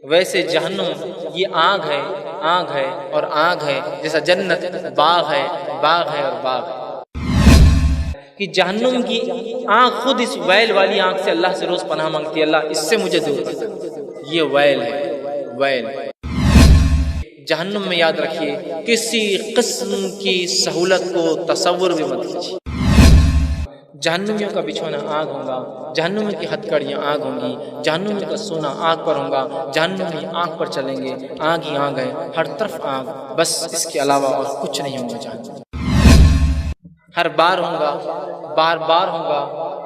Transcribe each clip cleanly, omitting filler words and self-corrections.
ویسے جہنم یہ آگ ہے اور آگ ہے، جیسا جنت باغ ہے اور باغ ہے، کہ جہنم کی آنکھ خود اس ویل والی آنکھ سے اللہ سے روز پناہ مانگتی ہے، اللہ اس سے مجھے دور کر، یہ ویل ہے، ویل۔ جہنم میں یاد رکھیے کسی قسم کی سہولت کو تصور بھی مت کیجیے۔ جہنمیوں کا بچھونا آگ ہوگا، جہنم کی ہتھکڑیاں آگ ہوں گی، جہنم کا سونا آگ پر ہوگا، جہنمی آگ پر چلیں گے، آگ ہی آگ ہے، ہر طرف آگ، بس اس کے علاوہ اور کچھ نہیں ہوگا جہنم۔ ہر بار ہوگا، بار بار ہوگا،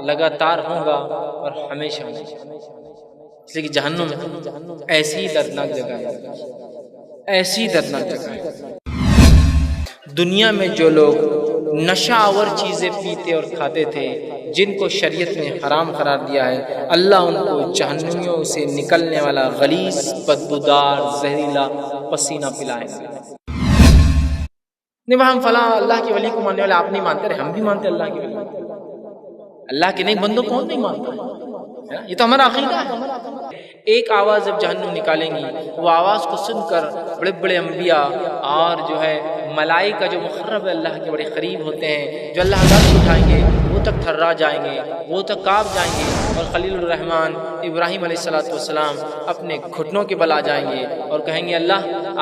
لگاتار ہوگا اور ہمیشہ ہوگا، اس لیے کہ جہنم ایسی دردناک جگہ ہے، ایسی دردناک جگہ ہے۔ دنیا میں جو لوگ نشہ آور چیزیں پیتے اور کھاتے تھے، جن کو شریعت نے حرام قرار دیا ہے، اللہ ان کو جہنمیوں سے نکلنے والا غلیظ بدبودار زہریلا پسینہ پلائے گا۔ نہیں ہم فلاں اللہ کے ولی کو ماننے والے، آپ نہیں مانتے رہے، ہم بھی مانتے اللہ کے ولی، اللہ کے نیک بندوں کون نہیں مانتا ہے، یہ تو ہمارا عقیدہ ہے۔ ایک آواز جب جہنم نکالیں گی، وہ آواز کو سن کر بڑے بڑے انبیاء اور جو ہے ملائکہ جو مقرب اللہ کے بڑے قریب ہوتے ہیں، جو اللہ کا عرش اٹھائیں گے، وہ تک تھرا جائیں گے، وہ تک کانپ جائیں گے، اور خلیل الرحمن ابراہیم علیہ السلام اپنے گھٹنوں کے بل آ جائیں گے اور کہیں گے اللہ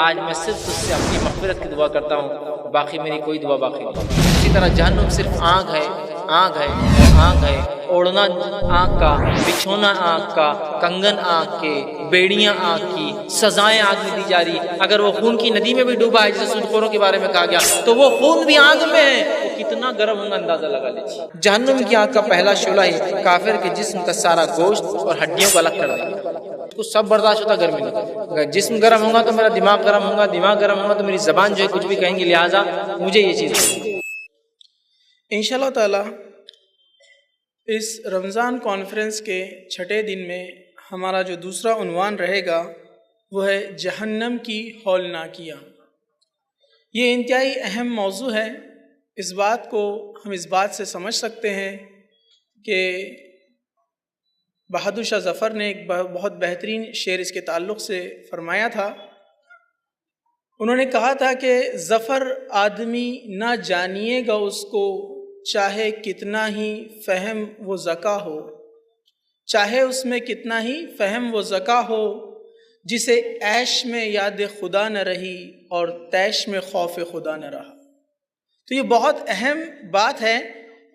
آج میں صرف تجھ سے اپنی مغفرت کی دعا کرتا ہوں، باقی میری کوئی دعا باقی نہیں۔ اسی طرح جہنم صرف آگ ہے، آگ ہے، آگ ہے، اوڑھنا آگ کا، بچھونا آگ کا، کنگن آگ کے، بیڑیاں آگ کی، سزائیں آگ میں دی جا رہی۔ اگر وہ خون کی ندی میں بھی ڈوبا ہے جسے سودخوروں کے بارے میں کہا گیا، تو وہ خون بھی آگ میں ہے، وہ کتنا گرم ہوگا اندازہ لگا لیجیے۔ جہنم کی آگ کا پہلا شعلہ ہی کافر کے جسم کا سارا گوشت اور ہڈیوں کو الگ کر دے گا، اس کو سب برداشت ہوتا گرمی نہیں، اگر جسم گرم ہوگا تو میرا دماغ گرم ہوگا، دماغ گرم ہوگا تو میری زبان جو ہے کچھ بھی کہیں گی، لہٰذا مجھے یہ چیز۔ انشاءاللہ تعالی اس رمضان کانفرنس کے چھٹے دن میں ہمارا جو دوسرا عنوان رہے گا وہ ہے جہنم کی ہولناکیاں۔ یہ انتہائی اہم موضوع ہے۔ اس بات کو ہم اس بات سے سمجھ سکتے ہیں کہ بہادر شاہ ظفر نے ایک بہت بہترین شعر اس کے تعلق سے فرمایا تھا۔ انہوں نے کہا تھا کہ ظفر آدمی نہ جانیے گا اس کو، چاہے کتنا ہی فہم و ذکا ہو، چاہے اس میں کتنا ہی فہم و ذکا ہو، جسے عیش میں یاد خدا نہ رہی اور تیش میں خوف خدا نہ رہا۔ تو یہ بہت اہم بات ہے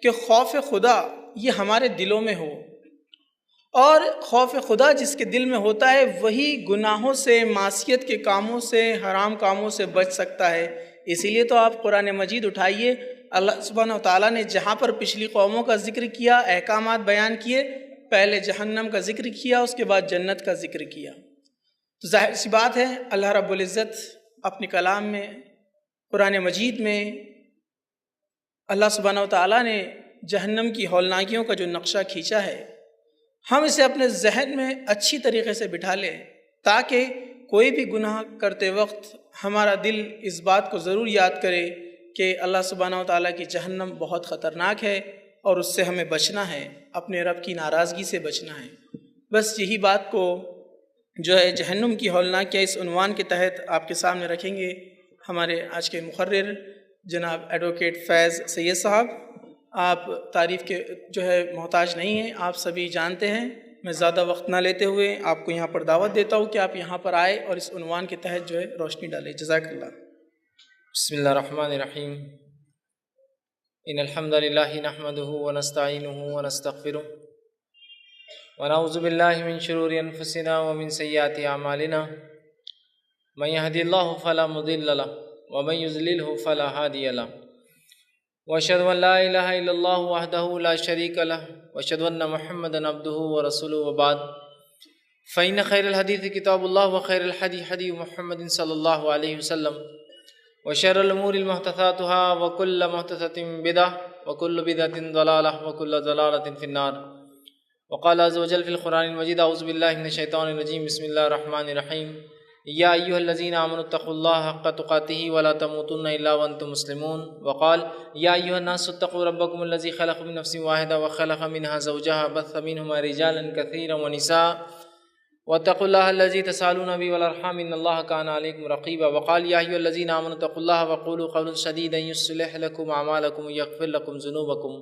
کہ خوف خدا یہ ہمارے دلوں میں ہو، اور خوف خدا جس کے دل میں ہوتا ہے وہی گناہوں سے، معصیت کے کاموں سے، حرام کاموں سے بچ سکتا ہے۔ اسی لیے تو آپ قرآن مجید اٹھائیے، اللہ سبحانہ و تعالیٰ نے جہاں پر پچھلی قوموں کا ذکر کیا، احکامات بیان کیے، پہلے جہنم کا ذکر کیا، اس کے بعد جنت کا ذکر کیا۔ تو ظاہر سی بات ہے اللہ رب العزت اپنے کلام میں، قرآن مجید میں، اللہ سبحانہ و تعالیٰ نے جہنم کی ہولناکیوں کا جو نقشہ کھینچا ہے، ہم اسے اپنے ذہن میں اچھی طریقے سے بٹھا لیں، تاکہ کوئی بھی گناہ کرتے وقت ہمارا دل اس بات کو ضرور یاد کرے کہ اللہ سبحانہ و تعالیٰ کی جہنم بہت خطرناک ہے اور اس سے ہمیں بچنا ہے، اپنے رب کی ناراضگی سے بچنا ہے۔ بس یہی بات کو جو ہے جہنم کی ہولناکیاں اس عنوان کے تحت آپ کے سامنے رکھیں گے ہمارے آج کے مقرر جناب ایڈوکیٹ فیض سید صاحب۔ آپ تعریف کے جو ہے محتاج نہیں ہیں، آپ سبھی جانتے ہیں۔ میں زیادہ وقت نہ لیتے ہوئے آپ کو یہاں پر دعوت دیتا ہوں کہ آپ یہاں پر آئے اور اس عنوان کے تحت جو ہے روشنی ڈالیں۔ جزاک اللہ۔ بسم اللہ الرحمن الرحیم۔ ان الحمد للہ نحمده ونستعینه ونستغفره ونعوذ باللہ من شرور انفسنا ومن سیئات اعمالنا، من يهد الله فلا مضل له ومن يضلل فلا هادي له، واشهد ان لا الہ الا اللہ وحدہ لا شریک له، واشهد ان محمدا عبدہ ورسولہ، وبعد فإن خیر الحدیث کتاب اللہ وخیر الحدی حدی محمد صلی اللہ علیہ وسلم، وشر الامور محدثاتها وكل محدثة بدعة وكل بدعة ضلالة وكل ضلالة في النار۔ وقال عز وجل في القرآن المجيد أعوذ بالله من الشيطان الرجيم بسم الله الرحمن الرحيم يا أيها الذين آمنوا اتقوا الله حق تقاته ولا تموتن إلا وأنتم مسلمون۔ وقال يا أيها الناس اتقوا ربكم الذي خلق من نفس واحدة وخلق منها زوجها بث منهما رجالا كثيرا ونساء واتقوا الله الذي تسالون به والارحام ان الله كان عليكم رقيبا وقال يا ايها الذين امنوا اتقوا الله وقولوا قولا سديدا يصلح لكم اعمالكم ويغفر لكم ذنوبكم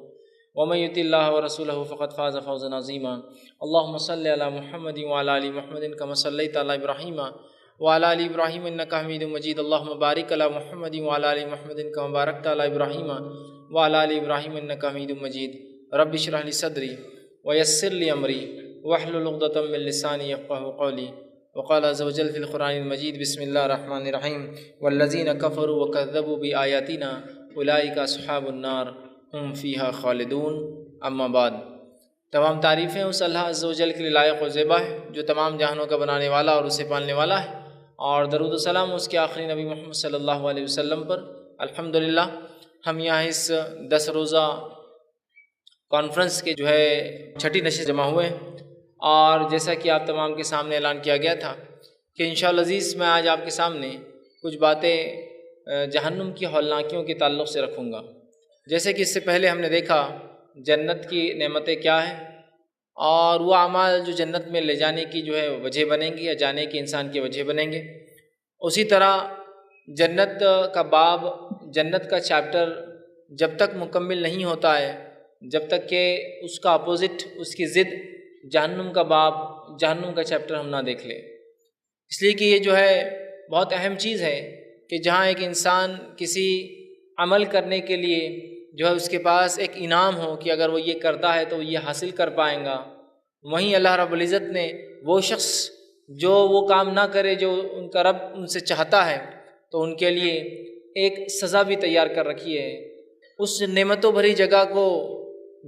ومن يطع الله ورسوله فقد فاز فوزا عظيما اللهم صل على محمد وعلى ال محمد كما صليت على ابراهيم وعلى ال ابراهيم انك حميد مجيد اللهم بارك على محمد وعلى ال محمد كما باركت على ابراهيم وعلى ال ابراهيم انك حميد مجيد رب اشرح لي صدري ويسر لي امري واحلل عقدة من لساني يفقهوا قولي وقال عز وجل في القرآن المجيد بسم الله الرحمن الرحيم والذين كفروا وكذبوا بآياتنا أولئك أصحاب النار هم فيها خالدون اما بعد تمام تعریفیں اس اللہ عز وجل کے لیے لائق و زیبا ہے جو تمام جہانوں کا بنانے والا اور اسے پالنے والا ہے، اور درود و سلام اس کے آخری نبی محمد صلی اللہ علیہ وسلم پر۔ الحمدللہ ہم یہاں اس 10 روزہ کانفرنس کے چھٹی نشست جمع ہوئے ہیں، اور جیسا کہ آپ تمام کے سامنے اعلان کیا گیا تھا کہ انشاءاللہ عزیز میں آج آپ کے سامنے کچھ باتیں جہنم کی ہولناکیوں کے تعلق سے رکھوں گا۔ جیسے کہ اس سے پہلے ہم نے دیکھا جنت کی نعمتیں کیا ہیں اور وہ اعمال جو جنت میں لے جانے کی وجہ بنیں گی یا جانے کی انسان کی وجہ بنیں گے، اسی طرح جنت کا باب، جنت کا چیپٹر جب تک مکمل نہیں ہوتا ہے جب تک کہ اس کا اپوزٹ، اس کی ضد جہنم کا باب، جہنم کا چیپٹر ہم نہ دیکھ لیں۔ اس لیے کہ یہ بہت اہم چیز ہے کہ جہاں ایک انسان کسی عمل کرنے کے لیے اس کے پاس ایک انعام ہو کہ اگر وہ یہ کرتا ہے تو وہ یہ حاصل کر پائیں گا، وہیں اللہ رب العزت نے وہ شخص جو وہ کام نہ کرے جو ان کا رب ان سے چاہتا ہے تو ان کے لیے ایک سزا بھی تیار کر رکھی ہے۔ اس نعمتوں بھری جگہ کو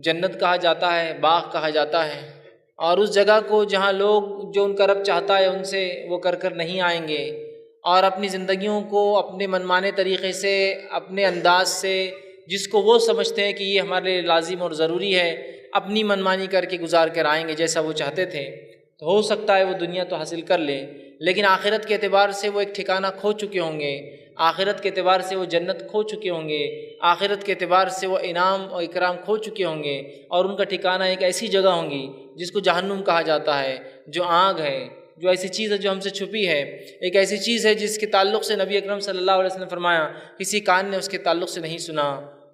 جنت کہا جاتا ہے، باغ کہا جاتا ہے، اور اس جگہ کو جہاں لوگ جو ان کا رب چاہتا ہے ان سے وہ کر نہیں آئیں گے، اور اپنی زندگیوں کو اپنے منمانے طریقے سے، اپنے انداز سے، جس کو وہ سمجھتے ہیں کہ یہ ہمارے لیے لازم اور ضروری ہے، اپنی منمانی کر کے گزار کر آئیں گے جیسا وہ چاہتے تھے۔ تو ہو سکتا ہے وہ دنیا تو حاصل کر لے، لیکن آخرت کے اعتبار سے وہ ایک ٹھکانہ کھو چکے ہوں گے، آخرت کے اعتبار سے وہ جنت کھو چکے ہوں گے، آخرت کے اعتبار سے وہ انعام اور اکرام کھو چکے ہوں گے، اور ان کا ٹھکانہ ایک ایسی جگہ ہوں گی جس کو جہنم کہا جاتا ہے، جو آگ ہے، جو ایسی چیز ہے جو ہم سے چھپی ہے، ایک ایسی چیز ہے جس کے تعلق سے نبی اکرم صلی اللہ علیہ وسلم نے فرمایا کسی کان نے اس کے تعلق سے نہیں سنا،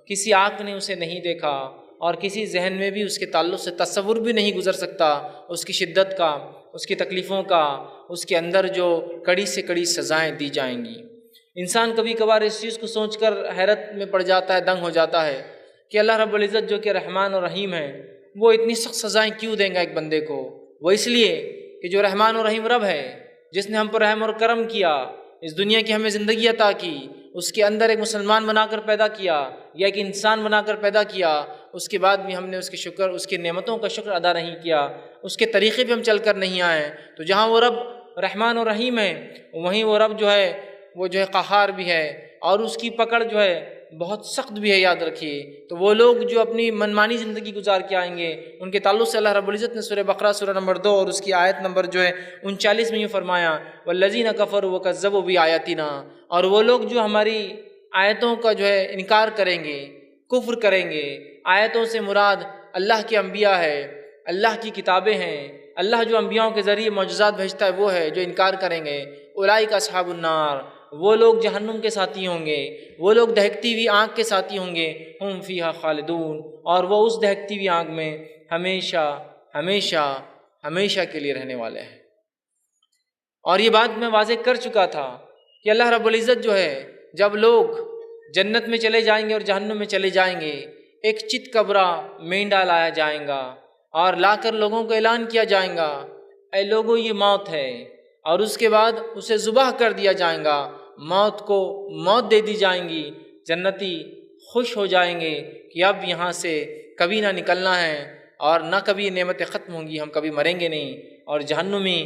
کسی آنکھ نے اسے نہیں دیکھا، اور کسی ذہن میں بھی اس کے تعلق سے تصور بھی نہیں گزر سکتا اس کی شدت کا، اس کی تکلیفوں کا، اس کے اندر جو کڑی سے کڑی سزائیں دی جائیں گی۔ انسان کبھی کبھار اس چیز کو سوچ کر حیرت میں پڑ جاتا ہے، دنگ ہو جاتا ہے کہ اللہ رب العزت جو کہ رحمان اور رحیم ہے، وہ اتنی سخت سزائیں کیوں دیں گا ایک بندے کو؟ وہ اس لیے کہ جو رحمان اور رحیم رب ہے، جس نے ہم پر رحم اور کرم کیا، اس دنیا کی ہمیں زندگی عطا کی، اس کے اندر ایک مسلمان بنا کر پیدا کیا یا ایک انسان بنا کر پیدا کیا، اس کے بعد بھی ہم نے اس کے شکر، اس کی نعمتوں کا شکر ادا نہیں کیا، اس کے طریقے پہ ہم چل کر نہیں آئے، تو جہاں وہ رب رحمان اور رحیم ہے وہیں وہ رب وہ قہار بھی ہے، اور اس کی پکڑ بہت سخت بھی ہے، یاد رکھیے۔ تو وہ لوگ جو اپنی منمانی زندگی گزار کے آئیں گے ان کے تعلق سے اللہ رب العزت نے سورہ بقرہ سورہ نمبر 2 اور اس کی آیت نمبر 39 میں یہ فرمایا والذین کفروا وکذبوا بآیاتنا، اور وہ لوگ جو ہماری آیتوں کا انکار کریں گے، کفر کریں گے۔ آیتوں سے مراد اللہ کے انبیاء ہے، اللہ کی کتابیں ہیں، اللہ جو انبیاءوں کے ذریعے معجزات بھیجتا ہے وہ ہے، جو انکار کریں گے اولئک اصحاب النار، وہ لوگ جہنم کے ساتھی ہوں گے، وہ لوگ دہکتی ہوئی آگ کے ساتھی ہوں گے، ہم فیہا خالدون، اور وہ اس دہکتی ہوئی آگ میں ہمیشہ ہمیشہ ہمیشہ کے لیے رہنے والے ہیں۔ اور یہ بات میں واضح کر چکا تھا کہ اللہ رب العزت جب لوگ جنت میں چلے جائیں گے اور جہنم میں چلے جائیں گے، ایک چت کبرا مینڈا لایا جائیں گا اور لا کر لوگوں کو اعلان کیا جائیں گا اے لوگوں یہ موت ہے، اور اس کے بعد اسے ذبح کر دیا جائیں گا، موت کو موت دے دی جائیں گی۔ جنتی خوش ہو جائیں گے کہ اب یہاں سے کبھی نہ نکلنا ہے اور نہ کبھی نعمتیں ختم ہوں گی، ہم کبھی مریں گے نہیں۔ اور جہنمی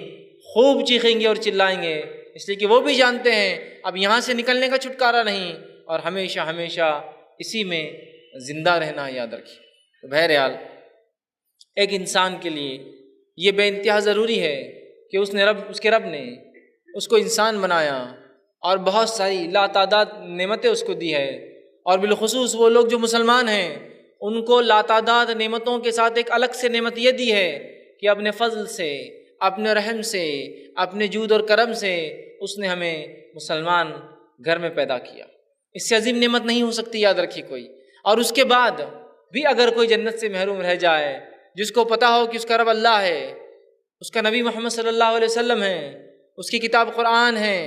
خوب چیخیں گے اور چلائیں گے، اس لیے کہ وہ بھی جانتے ہیں اب یہاں سے نکلنے کا چھٹکارا نہیں، اور ہمیشہ ہمیشہ اسی میں زندہ رہنا یاد رکھیے۔ تو بہرحال ایک انسان کے لیے یہ بے انتہا ضروری ہے کہ اس کے رب نے اس کو انسان بنایا اور بہت ساری لاتعداد نعمتیں اس کو دی ہے، اور بالخصوص وہ لوگ جو مسلمان ہیں ان کو لاتعداد نعمتوں کے ساتھ ایک الگ سے نعمت یہ دی ہے کہ اپنے فضل سے، اپنے رحم سے، اپنے جود اور کرم سے اس نے ہمیں مسلمان گھر میں پیدا کیا۔ اس سے عظیم نعمت نہیں ہو سکتی، یاد رکھیے کوئی۔ اور اس کے بعد بھی اگر کوئی جنت سے محروم رہ جائے، جس کو پتہ ہو کہ اس کا رب اللہ ہے، اس کا نبی محمد صلی اللہ علیہ وسلم ہے، اس کی کتاب قرآن ہے،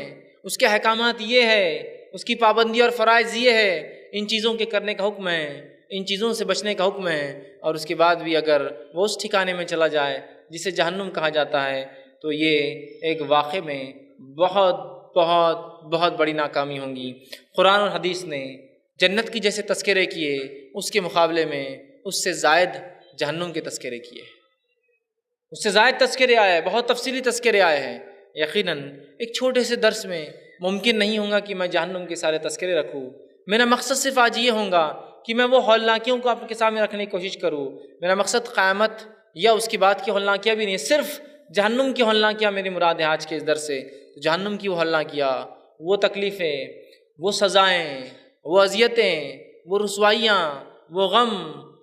اس کے احکامات یہ ہے، اس کی پابندی اور فرائض یہ ہے، ان چیزوں کے کرنے کا حکم ہے، ان چیزوں سے بچنے کا حکم ہے، اور اس کے بعد بھی اگر وہ اس ٹھکانے میں چلا جائے جسے جہنم کہا جاتا ہے، تو یہ ایک واقعے میں بہت بہت بہت بڑی ناکامی ہوں گی۔ قرآن اور حدیث نے جنت کی جیسے تذکرے کیے، اس کے مقابلے میں اس سے زائد جہنم کے تذکرے کیے، اس سے زائد تذکرے آئے ہیں، بہت تفصیلی تذکرے آئے ہیں۔ یقیناً ایک چھوٹے سے درس میں ممکن نہیں ہوگا کہ میں جہنم کے سارے تذکرے رکھوں۔ میرا مقصد صرف آج یہ ہوگا کہ میں وہ ہولناکیوں کو آپ کے سامنے رکھنے کی کوشش کروں۔ میرا مقصد قیامت یا اس کی بعد کی ہولناکیاں بھی نہیں، صرف جہنم کی ہولناکیاں میری مراد ہے آج کے اس درس سے۔ جہنم کی وہ ہولناکیاں، وہ تکلیفیں، وہ سزائیں، وہ اذیتیں، وہ رسوائیاں، وہ غم،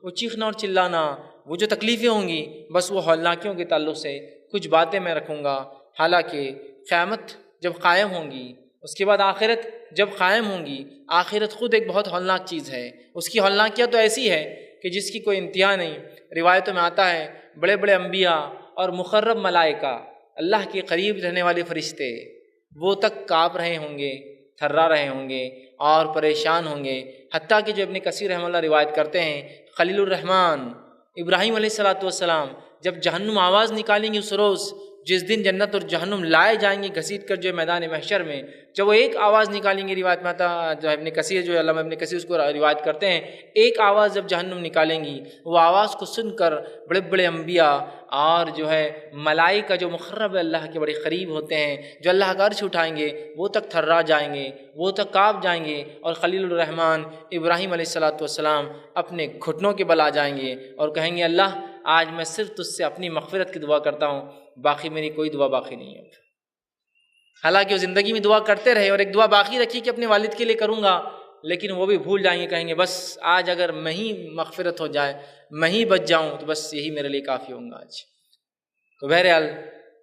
وہ چیخنا اور چلانا، وہ جو تکلیفیں ہوں گی، بس وہ ہولناکیوں کے تعلق سے کچھ باتیں میں رکھوں گا۔ حالانکہ قیامت جب قائم ہوں گی، اس کے بعد آخرت جب قائم ہوں گی، آخرت خود ایک بہت ہولناک چیز ہے۔ اس کی ہولناکیاں تو ایسی ہے کہ جس کی کوئی انتہا نہیں۔ روایتوں میں آتا ہے بڑے بڑے انبیاء اور مقرب ملائکہ، اللہ کے قریب رہنے والے فرشتے، وہ تک کانپ رہے ہوں گے، تھرا رہے ہوں گے اور پریشان ہوں گے۔ حتیٰ کہ جو ابن کثیر رحمہ اللہ روایت کرتے ہیں، خلیل الرحمن ابراہیم علیہ السلام جب جہنم آواز نکالیں گے اس روز، جس دن جنت اور جہنم لائے جائیں گے گھسیٹ کر جو میدان محشر میں، جب وہ ایک آواز نکالیں گے، روایت میں آتا جو ابن کثیر، جو علامہ ابن کثیر اس کو روایت کرتے ہیں، ایک آواز جب جہنم نکالیں گی، وہ آواز کو سن کر بڑے بڑے انبیاء اور جو ہے ملائکہ جو مقرب اللہ کے بڑے قریب ہوتے ہیں، جو اللہ کا عرش اٹھائیں گے، وہ تک تھرا جائیں گے، وہ تک کانپ جائیں گے، اور خلیل الرحمن ابراہیم علیہ السلام اپنے گھٹنوں کے بل آ جائیں گے اور کہیں گے اللہ آج میں صرف تجھ سے اپنی مغفرت کی دعا کرتا ہوں، باقی میری کوئی دعا باقی نہیں ہے۔ حالانکہ وہ زندگی میں دعا کرتے رہے اور ایک دعا باقی رکھی کہ اپنے والد کے لیے کروں گا، لیکن وہ بھی بھول جائیں گے، کہیں گے بس آج اگر میں ہی مغفرت ہو جائے، میں ہی بچ جاؤں تو بس یہی میرے لیے کافی ہوں گا آج۔ تو بہرحال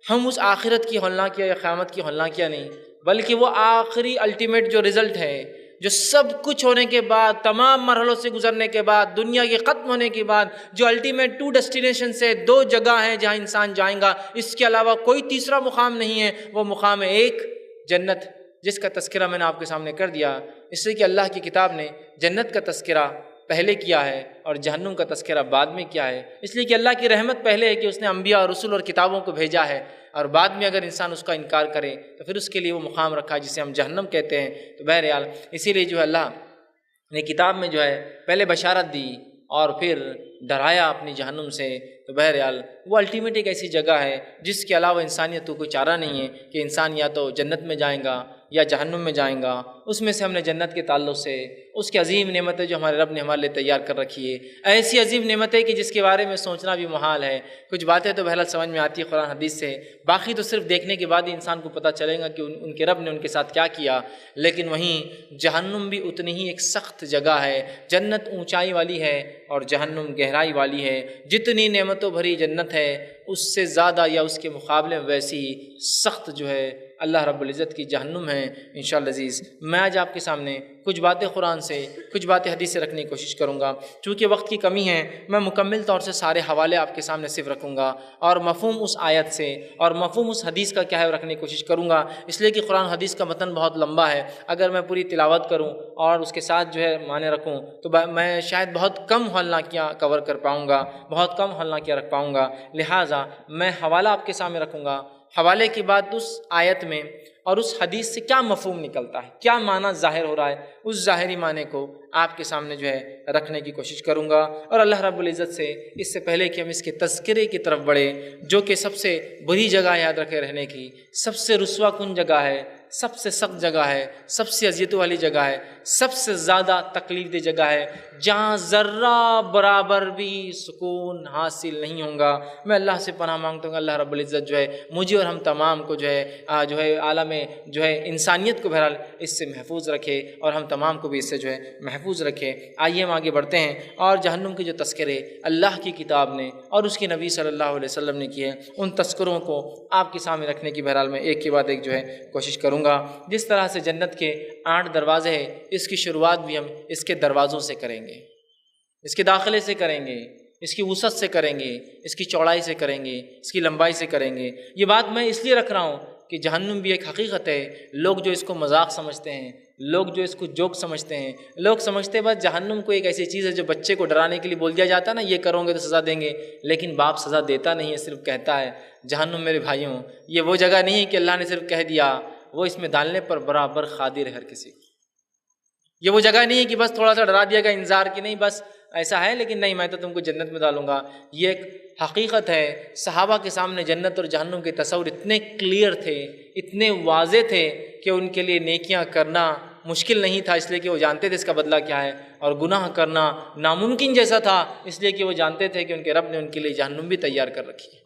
ہم اس آخرت کی ہولناکیاں یا قیامت کی ہولناکیاں نہیں، بلکہ وہ آخری الٹیمیٹ جو رزلٹ ہے، جو سب کچھ ہونے کے بعد، تمام مرحلوں سے گزرنے کے بعد، دنیا کے ختم ہونے کے بعد جو الٹیمیٹ 2 ڈیسٹینیشن سے 2 جگہ ہیں جہاں انسان جائیں گا، اس کے علاوہ کوئی تیسرا مقام نہیں ہے۔ وہ مقام ہے ایک جنت، جس کا تذکرہ میں نے آپ کے سامنے کر دیا، اس لیے کہ اللہ کی کتاب نے جنت کا تذکرہ پہلے کیا ہے اور جہنم کا تذکرہ بعد میں کیا ہے، اس لیے کہ اللہ کی رحمت پہلے ہے کہ اس نے انبیاء اور رسول اور کتابوں کو بھیجا ہے، اور بعد میں اگر انسان اس کا انکار کرے تو پھر اس کے لیے وہ مقام رکھا ہے جسے ہم جہنم کہتے ہیں۔ تو بہرحال اسی لیے جو ہے اللہ نے کتاب میں جو ہے پہلے بشارت دی اور پھر ڈرایا اپنی جہنم سے۔ تو بہرحال وہ الٹیمیٹ ایک ایسی جگہ ہے جس کے علاوہ انسانیت کو کوئی چارہ نہیں ہے کہ انسان یا تو جنت میں جائیں گا یا جہنم میں جائیں گا۔ اس میں سے ہم نے جنت کے تعلق سے اس کی عظیم نعمتیں جو ہمارے رب نے ہمارے لیے تیار کر رکھی ہے، ایسی عظیم نعمتیں کہ جس کے بارے میں سوچنا بھی محال ہے۔ کچھ باتیں تو بہرحال سمجھ میں آتی ہے قرآن حدیث سے، باقی تو صرف دیکھنے کے بعد ہی انسان کو پتہ چلے گا کہ ان کے رب نے ان کے ساتھ کیا کیا۔ لیکن وہیں جہنم بھی اتنی ہی ایک سخت جگہ ہے۔ جنت اونچائی والی ہے اور جہنم گہرائی والی ہے۔ جتنی نعمتوں بھری جنت ہے، اس سے زیادہ یا اس کے مقابلے میں ویسی ہی سخت جو ہے اللہ رب العزت کی جہنم ہے۔ انشاءاللہ عزیز میں آج آپ کے سامنے کچھ باتیں قرآن سے، کچھ باتیں حدیث سے رکھنے کی کوشش کروں گا۔ چونکہ وقت کی کمی ہے، میں مکمل طور سے سارے حوالے آپ کے سامنے صرف رکھوں گا اور مفہوم اس آیت سے اور مفہوم اس حدیث کا کیا ہے رکھنے کی کوشش کروں گا، اس لیے کہ قرآن حدیث کا متن بہت لمبا ہے۔ اگر میں پوری تلاوت کروں اور اس کے ساتھ جو ہے معنی رکھوں تو میں شاید بہت کم ہولناکیاں کور کر پاؤں گا، بہت کم ہولناکیاں رکھ پاؤں گا۔ لہٰذا میں حوالہ آپ کے سامنے رکھوں گا، حوالے کے بعد اس آیت میں اور اس حدیث سے کیا مفہوم نکلتا ہے، کیا معنی ظاہر ہو رہا ہے، اس ظاہری معنی کو آپ کے سامنے جو ہے رکھنے کی کوشش کروں گا۔ اور اللہ رب العزت سے اس سے پہلے کہ ہم اس کے تذکرے کی طرف بڑھیں، جو کہ سب سے بری جگہ یاد رکھے رہنے کی، سب سے رسوا کن جگہ ہے، سب سے سخت جگہ ہے، سب سے اذیتوں والی جگہ ہے، سب سے زیادہ تکلیف دہ جگہ ہے، جہاں ذرہ برابر بھی سکون حاصل نہیں ہوگا۔ میں اللہ سے پناہ مانگتا ہوں کہ اللہ رب العزت جو ہے مجھے اور ہم تمام کو جو ہے عالم میں جو ہے انسانیت کو بہرحال اس سے محفوظ رکھے اور ہم تمام کو بھی اس سے جو ہے محفوظ رکھے۔ آئیے ہم آگے بڑھتے ہیں اور جہنم کے جو تذکرے اللہ کی کتاب نے اور اس کے نبی صلی اللہ علیہ وسلم نے کیے ان تذکروں کو آپ کے سامنے رکھنے کی بہرحال میں ایک کے بعد ایک جو ہے کوشش کروں گا۔ جس طرح سے جنت کے 8 دروازے ہیں، اس کی شروعات بھی ہم اس کے دروازوں سے کریں گے، اس کے داخلے سے کریں گے، اس کی وسعت سے کریں گے، اس کی چوڑائی سے کریں گے، اس کی لمبائی سے کریں گے۔ یہ بات میں اس لیے رکھ رہا ہوں کہ جہنم بھی ایک حقیقت ہے۔ لوگ جو اس کو مذاق سمجھتے ہیں، لوگ جو اس کو جوک سمجھتے ہیں، لوگ سمجھتے ہیں بس جہنم کو ایک ایسی چیز ہے جو بچے کو ڈرانے کے لیے بول دیا جاتا ہے نا، یہ کرو گے تو سزا دیں گے، لیکن باپ سزا دیتا نہیں ہے، صرف کہتا ہے۔ جہنم میرے بھائیوں یہ وہ جگہ نہیں ہے کہ اللہ نے صرف کہہ دیا، وہ اس میں ڈالنے پر برابر قادر ہے ہر کسی کو۔ یہ وہ جگہ نہیں ہے کہ بس تھوڑا سا ڈرا دیا گیا انذار کی نہیں بس ایسا ہے لیکن نہیں میں تو تم کو جنت میں ڈالوں گا۔ یہ ایک حقیقت ہے۔ صحابہ کے سامنے جنت اور جہنم کے تصور اتنے کلیئر تھے، اتنے واضح تھے کہ ان کے لیے نیکیاں کرنا مشکل نہیں تھا، اس لیے کہ وہ جانتے تھے اس کا بدلہ کیا ہے، اور گناہ کرنا ناممکن جیسا تھا، اس لیے کہ وہ جانتے تھے کہ ان کے رب نے ان کے لیے جہنم بھی تیار کر رکھی ہے۔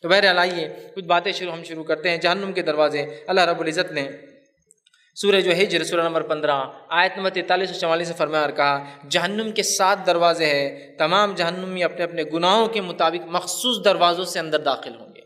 تو بہرحال آئیے کچھ باتیں ہم شروع کرتے ہیں۔ جہنم کے دروازے اللہ رب العزت نے سورہ جو ہجر سورہ نمبر 15 آیت نمبر 43 اور 44 سے فرمایا اور کہا جہنم کے 7 دروازے ہیں، تمام جہنمی اپنے اپنے گناہوں کے مطابق مخصوص دروازوں سے اندر داخل ہوں گے۔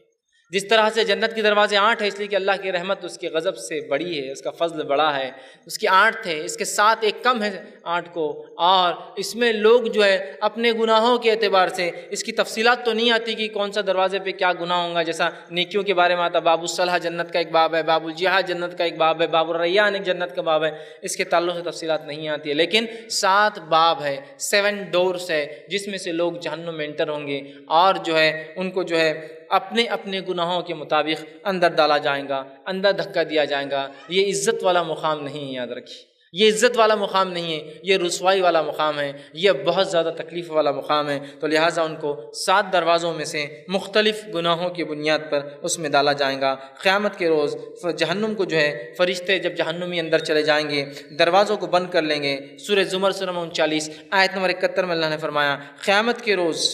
جس طرح سے جنت کے دروازے 8 ہیں، اس لیے کہ اللہ کی رحمت اس کے غضب سے بڑی ہے، اس کا فضل بڑا ہے، اس کی 8 تھے، اس کے 7 ایک کم ہے 8 کو، اور اس میں لوگ جو ہے اپنے گناہوں کے اعتبار سے اس کی تفصیلات تو نہیں آتی کہ کون سا دروازے پہ کیا گناہ ہوگا، جیسا نیکیوں کے بارے میں آتا باب الصلاح جنت کا ایک باب ہے، باب الجہاد جنت کا ایک باب ہے، باب الریان ایک جنت کا باب ہے، اس کے تعلق سے تفصیلات نہیں آتی ہے، لیکن 7 باب ہے، 7 ڈورس ہے جس میں سے لوگ جہنم میں انٹر ہوں گے، اور جو ہے ان کو جو ہے اپنے اپنے گناہوں کے مطابق اندر ڈالا جائے گا، اندر دھکا دیا جائے گا۔ یہ عزت والا مقام نہیں ہے، یاد رکھیے یہ عزت والا مقام نہیں ہے، یہ رسوائی والا مقام ہے، یہ بہت زیادہ تکلیف والا مقام ہے۔ تو لہٰذا ان کو 7 دروازوں میں سے مختلف گناہوں کی بنیاد پر اس میں ڈالا جائے گا۔ قیامت کے روز جہنم کو جو ہے فرشتے جب جہنمی اندر چلے جائیں گے دروازوں کو بند کر لیں گے۔ سورہ زمر سورہ 39 آیت نمبر 71 میں اللہ نے فرمایا قیامت کے روز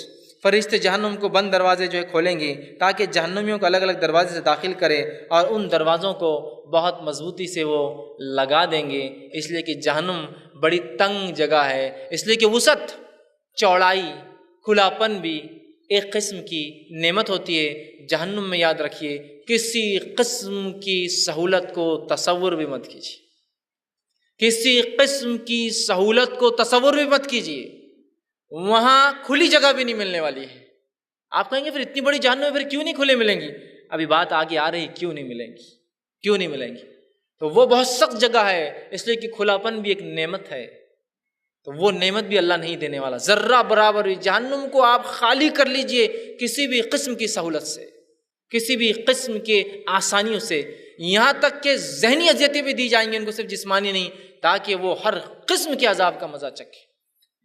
فرشتے جہنم کو بند دروازے جو ہے کھولیں گے تاکہ جہنمیوں کو الگ الگ دروازے سے داخل کرے، اور ان دروازوں کو بہت مضبوطی سے وہ لگا دیں گے، اس لیے کہ جہنم بڑی تنگ جگہ ہے، اس لیے کہ وسعت، چوڑائی، کھلاپن بھی ایک قسم کی نعمت ہوتی ہے۔ جہنم میں یاد رکھیے کسی قسم کی سہولت کو تصور بھی مت کیجیے، کسی قسم کی سہولت کو تصور بھی مت کیجیے، وہاں کھلی جگہ بھی نہیں ملنے والی ہے۔ آپ کہیں گے پھر اتنی بڑی جہنم میں پھر کیوں نہیں کھلے ملیں گی؟ ابھی بات آگے آ رہی، کیوں نہیں ملیں گی، کیوں نہیں ملیں گی؟ تو وہ بہت سخت جگہ ہے، اس لیے کہ کھلاپن بھی ایک نعمت ہے، تو وہ نعمت بھی اللہ نہیں دینے والا ذرہ برابر ہوئی۔ جہنم کو آپ خالی کر لیجئے کسی بھی قسم کی سہولت سے، کسی بھی قسم کے آسانیوں سے، یہاں تک کہ ذہنی اذیتیں بھی دی جائیں گی ان کو، صرف جسمانی نہیں، تاکہ وہ ہر قسم کے عذاب کا مزہ چکھے۔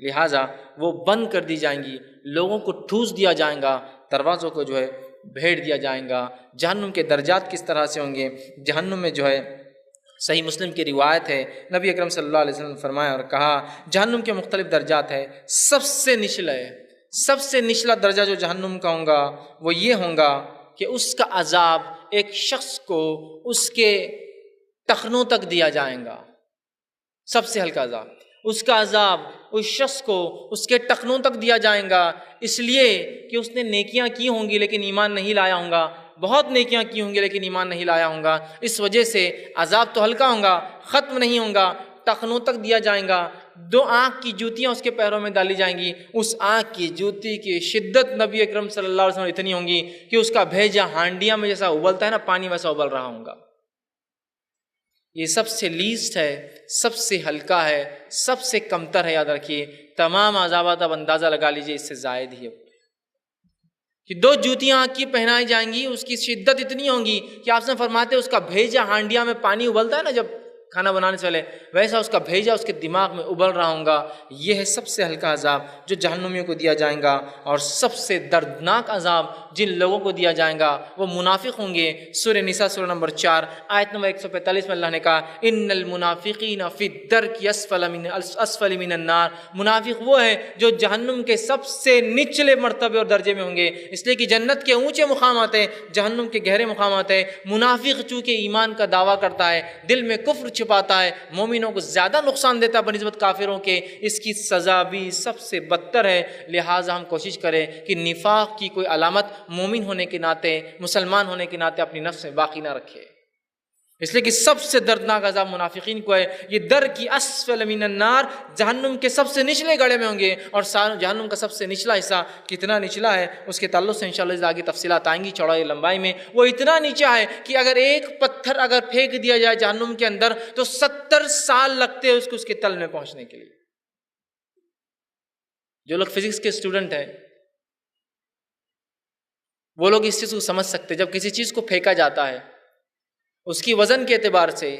لہٰذا وہ بند کر دی جائیں گی، لوگوں کو ٹھوس دیا جائے گا، دروازوں کو جو ہے بھیڑ دیا جائے گا۔ جہنم کے درجات کس طرح سے ہوں گے؟ جہنم میں جو ہے صحیح مسلم کی روایت ہے، نبی اکرم صلی اللہ علیہ وسلم نے فرمایا اور کہا جہنم کے مختلف درجات ہیں، سب سے نچلا درجہ جو جہنم کا ہوگا وہ یہ ہوگا کہ اس کا عذاب ایک شخص کو اس کے ٹخنوں تک دیا جائے گا۔ سب سے ہلکا عذاب، اس کا عذاب اس شخص کو اس کے ٹخنوں تک دیا جائے گا، اس لیے کہ اس نے نیکیاں کی ہوں گی لیکن ایمان نہیں لایا ہوں گا، بہت نیکیاں کی ہوں گی لیکن ایمان نہیں لایا ہوں گا، اس وجہ سے عذاب تو ہلکا ہوگا، ختم نہیں ہوگا، ٹخنوں تک دیا جائے گا۔ 2 آنکھ کی جوتیاں اس کے پیروں میں ڈالی جائیں گی، اس آنکھ کی جوتی کی شدت نبی اکرم صلی اللہ علیہ وسلم اتنی ہوں گی کہ اس کا بھیجا ہانڈیاں میں جیسا ابلتا ہے نا پانی، ویسا ابل رہا ہوں گا۔ یہ سب سے لیسٹ ہے، سب سے ہلکا ہے، سب سے کمتر ہے، یاد رکھیے۔ تمام عذابات اب اندازہ لگا لیجئے اس سے زائد ہی ہے کہ 2 جوتیاں آنکھ کی پہنائی جائیں گی، اس کی شدت اتنی ہوں گی کہ آپ سے فرماتے ہیں اس کا بھیجا ہانڈیاں میں پانی ابلتا ہے نا جب کھانا بنانے سے پہلے ویسا اس کا بھیجا اس کے دماغ میں ابل رہا ہوں گا۔ یہ ہے سب سے ہلکا عذاب جو جہنمیوں کو دیا جائے گا، اور سب سے دردناک عذاب جن لوگوں کو دیا جائے گا وہ منافق ہوں گے۔ سورہ نساء سورہ نمبر 4 آیت نمبر 145 میں اللہ نے کہا ان المنافقین فی الدرک اسفل من النار، منافق وہ ہے جو جہنم کے سب سے نچلے مرتبے اور درجے میں ہوں گے، اس لیے کہ جنت کے اونچے مقامات ہیں، جہنم کے گہرے مقامات ہیں۔ منافق چونکہ ایمان کا دعویٰ کرتا ہے، دل میں کفر چھپاتا ہے، مومنوں کو زیادہ نقصان دیتا ہے بنسبت کافروں کے، اس کی سزا بھی سب سے بدتر ہے۔ لہٰذا ہم کوشش کریں کہ نفاق کی کوئی علامت مومن ہونے کے ناطے، مسلمان ہونے کے ناطے اپنی نفس میں باقی نہ رکھے، اس لیے کہ سب سے دردناک عذاب منافقین کو ہے۔ یہ در کی اسفل من النار، جہنم کے سب سے نچلے گڑھے میں ہوں گے، اور جہنم کا سب سے نچلا حصہ کتنا نچلا ہے اس کے تعلق سے انشاءاللہ آگے تفصیلات آئیں گی چوڑائی لمبائی میں۔ وہ اتنا نیچا ہے کہ اگر ایک پتھر اگر پھینک دیا جائے جہنم کے اندر تو 70 سال لگتے ہیں اس کے تل میں پہنچنے کے لیے۔ جو لوگ فزکس کے اسٹوڈنٹ ہیں وہ لوگ اس چیز کو سمجھ سکتے ہیں، جب کسی چیز کو پھینکا جاتا ہے اس کی وزن کے اعتبار سے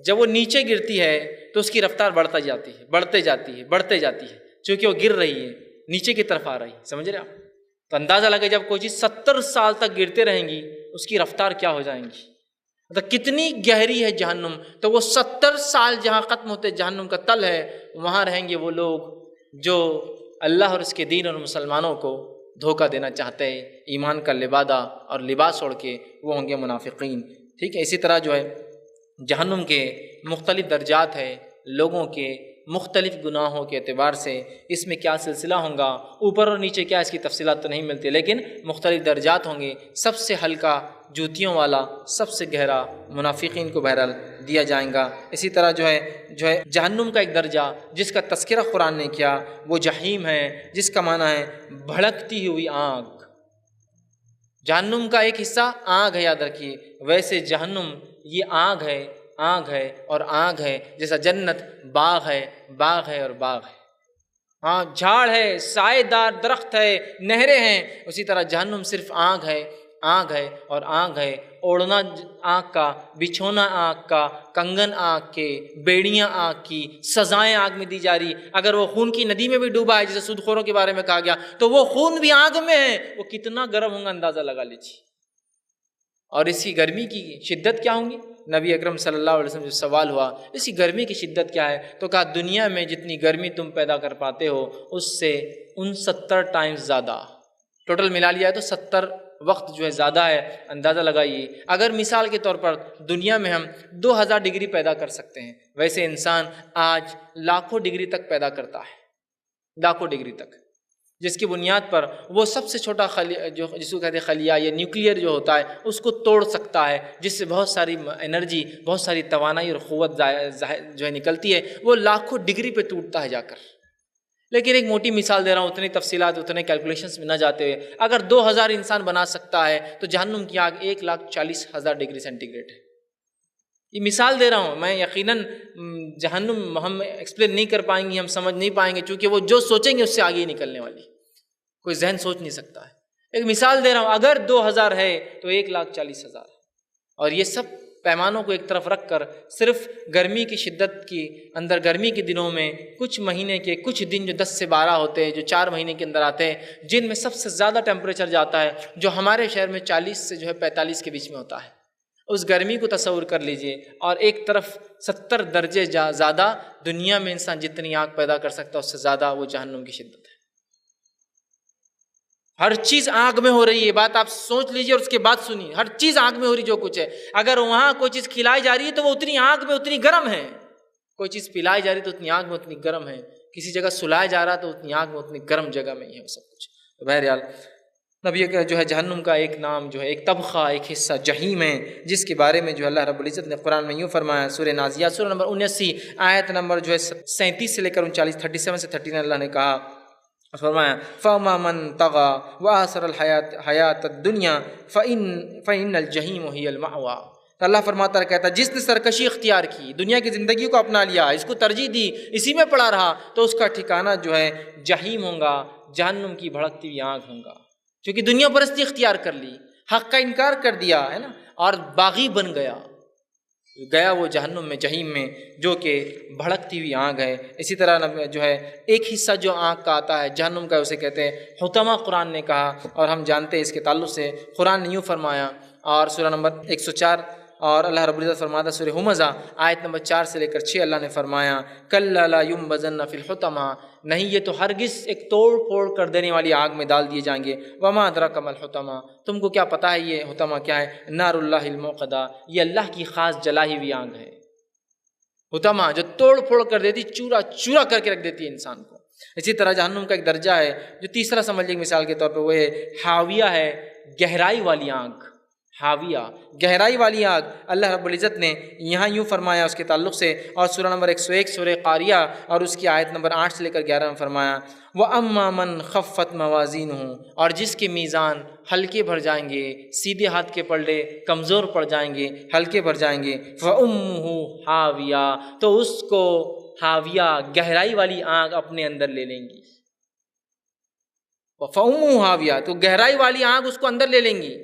جب وہ نیچے گرتی ہے تو اس کی رفتار بڑھتی جاتی ہے چونکہ وہ گر رہی ہے، نیچے کی طرف آ رہی ہے، سمجھ رہے آپ؟ تو اندازہ لگے جب کوئی چیز 70 سال تک گرتے رہیں گی اس کی رفتار کیا ہو جائیں گی، مطلب کتنی گہری ہے جہنم۔ تو وہ 70 سال جہاں ختم ہوتے جہنم کا تل ہے، وہاں رہیں گے وہ لوگ جو اللہ اور اس کے دین اور مسلمانوں کو دھوکہ دینا چاہتے ہیں، ایمان کا لبادہ اور لباس اوڑھ کے وہ ہوں گے منافقین۔ ٹھیک ہے، اسی طرح جو ہے جہنم کے مختلف درجات ہیں، لوگوں کے مختلف گناہوں کے اعتبار سے اس میں کیا سلسلہ ہوں گا، اوپر اور نیچے کیا اس کی تفصیلات تو نہیں ملتی، لیکن مختلف درجات ہوں گے۔ سب سے ہلکا جوتیوں والا، سب سے گہرا منافقین کو بہرحال دیا جائیں گا۔ اسی طرح جو ہے جہنم کا ایک درجہ جس کا تذکرہ قرآن نے کیا وہ جہیم ہے، جس کا معنی ہے بھڑکتی ہوئی آگ۔ جہنم کا ایک حصہ آگ ہے، یاد رکھیے، ویسے جہنم یہ آگ ہے اور آگ ہے، جیسا جنت باغ ہے اور باغ ہے، ہاں جھاڑ ہے، سائے دار درخت ہے، نہریں ہیں، اسی طرح جہنم صرف آگ ہے اور آگ ہے۔ اوڑھنا آگ کا، بچھونا آگ کا، کنگن آگ کے، بیڑیاں آگ کی، سزائیں آگ میں دی جا رہی۔ اگر وہ خون کی ندی میں بھی ڈوبا ہے جیسے سود خوروں کے بارے میں کہا گیا تو وہ خون بھی آگ میں ہے، وہ کتنا گرم ہوں گا اندازہ لگا لیجیے۔ اور اس کی گرمی کی شدت کیا ہوں گی؟ نبی اکرم صلی اللہ علیہ وسلم جو سوال ہوا اس کی گرمی کی شدت کیا ہے تو کہا دنیا میں جتنی گرمی تم پیدا کر پاتے ہو اس سے 69 ٹائمز زیادہ، ٹوٹل ملا لیا ہے تو 70 وقت جو ہے زیادہ ہے۔ اندازہ لگائیے، اگر مثال کے طور پر دنیا میں ہم 2000 ڈگری پیدا کر سکتے ہیں، ویسے انسان آج لاکھوں ڈگری تک پیدا کرتا ہے، لاکھوں ڈگری تک، جس کی بنیاد پر وہ سب سے چھوٹا جس کو کہتے ہیں خلیہ یا نیوکلیئر جو ہوتا ہے اس کو توڑ سکتا ہے، جس سے بہت ساری انرجی، بہت ساری توانائی اور قوت جو ہے نکلتی ہے، وہ لاکھوں ڈگری پہ ٹوٹتا ہے جا کر۔ لیکن ایک موٹی مثال دے رہا ہوں، اتنی تفصیلات اتنے کیلکولیشنز میں نہ جاتے ہوئے، اگر 2000 انسان بنا سکتا ہے تو جہنم کی آگ 1,40,000 ڈگری سینٹی گریڈ ہے۔ یہ مثال دے رہا ہوں میں، یقیناً جہنم ہم ایکسپلین نہیں کر پائیں گے، ہم سمجھ نہیں پائیں گے، چونکہ وہ جو سوچیں گے اس سے آگے ہی نکلنے والی، کوئی ذہن سوچ نہیں سکتا ہے۔ ایک مثال دے رہا ہوں، اگر 2000 ہے تو 1,40,000، اور یہ سب پیمانوں کو ایک طرف رکھ کر صرف گرمی کی شدت کی اندر، گرمی کے دنوں میں کچھ مہینے کے کچھ دن جو 10 سے 12 ہوتے ہیں، جو 4 مہینے کے اندر آتے ہیں، جن میں سب سے زیادہ ٹیمپریچر جاتا ہے جو ہمارے شہر میں 40 سے جو ہے 45 کے بیچ میں ہوتا ہے، اس گرمی کو تصور کر لیجئے، اور ایک طرف 70 درجے زیادہ دنیا میں انسان جتنی آگ پیدا کر سکتا ہے اس سے زیادہ وہ جہنم کی شدت ہے۔ ہر چیز آگ میں ہو رہی ہے، بات آپ سوچ لیجئے اور اس کے بعد سنیے، ہر چیز آگ میں ہو رہی جو کچھ ہے۔ اگر وہاں کوئی چیز کھلائی جا رہی ہے تو وہ اتنی آگ میں اتنی گرم ہے، کوئی چیز پلائی جا رہی تو اتنی آگ میں اتنی گرم ہے، کسی جگہ سلایا جا رہا تو اتنی آگ میں اتنی گرم جگہ میں ہی ہے وہ سب کچھ۔ تو بہرحال نبی جو ہے جہنم کا ایک نام جو ہے، ایک طبقہ، ایک حصہ جہیم ہے، جس کے بارے میں جو اللہ رب العزت نے قرآن میں یوں فرمایا، سورہ نازیات سورہ نمبر 79 آیت نمبر جو ہے 37 سے لے کر 39، 37 سے 39 اللہ نے کہا، فرمایا فَأَمَّا مَن طَغَىٰ وَآثَرَ الْحَيَاةَ الدُّنْيَا فَإِنَّ الْجَحِيمَ هِيَ الْمَأْوَىٰ۔ تو اللہ فرماتا ہے، کہتا ہے جس نے سرکشی اختیار کی، دنیا کی زندگی کو اپنا لیا، اس کو ترجیح دی، اسی میں پڑا رہا، تو اس کا ٹھکانہ جو ہے جہیم ہوگا، جہنم کی بھڑکتی ہوئی آگ ہوگا، کیونکہ دنیا پرستی اختیار کر لی، حق کا انکار کر دیا ہے نا، اور باغی بن گیا۔ گیا وہ جہنم میں، جہیم میں، جو کہ بھڑکتی ہوئی آگ ہے۔ اسی طرح جو ہے ایک حصہ جو آگ کا آتا ہے جہنم کا، اسے کہتے ہیں حطمہ، قرآن نے کہا، اور ہم جانتے ہیں اس کے تعلق سے قرآن نے یوں فرمایا، اور سورہ نمبر 104 اور اللہ رب العزت فرماتا سورہ ہمزہ آیت نمبر 4 سے لے کر 6، اللہ نے فرمایا کلا لا ینبذن فی الحطمہ، نہیں یہ تو ہرگز ایک توڑ پھوڑ کر دینے والی آگ میں ڈال دیے جائیں گے۔ وما ادراک ما الحطمہ، تم کو کیا پتہ ہے یہ حطمہ کیا ہے؟ نار اللہ الموقدہ، یہ اللہ کی خاص جلائی ہوئی آگ ہے۔ حطمہ جو توڑ پھوڑ کر دیتی، چورا چورا کر کے رکھ دیتی ہے انسان کو۔ اسی طرح جہنم کا ایک درجہ ہے جو تیسرا سمجھ لیں مثال کے طور پہ، وہ ہے حاویہ ہے، گہرائی والی آگ۔ حاویہ گہرائی والی آگ، اللہ رب العزت نے یہاں یوں فرمایا اس کے تعلق سے، اور سورہ نمبر 101 سورہ قاریہ اور اس کی آیت نمبر 8 سے لے کر 11 میں فرمایا وَأَمَّا مَنْ خَفَّتْ مَوَازِينُهُ، اور جس کے میزان ہلکے بھر جائیں گے، سیدھے ہاتھ کے پلڑے کمزور پڑ جائیں گے، ہلکے بھر جائیں گے، فَأُمُّهُ حَاوِيَةٌ، تو اس کو حاویہ گہرائی والی آگ اپنے اندر لے لیں گی۔ فَأُمُّهُ حَاوِيَةٌ، تو گہرائی والی آگ اس کو اندر لے لیں گی،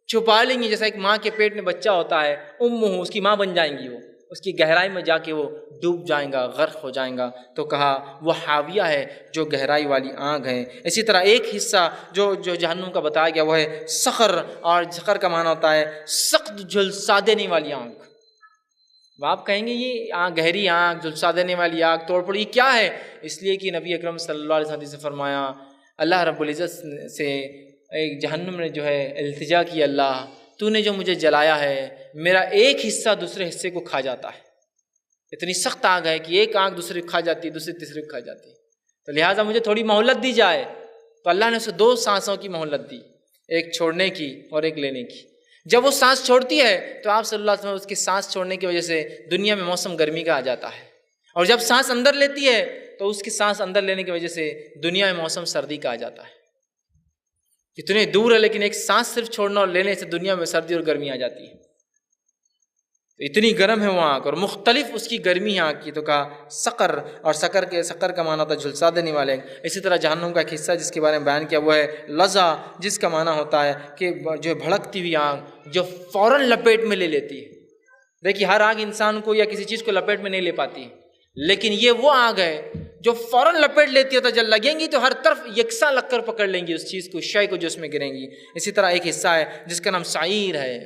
چھپا لیں گی، جیسا ایک ماں کے پیٹ میں بچہ ہوتا ہے، امہ، اس کی ماں بن جائیں گی، وہ اس کی گہرائی میں جا کے وہ ڈوب جائیں گا، غرق ہو جائیں گا۔ تو کہا وہ حاویہ ہے جو گہرائی والی آگ ہے۔ اسی طرح ایک حصہ جو جہنم کا بتایا گیا وہ ہے سخر، اور سخر کا معنی ہوتا ہے سخت جھلسا دینے والی آگ۔ آپ کہیں گے یہ آگ، گہری آگ، جھلسا دینے والی آگ، توڑ پھوڑ، یہ کیا ہے؟ اس لیے کہ نبی اکرم صلی اللہ علیہ وسلم سے فرمایا، اللہ رب العزت سے ایک جہنم نے جو ہے التجا کی، اللہ تو نے جو مجھے جلایا ہے، میرا ایک حصہ دوسرے حصے کو کھا جاتا ہے۔ اتنی سخت آگ ہے کہ ایک آگ دوسرے کو کھا جاتی ہے، دوسری تیسرے کو کھا جاتی ہے، تو لہٰذا مجھے تھوڑی مہلت دی جائے۔ تو اللہ نے اسے 2 سانسوں کی مہلت دی، ایک چھوڑنے کی اور ایک لینے کی۔ جب وہ سانس چھوڑتی ہے تو آپ صلی اللہ علیہ وسلم اس کی سانس چھوڑنے کی وجہ سے دنیا میں موسم گرمی کا آ جاتا ہے، اور جب سانس اندر لیتی ہے تو اس کی سانس اندر لینے کی وجہ سے دنیا میں موسم سردی کا آ جاتا ہے۔ اتنے دور ہے لیکن ایک سانس صرف چھوڑنا اور لینے سے دنیا میں سردی اور گرمی آ جاتی ہے۔ اتنی گرم ہے وہ آگ، اور مختلف اس کی گرمی ہے آگ کی۔ تو کہا سقر، اور سقر کا معنی ہوتا ہے جھلسا دینے والے۔ اسی طرح جہنم کا ایک حصہ جس کے بارے میں بیان کیا وہ ہے لظا، جس کا معنی ہوتا ہے کہ جو بھڑکتی ہوئی آگ جو فوراً لپیٹ میں لے لیتی ہے۔ دیکھیے ہر آگ انسان کو یا کسی چیز کو لپیٹ میں نہیں لے پاتی، لیکن یہ وہ آگ ہے جو فوراً لپیٹ لیتی ہے، تو جب لگیں گی تو ہر طرف یکساں لگ کر پکڑ لیں گی اس چیز کو، شے کو جو اس میں گریں گی۔ اسی طرح ایک حصہ ہے جس کا نام سعیر ہے۔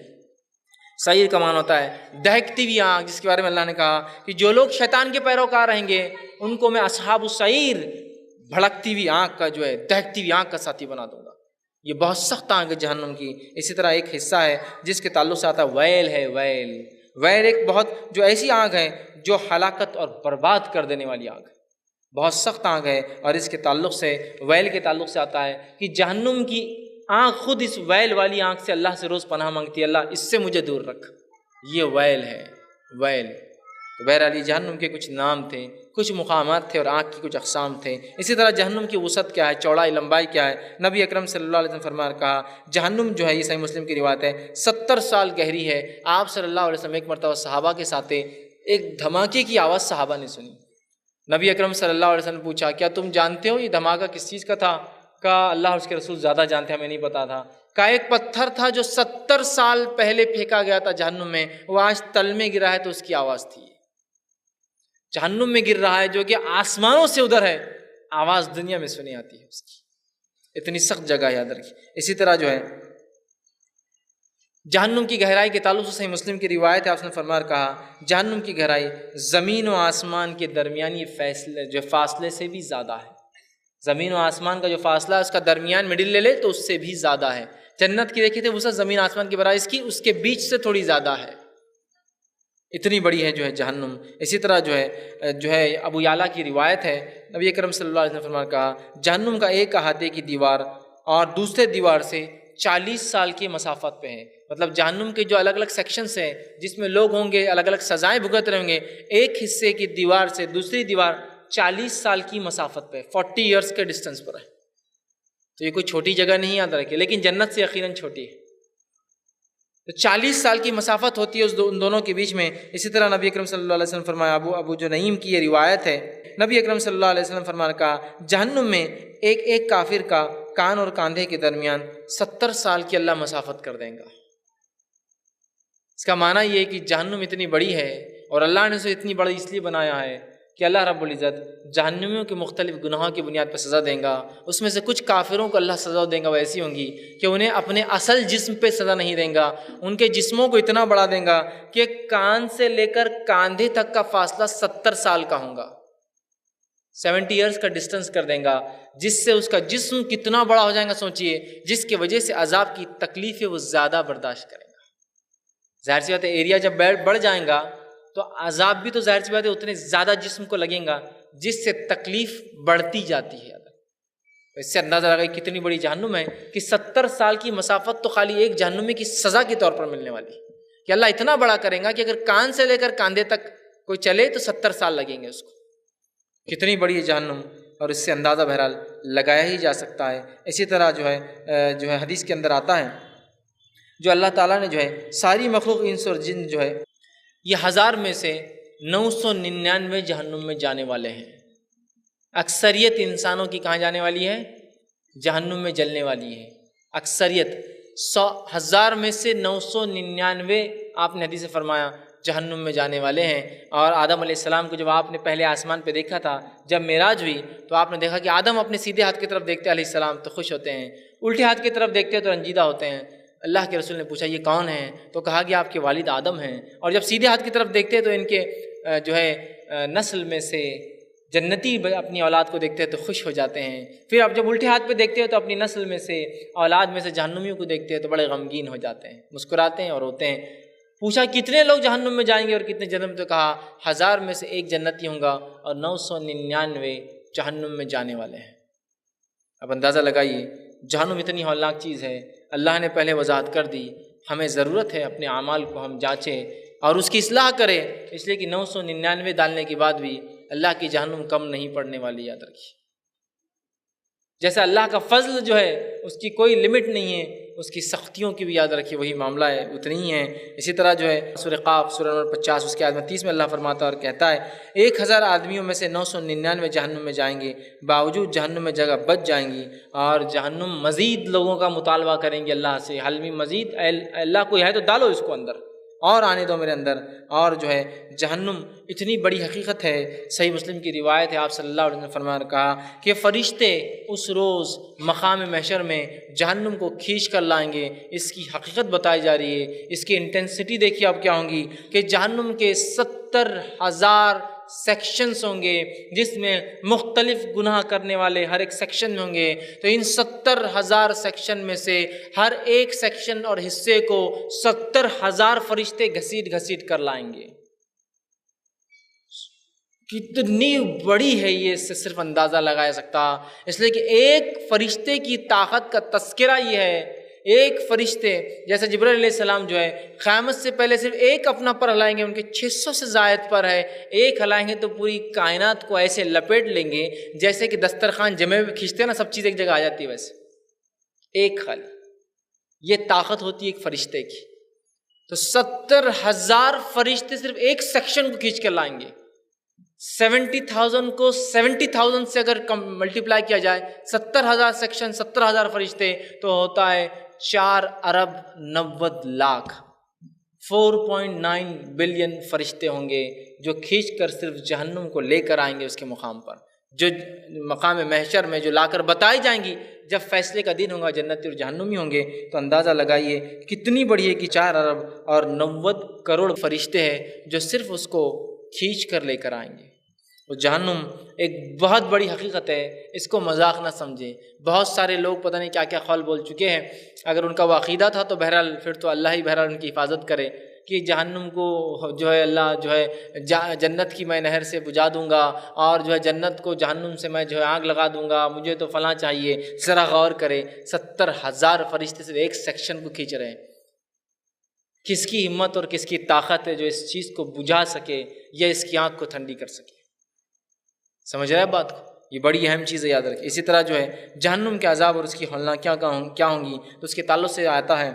سعیر کا معنی ہوتا ہے دہکتی ہوئی آگ، جس کے بارے میں اللہ نے کہا کہ جو لوگ شیطان کے پیروکار رہیں گے ان کو میں اصحاب السعیر، بھڑکتی ہوئی آگ کا جو ہے، دہکتی ہوئی آگ کا ساتھی بنا دوں گا۔ یہ بہت سخت آگ ہے جہنم کی۔ اسی طرح ایک حصہ ہے جس کے تعلق سے آتا ہے ویل ہے، ویل۔ ویل ایک بہت جو ایسی آگ ہے جو ہلاکت اور برباد کر دینے والی آگ ہے، بہت سخت آگ ہے۔ اور اس کے تعلق سے، ویل کے تعلق سے آتا ہے کہ جہنم کی آگ خود اس ویل والی آگ سے اللہ سے روز پناہ مانگتی ہے، اللہ اس سے مجھے دور رکھ۔ یہ ویل ہے، ویل۔ تو بہرحال جہنم کے کچھ نام تھے، کچھ مقامات تھے، اور آگ کی کچھ اقسام تھے۔ اسی طرح جہنم کی وسعت کیا ہے، چوڑائی لمبائی کیا ہے؟ نبی اکرم صلی اللہ علیہ وسلم فرمایا، کہا جہنم جو ہے، یہ صحیح مسلم کی روایت ہے، 70 سال گہری ہے۔ آپ صلی اللہ علیہ وسلم ایک مرتبہ صحابہ کے ساتھ ایک دھماکے کی آواز صحابہ نے سنی۔ نبی اکرم صلی اللہ علیہ وسلم نے پوچھا کیا تم جانتے ہو یہ دھماکہ کس چیز کا تھا؟ کہا اللہ اور اس کے رسول زیادہ جانتے ہیں، ہمیں نہیں پتا تھا۔ کہا ایک پتھر تھا جو 70 سال پہلے پھینکا گیا تھا جہنم میں، وہ آج تل میں گرا ہے، تو اس کی آواز تھی۔ جہنم میں گر رہا ہے جو کہ آسمانوں سے ادھر ہے، آواز دنیا میں سنی آتی ہے اس کی۔ اتنی سخت جگہ ہے، یاد رکھیے۔ اسی طرح جو ہے جہنم کی گہرائی کے تعلق سے صحیح مسلم کی روایت ہے، آپ نے فرمایا، کہا جہنم کی گہرائی زمین و آسمان کے درمیانی فاصلے سے بھی زیادہ ہے۔ زمین و آسمان کا جو فاصلہ ہے اس کا درمیان مڈل لے لے تو اس سے بھی زیادہ ہے۔ جنت کی دیکھیے تھے وسعت زمین آسمان کی برابر، اس کی اس کے بیچ سے تھوڑی زیادہ ہے، اتنی بڑی ہے جو ہے جہنم۔ اسی طرح جو ہے ابو یعلا کی روایت ہے، نبی اکرم صلی اللہ علیہ وسلم نے فرمایا، کہا جہنم کا ایک احاطے کی دیوار اور دوسرے دیوار سے 40 سال کی مسافت پہ ہے۔ مطلب جہنم کے جو الگ الگ سیکشنز ہیں جس میں لوگ ہوں گے، الگ الگ سزائیں بھگت رہیں گے، ایک حصے کی دیوار سے دوسری دیوار 40 سال کی مسافت پہ، 40 ایئرس کے ڈسٹنس پر ہے۔ تو یہ کوئی چھوٹی جگہ نہیں یاد رکھے، لیکن جنت سے یقیناً چھوٹی ہے۔ تو 40 سال کی مسافت ہوتی ہے ان دونوں کے بیچ میں۔ اسی طرح نبی اکرم صلی اللہ علیہ وسلم فرمایا، ابو جو نعیم کی یہ روایت ہے، نبی اکرم صلی اللہ علیہ وسلم فرمایا، کہا جہنم میں ایک کافر کا کان اور کاندھے کے درمیان 70 سال کی اللہ مسافت کر دیں گا۔ اس کا معنی یہ ہے کہ جہنم اتنی بڑی ہے اور اللہ نے اسے اتنی بڑی اس لیے بنایا ہے کہ اللہ رب العزت جہنمیوں کے مختلف گناہوں کی بنیاد پر سزا دیں گا۔ اس میں سے کچھ کافروں کو اللہ سزا دیں گا وہ ایسی ہوں گی کہ انہیں اپنے اصل جسم پہ سزا نہیں دیں گا، ان کے جسموں کو اتنا بڑا دیں گا کہ کان سے لے کر کاندھے تک کا فاصلہ 70 سال کا ہوگا، 70 ایئرس کا ڈسٹنس کر دیں گا، جس سے اس کا جسم کتنا بڑا ہو جائے گا سوچئے، جس کی وجہ سے عذاب کی تکلیف ہے وہ زیادہ برداشت کریں گا۔ ظاہر سی بات ہے ایریا جب بڑھ جائیں گا تو عذاب بھی تو ظاہر سی بات ہے اتنے زیادہ جسم کو لگیں گا، جس سے تکلیف بڑھتی جاتی ہے۔ اس سے اندازہ لگائے کتنی بڑی جہنم ہے کہ 70 سال کی مسافت تو خالی ایک جہنمی کی سزا کے طور پر ملنے والی کہ اللہ اتنا بڑا کریں گا کہ اگر کان سے لے کر کاندھے تک کوئی چلے تو 70 سال لگیں گے اس کو۔ کتنی بڑی ہے جہنم، اور اس سے اندازہ بہرحال لگایا ہی جا سکتا ہے۔ اسی طرح جو ہے حدیث کے اندر آتا ہے جو اللہ تعالیٰ نے جو ہے ساری مخلوق انس اور جن جو ہے یہ 1000 میں سے 999 جہنم میں جانے والے ہیں۔ اکثریت انسانوں کی کہاں جانے والی ہے؟ جہنم میں جلنے والی ہے۔ اکثریت 1000 میں سے 999 آپ نے حدیث سے فرمایا جہنم میں جانے والے ہیں۔ اور آدم علیہ السلام کو جب آپ نے پہلے آسمان پہ دیکھا تھا، جب معراج ہوئی تو آپ نے دیکھا کہ آدم اپنے سیدھے ہاتھ کی طرف دیکھتے علیہ السلام تو خوش ہوتے ہیں، الٹے ہاتھ کی طرف دیکھتے تو رنجیدہ ہوتے ہیں۔ اللہ کے رسول نے پوچھا یہ کون ہیں؟ تو کہا کہ آپ کے والد آدم ہیں۔ اور جب سیدھے ہاتھ کی طرف دیکھتے تو ان کے جو ہے نسل میں سے جنتی اپنی اولاد کو دیکھتے ہیں تو خوش ہو جاتے ہیں۔ پھر اب جب الٹے ہاتھ پہ دیکھتے ہیں تو اپنی نسل میں سے اولاد میں سے جہنمیوں کو دیکھتے ہیں تو بڑے غمگین ہو جاتے ہیں، مسکراتے ہیں اور روتے ہیں۔ پوچھا کتنے لوگ جہنم میں جائیں گے اور کتنے جنم؟ تو کہا 1000 میں سے ایک جنتی ہوں گا اور 999 جہنم میں جانے والے ہیں۔ اب اندازہ لگائیے جہنم اتنی ہولناک چیز ہے، اللہ نے پہلے وضاحت کر دی، ہمیں ضرورت ہے اپنے اعمال کو ہم جانچیں اور اس کی اصلاح کریں، اس لیے کہ 999 ڈالنے کے بعد بھی اللہ کی جہنم کم نہیں پڑنے والی، یاد رکھیے۔ جیسا اللہ کا فضل جو ہے اس کی کوئی لمٹ نہیں ہے، اس کی سختیوں کی بھی یاد رکھیے وہی معاملہ ہے، اتنی ہی ہے۔ اسی طرح جو ہے سورہ قاف سورہ نمبر 50 اس کے آیت 30 میں اللہ فرماتا ہے اور کہتا ہے 1000 آدمیوں میں سے 999 جہنم میں جائیں گے، باوجود جہنم میں جگہ بچ جائیں گی، اور جہنم مزید لوگوں کا مطالبہ کریں گے اللہ سے، حل میں مزید، اللہ کوئی ہے تو ڈالو اس کو اندر اور آنے دو میرے اندر۔ اور جو ہے جہنم اتنی بڑی حقیقت ہے، صحیح مسلم کی روایت ہے، آپ صلی اللہ علیہ وسلم نے فرمایا کہا کہ فرشتے اس روز مقام محشر میں جہنم کو کھینچ کر لائیں گے۔ اس کی حقیقت بتائی جا رہی ہے، اس کی انٹینسٹی دیکھیے اب کیا ہوں گی کہ جہنم کے 70,000 سیکشنز ہوں گے، جس میں مختلف گناہ کرنے والے ہر ایک سیکشن میں ہوں گے۔ تو ان 70,000 سیکشن میں سے ہر ایک سیکشن اور حصے کو 70,000 فرشتے گھسیٹ گھسیٹ کر لائیں گے۔ کتنی بڑی ہے یہ، اس سے صرف اندازہ لگایا سکتا، اس لیے کہ ایک فرشتے کی طاقت کا تذکرہ یہ ہے، ایک فرشتے جیسے جبرائیل علیہ السلام جو ہے قیامت سے پہلے صرف ایک اپنا پر ہلائیں گے، ان کے 600 سے زائد پر ہے، ایک ہلائیں گے تو پوری کائنات کو ایسے لپیٹ لیں گے جیسے کہ دسترخوان جمے ہوئے کھینچتے ہیں نا، سب چیز ایک جگہ آ جاتی ہے، ویسے ایک خالی یہ طاقت ہوتی ہے ایک فرشتے کی۔ تو 70,000 فرشتے صرف ایک سیکشن کو کھینچ کر لائیں گے۔ 70,000 کو 70,000 سے اگر ملٹیپلائی کیا جائے، 70,000 سیکشن، 70,000 فرشتے، تو ہوتا ہے 4 ارب 90 لاکھ، 4.9 بلین فرشتے ہوں گے جو کھینچ کر صرف جہنم کو لے کر آئیں گے اس کے مقام پر، جو مقام محشر میں جو لا کر بتائی جائیں گی۔ جب فیصلے کا دن ہوگا جنتی اور جہنمی ہوں گے، تو اندازہ لگائیے کتنی بڑی ہے کہ 4 ارب اور 90 کروڑ فرشتے ہیں جو صرف اس کو کھینچ کر لے کر آئیں گے۔ وہ جہنم ایک بہت بڑی حقیقت ہے، اس کو مذاق نہ سمجھیں۔ بہت سارے لوگ پتہ نہیں کیا کیا قول بول چکے ہیں، اگر ان کا وہ عقیدہ تھا تو بہرحال پھر تو اللہ ہی بہرحال ان کی حفاظت کرے کہ جہنم کو جو ہے اللہ جو ہے جنت کی میں نہر سے بجھا دوں گا، اور جو ہے جنت کو جہنم سے میں جو ہے آگ لگا دوں گا، مجھے تو فلاں چاہیے۔ ذرا غور کرے 70,000 فرشتے صرف ایک سیکشن کو کھینچ رہے ہیں، کس کی ہمت اور کس کی طاقت ہے جو اس چیز کو بجھا سکے یا اس کی آنکھ کو ٹھنڈی کر سکے؟ سمجھ رہے ہیں بات کو؟ یہ بڑی اہم چیز ہے، یاد رکھیں۔ اسی طرح جو ہے جہنم کے عذاب اور اس کی ہولناک کیا ہوں گی، تو اس کے تعلق سے آتا ہے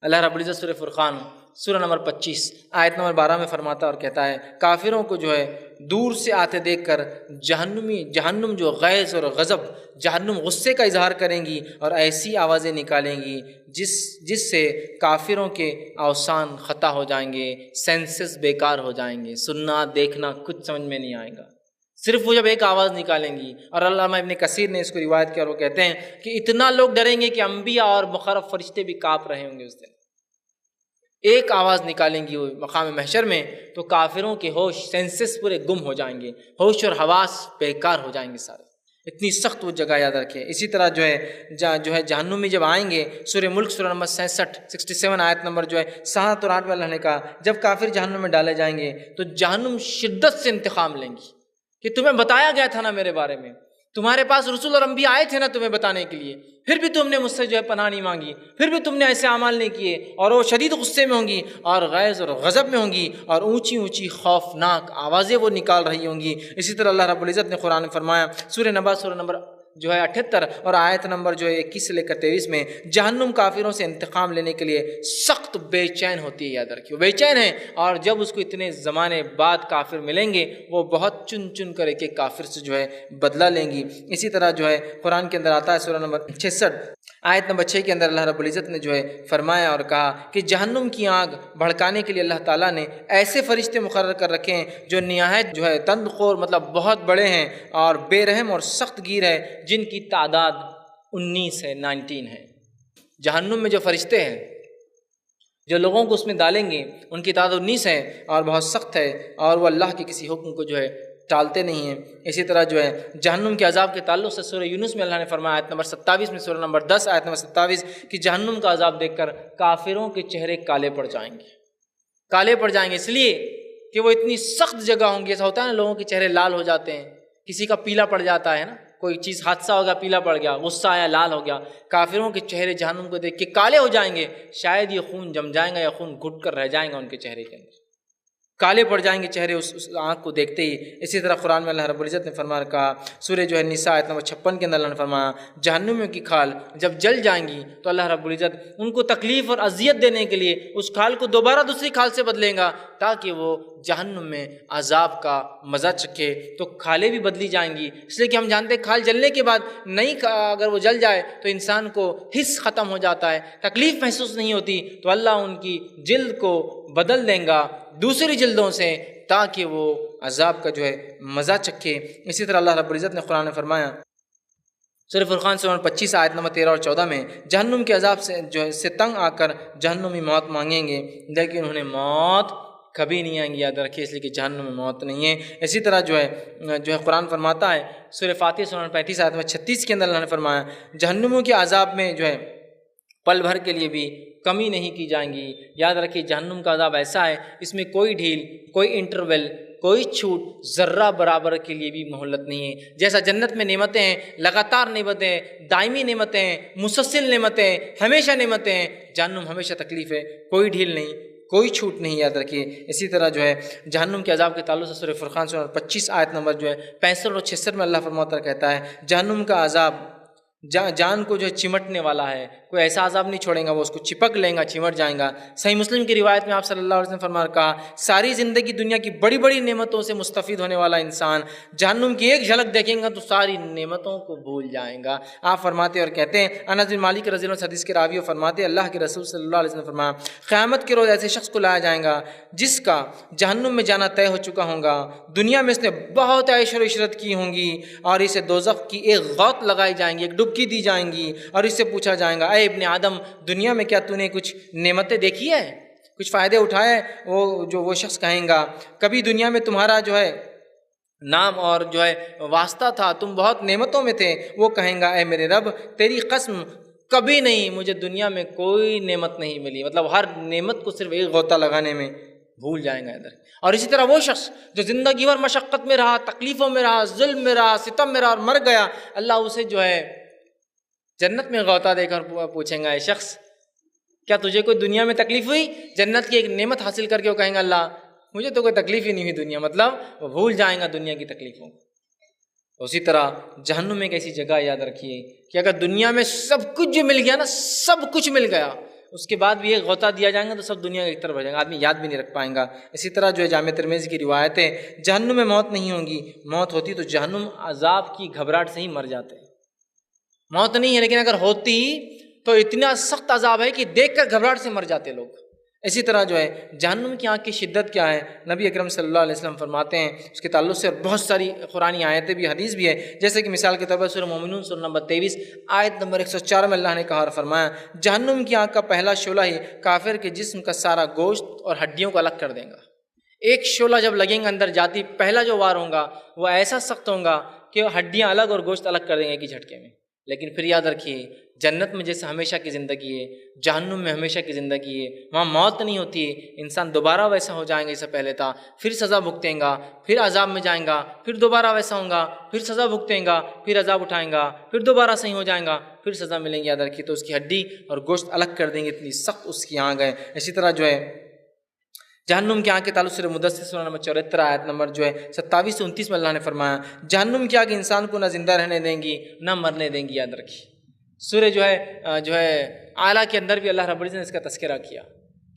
اللہ رب العزت سورہ فرقان سورہ نمبر 25 آیت نمبر 12 میں فرماتا اور کہتا ہے کافروں کو جو ہے دور سے آتے دیکھ کر جہنم جو غیظ اور غضب، جہنم غصے کا اظہار کریں گی اور ایسی آوازیں نکالیں گی جس سے کافروں کے اوسان خطا ہو جائیں گے، سینسز بیکار ہو جائیں گے، سننا دیکھنا کچھ سمجھ میں نہیں آئے گا، صرف وہ جب ایک آواز نکالیں گی۔ اور علامہ ابن کثیر نے اس کو روایت کیا اور وہ کہتے ہیں کہ اتنا لوگ ڈریں گے کہ انبیاء اور مقرب فرشتے بھی کانپ رہے ہوں گے اس دن۔ ایک آواز نکالیں گی وہ مقام محشر میں تو کافروں کے ہوش سینسز پورے گم ہو جائیں گے، ہوش اور حواس بیکار ہو جائیں گے سارے، اتنی سخت وہ جگہ یاد رکھیں۔ اسی طرح جو ہے جہنم میں جب آئیں گے، سورہ ملک سورہ نمبر 67 آیت نمبر 7 اور 8 میں اللہ نے کہا جب کافر جہنم میں ڈالے جائیں گے تو جہنم شدت سے انتقام لیں گی کہ تمہیں بتایا گیا تھا نا میرے بارے میں، تمہارے پاس رسول اور انبیاء آئے تھے نا تمہیں بتانے کے لیے، پھر بھی تم نے مجھ سے پناہ نہیں مانگی، پھر بھی تم نے ایسے اعمال نہیں کیے، اور وہ شدید غصے میں ہوں گی اور غیظ اور غضب میں ہوں گی اور اونچی اونچی خوفناک آوازیں وہ نکال رہی ہوں گی۔ اسی طرح اللہ رب العزت نے قرآن میں فرمایا سورہ نبا سورہ نمبر 78 اور آیت نمبر 21 سے لے کر 23 میں جہنم کافروں سے انتقام لینے کے لیے سخت بے چین ہوتی ہے، یاد رکھیے وہ بے چین ہے، اور جب اس کو اتنے زمانے بعد کافر ملیں گے وہ بہت چن کر ایک کافر سے بدلہ لیں گی۔ اسی طرح قرآن کے اندر آتا ہے سورہ نمبر 66 آیت نمبر 6 کے اندر اللہ رب العزت نے فرمایا اور کہا کہ جہنم کی آگ بھڑکانے کے لیے اللہ تعالیٰ نے ایسے فرشتے مقرر کر رکھے ہیں جو نہایت تند خور مطلب بہت بڑے ہیں اور بے رحم اور سخت گیر ہے، جن کی تعداد 19 ہے۔ جہنم میں جو فرشتے ہیں جو لوگوں کو اس میں ڈالیں گے ان کی تعداد 19 ہے اور بہت سخت ہے، اور وہ اللہ کے کسی حکم کو ٹالتے نہیں ہیں۔ اسی طرح جہنم کے عذاب کے تعلق سے سورہ یونس میں اللہ نے فرمایا آیت نمبر 27 میں، سورہ نمبر 10 آیت نمبر 27 کہ جہنم کا عذاب دیکھ کر کافروں کے چہرے کالے پڑ جائیں گے، کالے پڑ جائیں گے اس لیے کہ وہ اتنی سخت جگہ ہوں گی۔ ایسا ہوتا ہے نا لوگوں کے چہرے لال ہو جاتے ہیں، کسی کا پیلا پڑ جاتا ہے نا، کوئی چیز حادثہ ہو گیا پیلا پڑ گیا، غصہ آیا لال ہو گیا، کافروں کے چہرے جہنم کو دیکھ کے کالے ہو جائیں گے، شاید یہ خون جم جائیں گا یا خون گھٹ کر رہ جائیں گا ان کے چہرے کے اندر، کالے پڑ جائیں گے چہرے اس آنکھ کو دیکھتے ہی۔ اسی طرح قرآن میں اللہ رب العزت نے فرمایا کہا سورہ نساء آیت نمبر 56 کے اندر اللہ نے فرمایا جہنمیوں کی کھال جب جل جائیں گی تو اللہ رب العزت ان کو تکلیف اور اذیت دینے کے لیے اس کھال کو دوبارہ دوسری کھال سے بدلیں گا تاکہ وہ جہنم میں عذاب کا مزہ چکھے۔ تو کھالیں بھی بدلی جائیں گی، اس لیے کہ ہم جانتے ہیں کھال جلنے کے بعد نئی اگر وہ جل جائے تو انسان کو حس ختم ہو جاتا ہے، تکلیف محسوس نہیں ہوتی، تو اللہ ان کی جلد کو بدل دیں گا دوسری جلدوں سے تاکہ وہ عذاب کا مزہ چکھے۔ اسی طرح اللہ رب العزت نے قرآن میں فرمایا سورہ فرقان سورہ 25 آیت نمبر 13 اور 14 میں جہنم کے عذاب سے تنگ آ کر جہنمی موت مانگیں گے لیکن انہیں موت کبھی نہیں آئیں گی، یاد رکھیے، اس لیے کہ جہنم میں موت نہیں ہے۔ اسی طرح قرآن فرماتا ہے سورہ فاتر سورہ 35 آیت نمبر 36 کے اندر اللہ نے فرمایا جہنموں کے عذاب میں پل بھر کے لیے بھی کمی نہیں کی جائیں گی۔ یاد رکھیے جہنم کا عذاب ایسا ہے اس میں کوئی ڈھیل، کوئی انٹرول، کوئی چھوٹ ذرہ برابر کے لیے بھی مہلت نہیں ہے۔ جیسا جنت میں نعمتیں ہیں، لگاتار نعمتیں ہیں، دائمی نعمتیں ہیں، مسلسل نعمتیں ہیں، ہمیشہ نعمتیں ہیں، جہنم ہمیشہ تکلیف ہے، کوئی ڈھیل نہیں، کوئی چھوٹ نہیں، یاد رکھیے۔ اسی طرح جہنم کے عذاب کے تعلق سے سورہ فرقان سورہ 25 آیت نمبر 65 اور 66 میں اللہ فرماتا کہتا ہے جہنم کا عذاب جان کو چمٹنے والا ہے، کوئی ایسا عذاب نہیں چھوڑیں گا، وہ اس کو چپک لیں گا، چمٹ جائیں گا۔ صحیح مسلم کی روایت میں آپ صلی اللہ علیہ وسلم فرمایا کہا ساری زندگی دنیا کی بڑی بڑی نعمتوں سے مستفید ہونے والا انسان جہنم کی ایک جھلک دیکھیں گا تو ساری نعمتوں کو بھول جائیں گا۔ آپ فرماتے اور کہتے ہیں انس بن مالک رضی اللہ عنہ حدیث کے راوی فرماتے اللہ کے رسول صلی اللہ علیہ وسلم فرمایا قیامت کے روز ایسے شخص کو لایا جائے گا جس کا جہنم میں جانا طے ہو چکا ہوگا، دنیا میں اس نے بہت عیش و عشرت کی ہوں گی اور اسے دوزخ کی ایک غوط لگائی جائیں گی، ایک ڈبکی دی جائیں گی اور اس سے پوچھا جائے گا اے ابن آدم دنیا میں کیا تو نے کچھ نعمتیں دیکھی ہے، کچھ فائدے اٹھائے؟ وہ شخص کہیں گا کبھی دنیا میں تمہارا نام اور واسطہ تھا، تم بہت نعمتوں میں تھے۔ وہ کہیں گا اے میرے رب تیری قسم کبھی نہیں، مجھے دنیا میں کوئی نعمت نہیں ملی، مطلب ہر نعمت کو صرف ایک غوطہ لگانے میں بھول جائیں گا ادھر۔ اور اسی طرح وہ شخص جو زندگی بھر مشقت میں رہا، تکلیفوں میں رہا، ظلم میں رہا، ستم میں رہا اور مر گیا، اللہ اسے جنت میں غوطہ دے کر پوچھیں گا اے شخص کیا تجھے کوئی دنیا میں تکلیف ہوئی؟ جنت کی ایک نعمت حاصل کر کے وہ کہیں گا اللہ مجھے تو کوئی تکلیف ہی نہیں ہوئی دنیا، مطلب وہ بھول جائیں گا دنیا کی تکلیفوں کو۔ اسی طرح جہنم میں ایک ایسی جگہ یاد رکھیے کہ اگر دنیا میں سب کچھ جو مل گیا نا، سب کچھ مل گیا، اس کے بعد بھی ایک غوطہ دیا جائے گا تو سب دنیا ایک طرف ہو جائے گا، آدمی یاد بھی نہیں رکھ پائیں گا۔ اسی طرح جو ہے جامع ترمذی کی روایت ہے، جہنم میں موت نہیں ہوگی، موت ہوتی تو جہنم عذاب کی گھبراہٹ سے ہی مر جاتے ہیں۔ موت نہیں ہے، لیکن اگر ہوتی تو اتنا سخت عذاب ہے کہ دیکھ کر گھبراہٹ سے مر جاتے لوگ۔ اسی طرح جو ہے جہنم کی آگ کی شدت کیا ہے، نبی اکرم صلی اللہ علیہ وسلم فرماتے ہیں اس کے تعلق سے بہت ساری قرآنی آیتیں بھی، حدیث بھی ہے، جیسے کہ مثال کے طور پر سورہ مومنون سورہ نمبر 23 آیت نمبر 104 میں اللہ نے کہا اور فرمایا، جہنم کی آگ کا پہلا شعلہ ہی کافر کے جسم کا سارا گوشت اور ہڈیوں کو الگ کر دے گا۔ ایک شعلہ جب لگیں گا اندر جاتی، پہلا جو وار ہوگا وہ ایسا سخت ہوگا کہ ہڈیاں الگ اور گوشت الگ کر دیں گے ایک ہی جھٹکے میں۔ لیکن پھر یاد رکھیے، جنت میں جیسے ہمیشہ کی زندگی ہے، جہنم میں ہمیشہ کی زندگی ہے، وہاں موت نہیں ہوتی ہے، انسان دوبارہ ویسا ہو جائیں گا جیسے پہلے تھا، پھر سزا بھگتیں گا، پھر عذاب میں جائیں گا، پھر دوبارہ ویسا ہوں گا، پھر سزا بھگتیں گا، پھر عذاب اٹھائیں گا، پھر دوبارہ صحیح ہو جائیں گا، پھر سزا ملیں گی۔ یاد رکھیے، تو اس کی ہڈی اور گوشت الگ کر دیں گے، اتنی سخت اس کی آگ ہے۔ اسی طرح جو ہے جہنم کی آگ کے تعلق سے مدثر سورہ نمبر 74 آیت نمبر جو ہے 27 سے 29 میں اللہ نے فرمایا، جہنم کی آگ انسان کو نہ زندہ رہنے دیں گی نہ مرنے دیں گی۔ یاد رکھیے، سورہ جو ہے اعلیٰ کے اندر بھی اللہ رب العزت نے اس کا تذکرہ کیا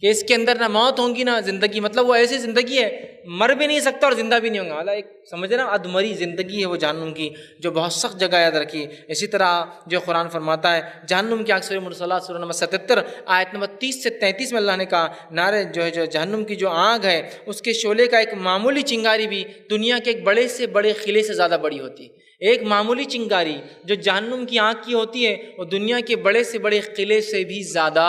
کہ اس کے اندر نہ موت ہوگی نہ زندگی، مطلب وہ ایسی زندگی ہے مر بھی نہیں سکتا اور زندہ بھی نہیں ہوگا، ایک سمجھ رہے نا، ادمری زندگی ہے وہ جہنم کی، جو بہت سخت جگہ۔ یاد رکھیے، اسی طرح جو قرآن فرماتا ہے جہنم کی آگ، سورہ مرسلات سورہ نمبر 77 آیت نمبر 30 سے 33 میں اللہ نے کہا، نارے جو جہنم کی جو آگ ہے اس کے شعلے کا ایک معمولی چنگاری بھی دنیا کے ایک بڑے سے بڑے قلعے سے زیادہ بڑی ہوتی ہے۔ ایک معمولی چنگاری جو جہنم کی آگ کی ہوتی ہے وہ دنیا کے بڑے سے بڑے قلعے سے بھی زیادہ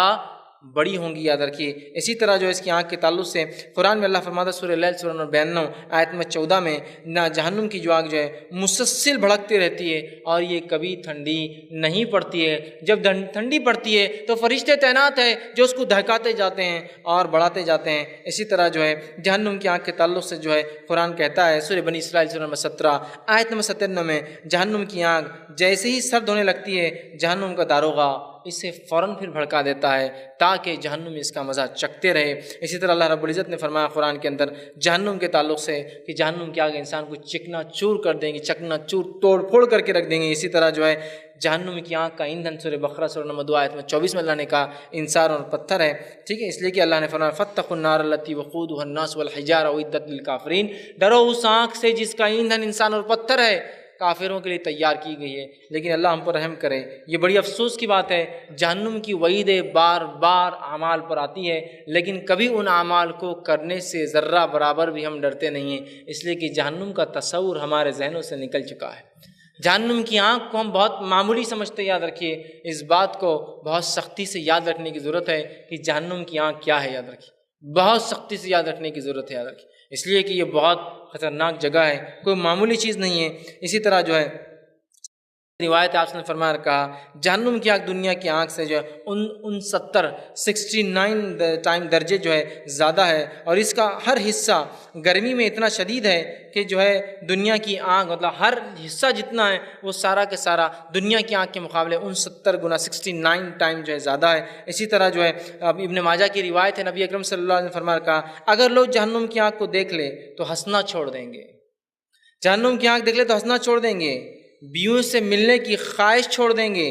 بڑی ہوں گی۔ یاد رکھیے، اسی طرح جو اس کی آگ کے تعلق سے قرآن میں اللہ فرماتا ہے سورہ لیل سورہ نمبر 92 آیت نمبر 14 میں، نہ جہنم کی جو آگ جو ہے مسلسل بھڑکتی رہتی ہے اور یہ کبھی ٹھنڈی نہیں پڑتی ہے۔ جب ٹھنڈی پڑتی ہے تو فرشتے تعینات ہیں جو اس کو دہکاتے جاتے ہیں اور بڑھاتے جاتے ہیں۔ اسی طرح جو ہے جہنم کی آگ کے تعلق سے جو ہے قرآن کہتا ہے سورہ بنی اسرائیل سورہ نمبر 17 آیت نمبر 97 میں، جہنم کی آگ جیسے ہی سرد ہونے لگتی ہے جہنم کا داروغہ اسے فوراً پھر بھڑکا دیتا ہے تاکہ جہنم اس کا مزہ چکھتے رہے۔ اسی طرح اللہ رب العزت نے فرمایا قرآن کے اندر جہنم کے تعلق سے کہ جہنم کی آگ انسان کو چکنا چور کر دیں گی، چکنا چور توڑ پھوڑ کر کے رکھ دیں گے۔ اسی طرح جو ہے جہنم کی آگ کا ایندھن سورہ بقرہ سورہ نمبر 2 آیت میں 24 میں اللہ نے کہا انسان اور پتھر ہے، ٹھیک ہے، اس لیے کہ اللہ نے فرمایا فاتقوا النار التی وقودها الناس والحجارہ اعدت للکافرین، ڈرو اس آگ سے جس کا ایندھن انسان اور پتھر ہے، کافروں کے لیے تیار کی گئی ہے۔ لیکن اللہ ہم پر رحم کرے، یہ بڑی افسوس کی بات ہے، جہنم کی وعیدیں بار بار اعمال پر آتی ہے لیکن کبھی ان اعمال کو کرنے سے ذرہ برابر بھی ہم ڈرتے نہیں ہیں، اس لیے کہ جہنم کا تصور ہمارے ذہنوں سے نکل چکا ہے۔ جہنم کی آنکھ کو ہم بہت معمولی سمجھتے، یاد رکھیے اس بات کو بہت سختی سے یاد رکھنے کی ضرورت ہے کہ جہنم کی آنکھ کیا ہے، یاد رکھیے بہت سختی سے یاد رکھنے کی ضرورت ہے، یاد رکھیے، اس لیے کہ یہ بہت خطرناک جگہ ہے، کوئی معمولی چیز نہیں ہے۔ اسی طرح جو ہے روایت آپ نے فرمایا کہا جہنم کی آگ دنیا کی آگ سے جو ہے 69 ٹائم درجے جو ہے زیادہ ہے، اور اس کا ہر حصہ گرمی میں اتنا شدید ہے کہ جو ہے دنیا کی آگ مطلب ہر حصہ جتنا ہے وہ سارا کے سارا دنیا کی آگ کے مقابلے 69 گنا 69 ٹائم جو ہے زیادہ ہے۔ اسی طرح جو ہے ابن ماجہ کی روایت ہے، نبی اکرم صلی اللہ علیہ وسلم نے فرمایا کہا اگر لوگ جہنم کی آگ کو دیکھ لے تو ہنسنا چھوڑ دیں گے، جہنم کی آگ دیکھ لے تو ہنسنا چھوڑ دیں گے، بیویوں سے ملنے کی خواہش چھوڑ دیں گے،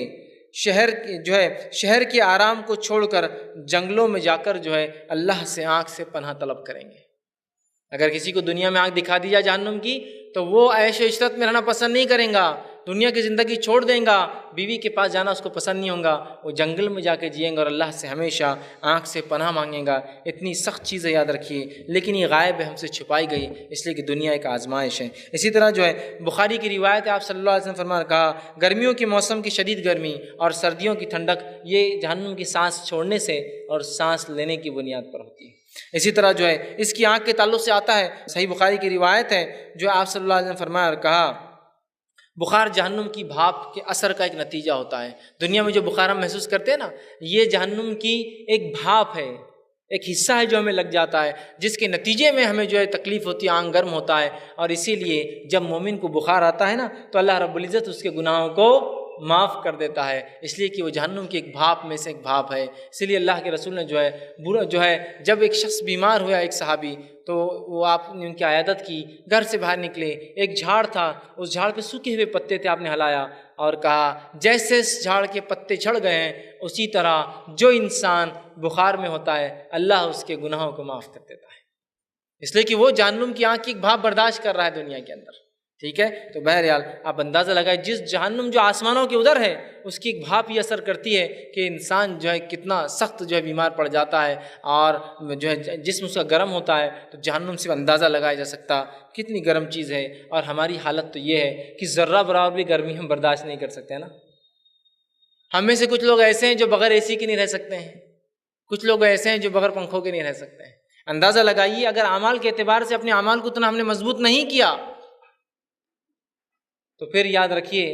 شہر کے آرام کو چھوڑ کر جنگلوں میں جا کر جو ہے اللہ سے آگ سے پناہ طلب کریں گے۔ اگر کسی کو دنیا میں آگ دکھا دی جائے جہنم کی تو وہ عیش و عشرت میں رہنا پسند نہیں کریں گا، دنیا کی زندگی چھوڑ دیں گا، بیوی کے پاس جانا اس کو پسند نہیں ہوگا، وہ جنگل میں جا کے جئیں گے اور اللہ سے ہمیشہ آنکھ سے پناہ مانگیں گا۔ اتنی سخت چیزیں یاد رکھیے، لیکن یہ غائب ہے، ہم سے چھپائی گئی، اس لیے کہ دنیا ایک آزمائش ہے۔ اسی طرح جو ہے بخاری کی روایت ہے، آپ صلی اللہ علیہ وسلم فرمایا کہا گرمیوں کے موسم کی شدید گرمی اور سردیوں کی ٹھنڈک یہ جہنم کی سانس چھوڑنے سے اور سانس لینے کی بنیاد پر ہوتی ہے۔ اسی طرح جو ہے اس کی آنکھ کے تعلق سے آتا ہے، صحیح بخاری کی روایت ہے جو آپ صلی اللہ علیہ وسلم فرمایا اور کہا بخار جہنم کی بھاپ کے اثر کا ایک نتیجہ ہوتا ہے۔ دنیا میں جو بخار ہم محسوس کرتے ہیں نا، یہ جہنم کی ایک بھاپ ہے، ایک حصہ ہے جو ہمیں لگ جاتا ہے، جس کے نتیجے میں ہمیں جو ہے تکلیف ہوتی ہے، آنگ گرم ہوتا ہے، اور اسی لیے جب مومن کو بخار آتا ہے نا تو اللہ رب العزت اس کے گناہوں کو معاف کر دیتا ہے، اس لیے کہ وہ جہنم کی ایک بھاپ میں سے ایک بھاپ ہے۔ اسی لیے اللہ کے رسول نے جو ہے جب ایک شخص بیمار ہوا، ایک صحابی، تو وہ آپ نے ان کی عیادت کی، گھر سے باہر نکلے، ایک جھاڑ تھا، اس جھاڑ پہ سوکھے ہوئے پتے تھے، آپ نے ہلایا اور کہا جیسے اس جھاڑ کے پتے جھڑ گئے ہیں اسی طرح جو انسان بخار میں ہوتا ہے اللہ اس کے گناہوں کو معاف کر دیتا ہے، اس لیے کہ وہ جہنم کی آنکھ کی ایک بھاپ برداشت کر رہا ہے دنیا کے اندر، ٹھیک ہے۔ تو بہرحال آپ اندازہ لگائیں جس جہنم جو آسمانوں کے ادھر ہے اس کی ایک بھاپ یہ اثر کرتی ہے کہ انسان جو ہے کتنا سخت جو ہے بیمار پڑ جاتا ہے اور جو ہے جسم اس کا گرم ہوتا ہے، تو جہنم سے اندازہ لگایا جا سکتا کتنی گرم چیز ہے۔ اور ہماری حالت تو یہ ہے کہ ذرہ برابر بھی گرمی ہم برداشت نہیں کر سکتے ہیں نا۔ ہم میں سے کچھ لوگ ایسے ہیں جو بغیر اے سی کے نہیں رہ سکتے ہیں، کچھ لوگ ایسے ہیں جو بغیر پنکھوں کے نہیں رہ سکتے ہیں۔ اندازہ لگائیے اگر اعمال کے اعتبار سے اپنے اعمال کو اتنا ہم نے مضبوط نہیں کیا تو پھر یاد رکھیے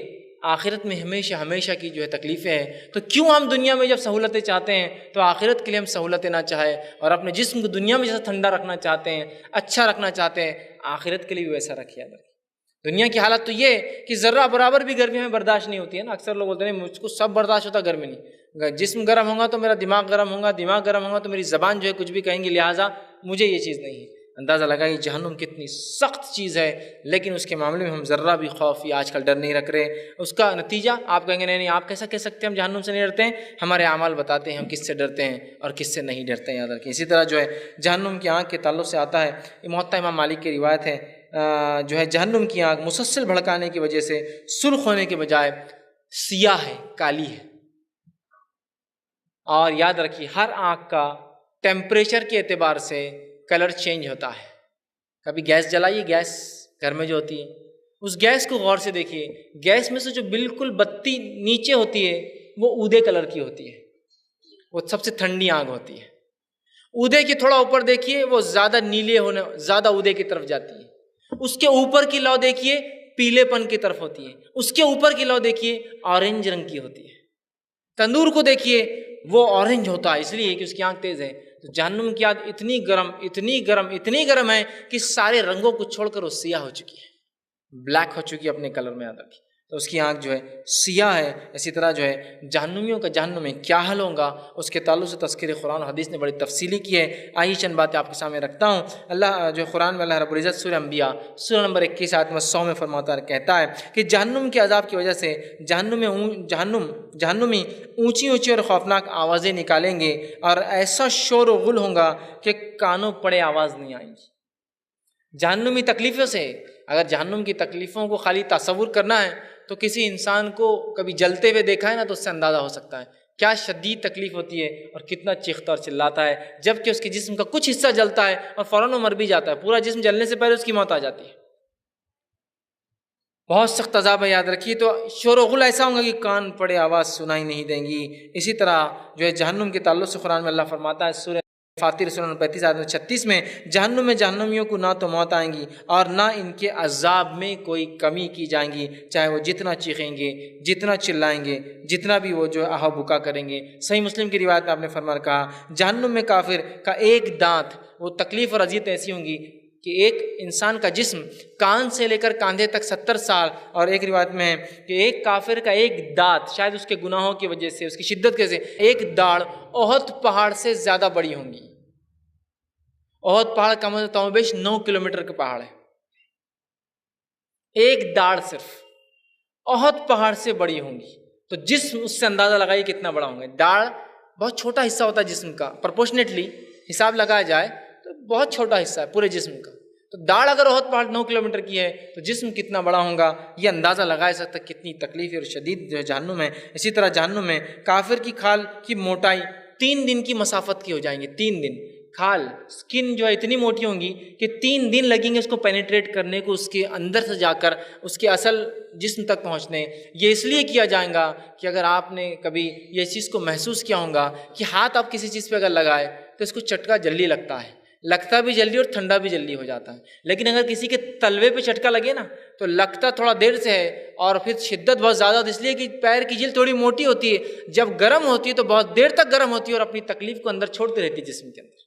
آخرت میں ہمیشہ ہمیشہ کی جو ہے تکلیفیں ہیں۔ تو کیوں ہم دنیا میں جب سہولتیں چاہتے ہیں تو آخرت کے لیے ہم سہولتیں نہ چاہے اور اپنے جسم کو دنیا میں جیسا ٹھنڈا رکھنا چاہتے ہیں، اچھا رکھنا چاہتے ہیں، آخرت کے لیے بھی ویسا رکھیے۔ دنیا کی حالت تو یہ کہ ذرہ برابر بھی گرمی ہمیں برداشت نہیں ہوتی ہے نا۔ اکثر لوگ بولتے ہیں مجھ کو سب برداشت ہوتا، گرمی نہیں۔ جسم گرم ہوگا تو میرا دماغ گرم ہوگا، دماغ گرم ہوگا تو میری زبان جو ہے کچھ بھی کہیں گی، لہٰذا مجھے یہ چیز نہیں ہے۔ اندازہ لگائیے جہنم کتنی سخت چیز ہے، لیکن اس کے معاملے میں ہم ذرہ بھی خوف یا آج کل ڈر نہیں رکھ رہے۔ اس کا نتیجہ آپ کہیں گے نہیں آپ کیسا کہہ سکتے ہیں ہم جہنم سے نہیں ڈرتے ہیں؟ ہمارے اعمال بتاتے ہیں ہم کس سے ڈرتے ہیں اور کس سے نہیں ڈرتے ہیں، یاد رکھیں۔ اسی طرح جو ہے جہنم کی آنکھ کے تعلق سے آتا ہے، یہ موطا امام مالک کی روایت ہے، جو ہے جہنم کی آنکھ مسلسل بھڑکانے کی وجہ سے سرخ ہونے کے بجائے سیاہ ہے، کالی ہے۔ اور یاد رکھیے ہر آنکھ کا ٹیمپریچر کے اعتبار سے کلر چینج ہوتا ہے۔ کبھی گیس جلائیے، گیس گھر میں جو ہوتی ہے اس گیس کو غور سے دیکھیے، گیس میں سے جو بالکل بتی نیچے ہوتی ہے وہ اودے کلر کی ہوتی ہے، وہ سب سے ٹھنڈی آگ ہوتی ہے۔ اودے کے تھوڑا اوپر دیکھیے وہ زیادہ نیلے ہونے، زیادہ اودے کی طرف جاتی ہے۔ اس کے اوپر کی لو دیکھیے پیلے پن کی طرف ہوتی ہے، اس کے اوپر کی لو دیکھیے آرنج رنگ کی ہوتی ہے۔ تندور کو دیکھیے وہ آرنج ہوتا ہے اس لیے کہ اس کی آنکھ تیز ہے۔ تو جہنم کی آگ اتنی گرم اتنی گرم اتنی گرم ہے کہ سارے رنگوں کو چھوڑ کر وہ سیاہ ہو چکی ہے، بلیک ہو چکی ہے اپنے کلر میں، یاد رکھیے۔ تو اس کی آنکھ جو ہے سیاہ ہے۔ اسی طرح جو ہے جہنمیوں کا جہنم میں کیا حل ہوگا اس کے تعلق سے تذکیر قرآن و حدیث نے بڑی تفصیلی کی ہے۔ آئیے چند باتیں آپ کے سامنے رکھتا ہوں۔ اللہ جو قرآن میں اللہ رب العزت سورہ انبیاء سورہ نمبر 21 آیت نمبر 100 میں فرماتا ہے، کہتا ہے کہ جہنم کے عذاب کی وجہ سے جہنمی اونچی اونچی اور خوفناک آوازیں نکالیں گے اور ایسا شور و غل ہوگا کہ کانوں پڑے آواز نہیں آئیں گی۔ جہنمی تکلیفوں سے، اگر جہنم کی تکلیفوں کو خالی تصور کرنا ہے تو کسی انسان کو کبھی جلتے ہوئے دیکھا ہے نا تو اس سے اندازہ ہو سکتا ہے کیا شدید تکلیف ہوتی ہے اور کتنا چیختا اور چلاتا ہے، جبکہ اس کے جسم کا کچھ حصہ جلتا ہے اور فوراً وہ مر بھی جاتا ہے، پورا جسم جلنے سے پہلے اس کی موت آ جاتی ہے۔ بہت سخت عذاب ہے، یاد رکھیے۔ تو شور و غل ایسا ہوگا کہ کان پڑے آواز سنائی نہیں دیں گی۔ اسی طرح جو ہے جہنم کے تعلق سے قرآن میں اللہ فرماتا ہے سورہ فاطر سورہ 35 آیت 36 میں جہنمیوں کو نہ تو موت آئیں گی اور نہ ان کے عذاب میں کوئی کمی کی جائیں گی، چاہے وہ جتنا چیخیں گے، جتنا چلائیں گے، جتنا بھی وہ جو آہا بکا کریں گے۔ صحیح مسلم کی روایت میں آپ نے فرمایا کہا جہنم میں کافر کا ایک دانت، وہ تکلیف اور اذیت ایسی ہوں گی کہ ایک انسان کا جسم کان سے لے کر کاندھے تک 70 سال، اور ایک روایت میں ہے کہ ایک کافر کا ایک دانت شاید اس کے گناہوں کی وجہ سے، اس کی شدت کے سے، ایک داڑھ احد پہاڑ سے زیادہ بڑی ہوں گی۔ احد پہاڑ کم از کم 9 کلومیٹر کا پہاڑ ہے، ایک داڑھ صرف احد پہاڑ سے بڑی ہوں گی۔ تو جسم اس سے اندازہ لگائیے کتنا بڑا ہوں گے۔ داڑھ بہت چھوٹا حصہ ہوتا ہے جسم کا، پرپورشنیٹلی حساب لگایا جائے تو بہت چھوٹا حصہ ہے پورے جسم کا۔ تو داڑھ اگر احد پہاڑ 9 کلومیٹر کی ہے تو جسم کتنا بڑا ہوگا، یہ اندازہ لگایا سکتا ہے کتنی تکلیف اور شدید جو جہنم ہے۔ اسی طرح جہنم میں کافر کی کھال کی موٹائی 3 دن کی مسافت کی ہو جائیں گے۔ 3 دن کھال، سکن جو ہے اتنی موٹی ہوں گی کہ 3 دن لگیں گے اس کو پینیٹریٹ کرنے کو، اس کے اندر سے جا کر اس کے اصل جسم تک پہنچنے۔ یہ اس لیے کیا جائے گا کہ اگر آپ نے کبھی یہ چیز کو محسوس کیا ہوگا کہ ہاتھ آپ کسی چیز پہ اگر لگائے تو اس کو چٹکا جلدی لگتا ہے، لگتا بھی جلدی اور ٹھنڈا بھی جلدی ہو جاتا ہے، لیکن اگر کسی کے تلوے پہ چٹکا لگے نا تو لگتا تھوڑا دیر سے ہے اور پھر شدت بہت زیادہ ہوتی ہے، اس لیے کہ پیر کی جلد تھوڑی موٹی ہوتی ہے، جب گرم ہوتی ہے تو بہت دیر تک گرم ہوتی ہے اور اپنی تکلیف کو اندر چھوڑتی رہتی ہے جسم کے اندر۔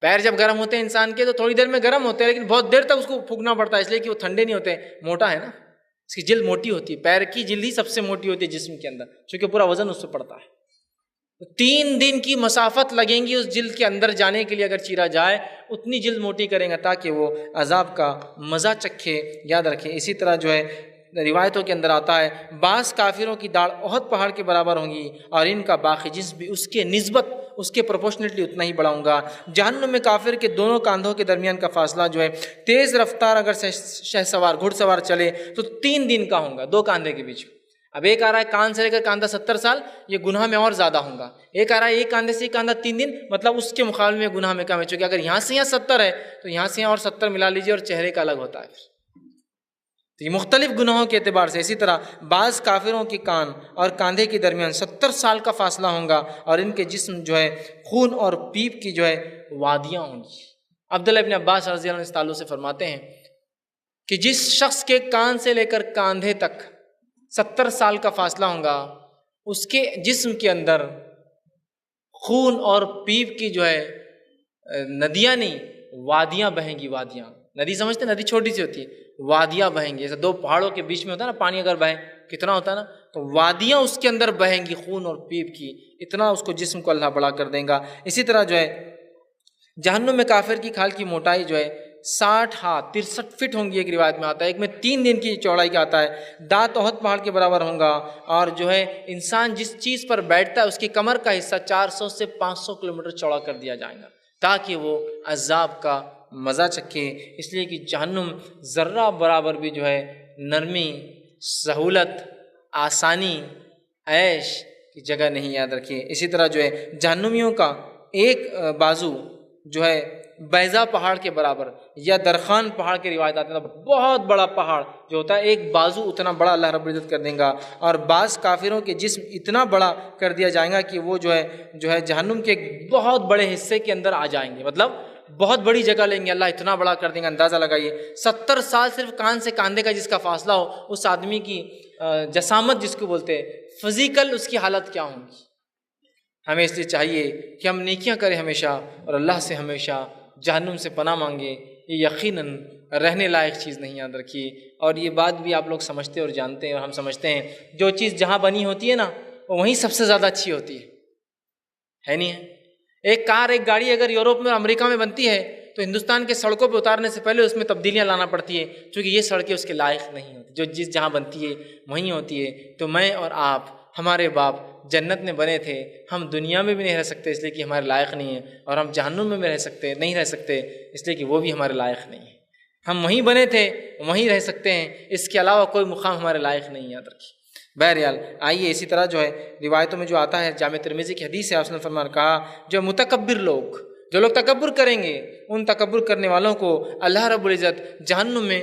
پیر جب گرم ہوتے ہیں انسان کے تو تھوڑی دیر میں گرم ہوتے ہیں، لیکن بہت دیر تک اس کو پھونکنا پڑتا ہے، اس لیے کہ وہ ٹھنڈے نہیں ہوتے، موٹا ہے نا، اس کی جلد موٹی ہوتی ہے، پیر کی جلد ہی سب سے موٹی ہوتی ہے جسم کے اندر، چونکہ پورا وزن اس پہ پڑتا ہے۔ 3 دن کی مسافت لگیں گی اس جلد کے اندر جانے کے لیے، اگر چیرا جائے اتنی جلد موٹی کریں گا تاکہ وہ عذاب کا مزہ چکھے، یاد رکھیں۔ اسی طرح جو ہے روایتوں کے اندر آتا ہے بعض کافروں کی داڑھ احد پہاڑ کے برابر ہوں گی اور ان کا باقی جسم بھی اس کے نسبت، اس کے پروپورشنیٹلی اتنا ہی بڑا ہوگا۔ جہنم میں کافر کے دونوں کاندھوں کے درمیان کا فاصلہ جو ہے تیز رفتار اگر شہ سوار گھڑ سوار چلے تو 3 دن کا ہوگا، 2 کاندھے کے بیچ۔ اب ایک آ رہا ہے کان سے لے کر کاندھا 70 سال، یہ گناہ میں اور زیادہ ہوگا۔ ایک آ رہا ہے ایک کاندھے سے کاندھا 3 دن، مطلب اس کے مقابلے میں گناہ میں کم ہے، چونکہ اگر یہاں سے یہاں 70 ہے تو یہاں سے یہاں اور 70 ملا لیجیے اور چہرے کا الگ ہوتا ہے۔ تو یہ مختلف گناہوں کے اعتبار سے۔ اسی طرح بعض کافروں کے کان اور کاندھے کے درمیان 70 سال کا فاصلہ ہوگا اور ان کے جسم جو ہے خون اور پیپ کی جو ہے وادیاں ہوں گی۔ عبداللہ ابن عباس رضی اللہ عنہ اس تعلق سے فرماتے ہیں کہ جس شخص کے کان سے لے کر کاندھے تک 70 سال کا فاصلہ ہوگا، اس کے جسم کے اندر خون اور پیپ کی جو ہے ندیاں نہیں، وادیاں بہیں گی۔ وادیاں، ندی سمجھتے ہیں، ندی چھوٹی سی ہوتی ہے، وادیاں بہیں گی۔ جیسے 2 پہاڑوں کے بیچ میں ہوتا ہے نا پانی، اگر بہے کتنا ہوتا ہے نا، تو وادیاں اس کے اندر بہیں گی خون اور پیپ کی، اتنا اس کو جسم کو اللہ بڑا کر دے گا۔ اسی طرح جو ہے جہنم میں کافر کی کھال کی موٹائی جو ہے 60 ہاتھ 63 فٹ ہوں گی، ایک روایت میں آتا ہے، ایک میں 3 دن کی چوڑائی کا آتا ہے۔ دانت احد پہاڑ کے برابر ہوں گا اور جو ہے انسان جس چیز پر بیٹھتا ہے اس کی کمر کا حصہ 400 سے 500 کلومیٹر چوڑا کر دیا جائے گا تاکہ وہ عذاب کا مزہ چکھے۔ اس لیے کہ جہنم ذرہ برابر بھی جو ہے نرمی، سہولت، آسانی، عیش کی جگہ نہیں، یاد رکھیے۔ اسی طرح جو ہے جہنمیوں کا ایک بازو جو ہے بیضا پہاڑ کے برابر یا درخان پہاڑ کے روایت آتے ہیں، بہت بڑا پہاڑ جو ہوتا ہے ایک بازو اتنا بڑا اللہ رب العزت کر دیں گا۔ اور بعض کافروں کے جسم اتنا بڑا کر دیا جائے گا کہ وہ جو ہے جہنم کے ایک بہت بڑے حصے کے اندر آ جائیں گے، مطلب بہت بڑی جگہ لیں گے، اللہ اتنا بڑا کر دیں گا۔ اندازہ لگائیے 70 سال صرف کان سے کاندھے کا جس کا فاصلہ ہو، اس آدمی کی جسامت جس کو بولتے ہیں، فزیکل اس کی حالت کیا ہوں گی۔ ہمیں اس لیے چاہیے کہ ہم نیکیاں کریں ہمیشہ اور اللہ سے ہمیشہ جہنم سے پناہ مانگے۔ یہ یقیناً رہنے لائق چیز نہیں، یاد رکھیے۔ اور یہ بات بھی آپ لوگ سمجھتے اور جانتے ہیں، اور ہم سمجھتے ہیں جو چیز جہاں بنی ہوتی ہے نا وہ وہیں سب سے زیادہ اچھی ہوتی ہے نہیں ہے؟ ایک کار، ایک گاڑی اگر یورپ میں امریکہ میں بنتی ہے تو ہندوستان کے سڑکوں پہ اتارنے سے پہلے اس میں تبدیلیاں لانا پڑتی ہے، چونکہ یہ سڑکیں اس کے لائق نہیں ہوتی۔ جو چیز جہاں بنتی ہے وہیں ہوتی ہے۔ تو میں اور آپ، ہمارے باپ جنت میں بنے تھے، ہم دنیا میں بھی نہیں رہ سکتے اس لیے کہ ہمارے لائق نہیں ہے، اور ہم جہنم میں بھی نہیں رہ سکتے اس لیے کہ وہ بھی ہمارے لائق نہیں ہے۔ ہم وہیں بنے تھے، وہیں رہ سکتے ہیں، اس کے علاوہ کوئی مقام ہمارے لائق نہیں، یاد رکھیے۔ بہرحال آئیے اسی طرح جو ہے روایتوں میں جو آتا ہے، جامع ترمذی کی حدیث ہے، آپ نے فرمایا کہا جو متکبر لوگ، جو لوگ تکبر کریں گے، ان تکبر کرنے والوں کو اللہ رب العزت جہنم میں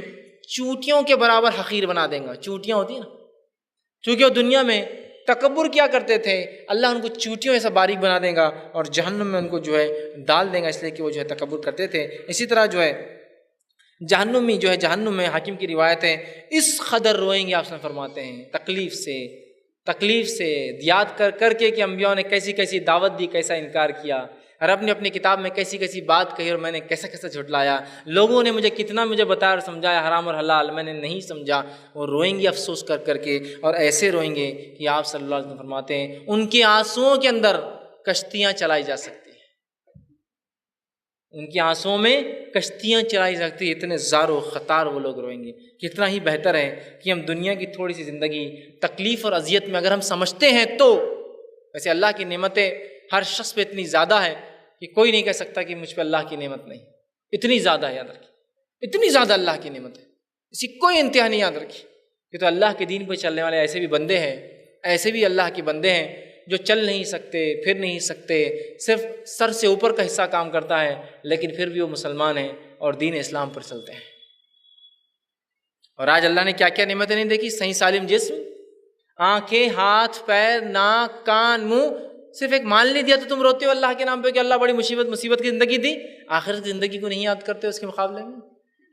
چونٹیوں کے برابر حقیر بنا دیں گا۔ چونٹیاں ہوتی ہیں نا، چونکہ وہ دنیا میں تکبر کیا کرتے تھے، اللہ ان کو چونٹیوں ایسا باریک بنا دے گا اور جہنم میں ان کو جو ہے ڈال دیں گا، اس لیے کہ وہ جو ہے تکبر کرتے تھے۔ اسی طرح جو ہے جہنمی جو ہے، جہنم میں حاکم کی روایت ہے، اس قدر روئیں گے، آپ سے فرماتے ہیں تکلیف سے یاد کر کے کہ انبیاء نے کیسی کیسی دعوت دی، کیسا انکار کیا، رب نے اپنی کتاب میں کیسی کیسی بات کہی اور میں نے کیسا کیسا جھٹلایا، لوگوں نے مجھے کتنا بتایا اور سمجھایا حرام اور حلال، میں نے نہیں سمجھا۔ اور روئیں گے افسوس کر کے، اور ایسے روئیں گے کہ آپ صلی اللہ علیہ وسلم فرماتے ہیں ان کے آنسوؤں کے اندر کشتیاں چلائی جا سکتی ہیں، ان کے آنسوؤں میں کشتیاں چلائی جا سکتی ہیں، اتنے زار و خطار وہ لوگ روئیں گے۔ کتنا ہی بہتر ہے کہ ہم دنیا کی تھوڑی سی زندگی تکلیف اور اذیت میں اگر ہم سمجھتے ہیں تو، ویسے اللہ کی نعمتیں ہر شخص پہ اتنی زیادہ ہے کہ کوئی نہیں کہہ سکتا کہ مجھ پہ اللہ کی نعمت نہیں، اتنی زیادہ ہے، یاد رکھیے، اتنی زیادہ اللہ کی نعمت ہے، اسی کوئی انتہا نہیں، یاد رکھیے۔ یہ تو اللہ کے دین پہ چلنے والے ایسے بھی بندے ہیں، ایسے بھی اللہ کے بندے ہیں جو چل نہیں سکتے، پھر نہیں سکتے، صرف سر سے اوپر کا حصہ کام کرتا ہے، لیکن پھر بھی وہ مسلمان ہیں اور دین اسلام پر چلتے ہیں۔ اور آج اللہ نے کیا کیا نعمتیں نہیں دیکھی، صحیح سالم جسم، آنکھیں، ہاتھ، پیر، ناک، کان، منہ، صرف ایک مال نہیں دیا تو تم روتے ہو اللہ کے نام پہ کہ اللہ بڑی مصیبت کی زندگی دی، آخرت کی زندگی کو نہیں یاد کرتے اس کے مقابلے میں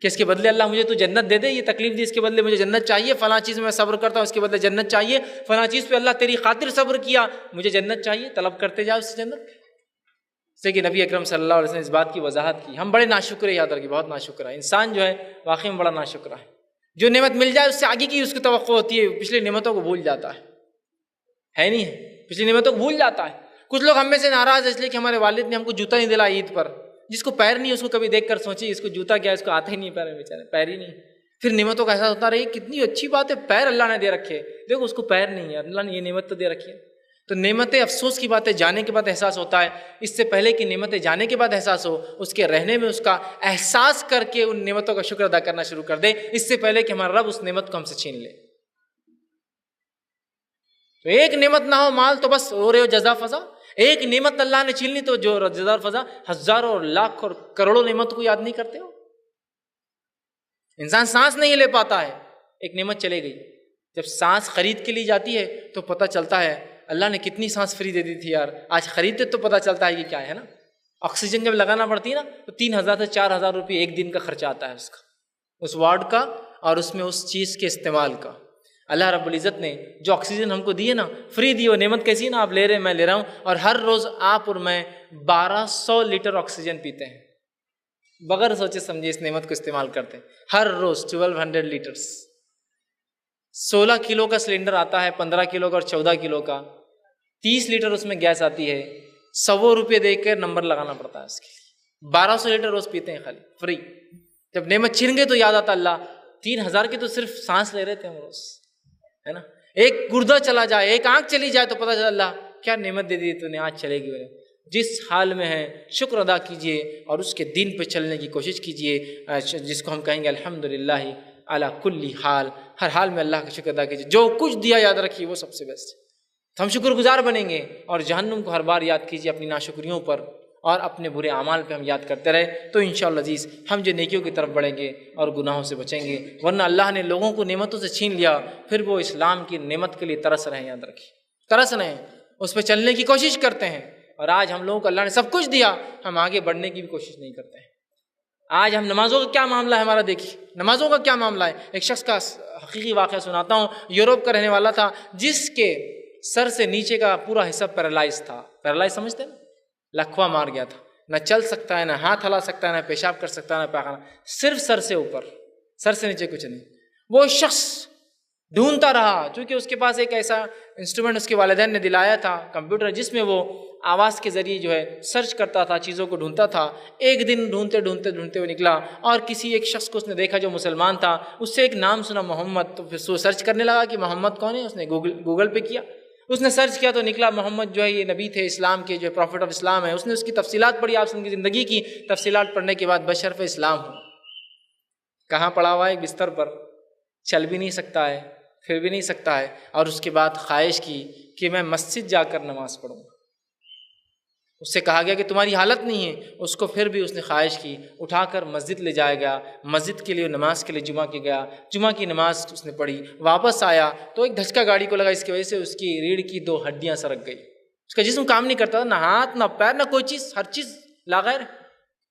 کہ اس کے بدلے اللہ مجھے تو جنت دے دے، یہ تکلیف دی اس کے بدلے مجھے جنت چاہیے، فلاں چیز میں صبر کرتا ہوں اس کے بدلے جنت چاہیے، فلاں چیز پہ اللہ تیری خاطر صبر کیا مجھے جنت چاہیے، طلب کرتے جاؤ اس سے جنت۔ جیسے کہ نبی اکرم صلی اللہ علیہ وسلم نے اس بات کی وضاحت کی۔ ہم بڑے ناشکر ہیں، یاد رکھیے، بہت ناشکر ہے انسان، جو ہے واقعی میں بڑا ناشکر ہے جو نعمت مل جائے اس سے آگے کی اس کی توقع ہوتی ہے، پچھلی نعمتوں کو بھول جاتا ہے نہیں ہے، پچھلی نعمتوں کو بھول جاتا ہے۔ کچھ لوگ ہم میں سے ناراض ہے اس لیے کہ ہمارے والد نے ہم کو جوتا نہیں دلا عید پر۔ جس کو پیر نہیں ہے اس کو کبھی دیکھ کر سوچے اس کو جوتا کیا، اس کو آتا ہی نہیں پیر میں، بیچارے پیر ہی نہیں، پھر نعمتوں کا احساس ہوتا رہے کتنی اچھی بات ہے، پیر اللہ نے دے رکھے، دیکھو اس کو پیر نہیں ہے، اللہ نے یہ نعمت تو دے رکھی ہے۔ تو نعمتیں افسوس کی بات ہے، جانے کے بعد احساس ہوتا ہے، اس سے پہلے کہ نعمتیں جانے کے بعد احساس ہو، اس کے رہنے میں اس کا احساس کر کے ان نعمتوں کا شکر ادا کرنا شروع کر دے، اس سے پہلے کہ ہمارا رب اس نعمت کو ہم سے چھین لے۔ تو ایک نعمت نہ ہو مال تو بس رو رہے ہو جزا فضا، ایک نعمت اللہ نے چھین لی تو جو جزا فضا، ہزاروں اور لاکھ اور کروڑوں نعمت کو یاد نہیں کرتے ہو۔ انسان سانس نہیں لے پاتا ہے، ایک نعمت چلے گئی، جب سانس خرید کے لی جاتی ہے تو پتہ چلتا ہے اللہ نے کتنی سانس فری دے دی تھی یار، آج خریدتے تو پتہ چلتا ہے کہ کیا ہے نا۔ آکسیجن جب لگانا پڑتی ہے نا تو 3,000 سے 4,000 روپے ایک دن کا خرچہ آتا ہے اس کا، اس وارڈ کا اور اس میں اس چیز کے استعمال کا۔ اللہ رب العزت نے جو آکسیجن ہم کو دی ہے نا، فری دی، وہ نعمت کیسی ہے نا، آپ لے رہے ہیں میں لے رہا ہوں، اور ہر روز آپ اور میں 1200 لیٹر آکسیجن پیتے ہیں، بغیر سوچے سمجھے اس نعمت کو استعمال کرتے ہیں ہر روز 1200 لیٹرز۔ 16 کلو کا سلنڈر آتا ہے، 15 کلو کا اور 14 کلو کا، 30 لیٹر اس میں گیس آتی ہے، 100 روپے دے کر نمبر لگانا پڑتا ہے اس کے لیے، 1200 لیٹر روز پیتے ہیں خالی فری۔ جب نعمت چھن گئی تو یاد آتا اللہ 3000 کی تو صرف سانس لے رہے تھے ہم روز، ہے نا۔ ایک گردہ چلا جائے، ایک آنکھ چلی جائے تو پتہ چلا اللہ کیا نعمت دے دی تو نے، آج چلے گی۔ جس حال میں ہے شکر ادا کیجئے اور اس کے دین پہ چلنے کی کوشش کیجئے، جس کو ہم کہیں گے الحمدللہ علی کل حال، ہر حال میں اللہ کا شکر ادا کیجئے، جو کچھ دیا یاد رکھیے وہ سب سے بیسٹ ہے، تو ہم شکر گزار بنیں گے۔ اور جہنم کو ہر بار یاد کیجئے اپنی ناشکریوں پر اور اپنے برے اعمال پہ ہم یاد کرتے رہے، تو انشاءاللہ عزیز ہم جو نیکیوں کی طرف بڑھیں گے اور گناہوں سے بچیں گے۔ ورنہ اللہ نے لوگوں کو نعمتوں سے چھین لیا، پھر وہ اسلام کی نعمت کے لیے ترس رہے ہیں، یاد رکھیے ترس رہے ہیں، اس پہ چلنے کی کوشش کرتے ہیں، اور آج ہم لوگوں کو اللہ نے سب کچھ دیا، ہم آگے بڑھنے کی بھی کوشش نہیں کرتے ہیں۔ آج ہم نمازوں کا کیا معاملہ ہے ہمارا، دیکھیے نمازوں کا کیا معاملہ ہے۔ ایک شخص کا حقیقی واقعہ سناتا ہوں، یوروپ کا رہنے والا تھا، جس کے سر سے نیچے کا پورا حصہ پیرالائز تھا، پیرالائز سمجھتے ہیں نا، لکھوا مار گیا تھا، نہ چل سکتا ہے، نہ ہاتھ ہلا سکتا ہے، نہ پیشاب کر سکتا ہے، نہ پاخانہ، صرف سر سے اوپر، سر سے نیچے کچھ نہیں۔ وہ شخص ڈھونڈتا رہا، چونکہ اس کے پاس ایک ایسا انسٹرومنٹ اس کے والدین نے دلایا تھا، کمپیوٹر، جس میں وہ آواز کے ذریعے جو ہے سرچ کرتا تھا، چیزوں کو ڈھونڈتا تھا۔ ایک دن ڈھونڈتے ہوئے نکلا اور کسی ایک شخص کو اس نے دیکھا جو مسلمان تھا، اس سے ایک نام سنا محمد، تو پھر وہ سرچ کرنے لگا کہ محمد کون ہے، اس نے گوگل پہ کیا، اس نے سرچ کیا تو نکلا محمد جو ہے یہ نبی تھے، اسلام کے جو ہے پروفٹ آف اسلام ہے۔ اس نے اس کی تفصیلات پڑھی، آپ ان کی زندگی کی تفصیلات پڑھنے کے بعد بشرف اسلام ہو، کہاں پڑا ہوا ہے، ایک بستر پر، چل بھی نہیں سکتا ہے، پھر بھی نہیں سکتا ہے، اور اس کے بعد خواہش کی کہ میں مسجد جا کر نماز پڑھوں۔ اس سے کہا گیا کہ تمہاری حالت نہیں ہے، اس کو پھر بھی اس نے خواہش کی، اٹھا کر مسجد لے جایا گیا، مسجد کے لیے نماز کے لیے جمعہ کے گیا، جمعہ کی نماز اس نے پڑھی، واپس آیا تو ایک دھچکا گاڑی کو لگا، اس کی وجہ سے اس کی ریڑھ کی 2 ہڈیاں سرک گئی، اس کا جسم کام نہیں کرتا تھا، نہ ہاتھ نہ پیر نہ کوئی چیز، ہر چیز لاغیر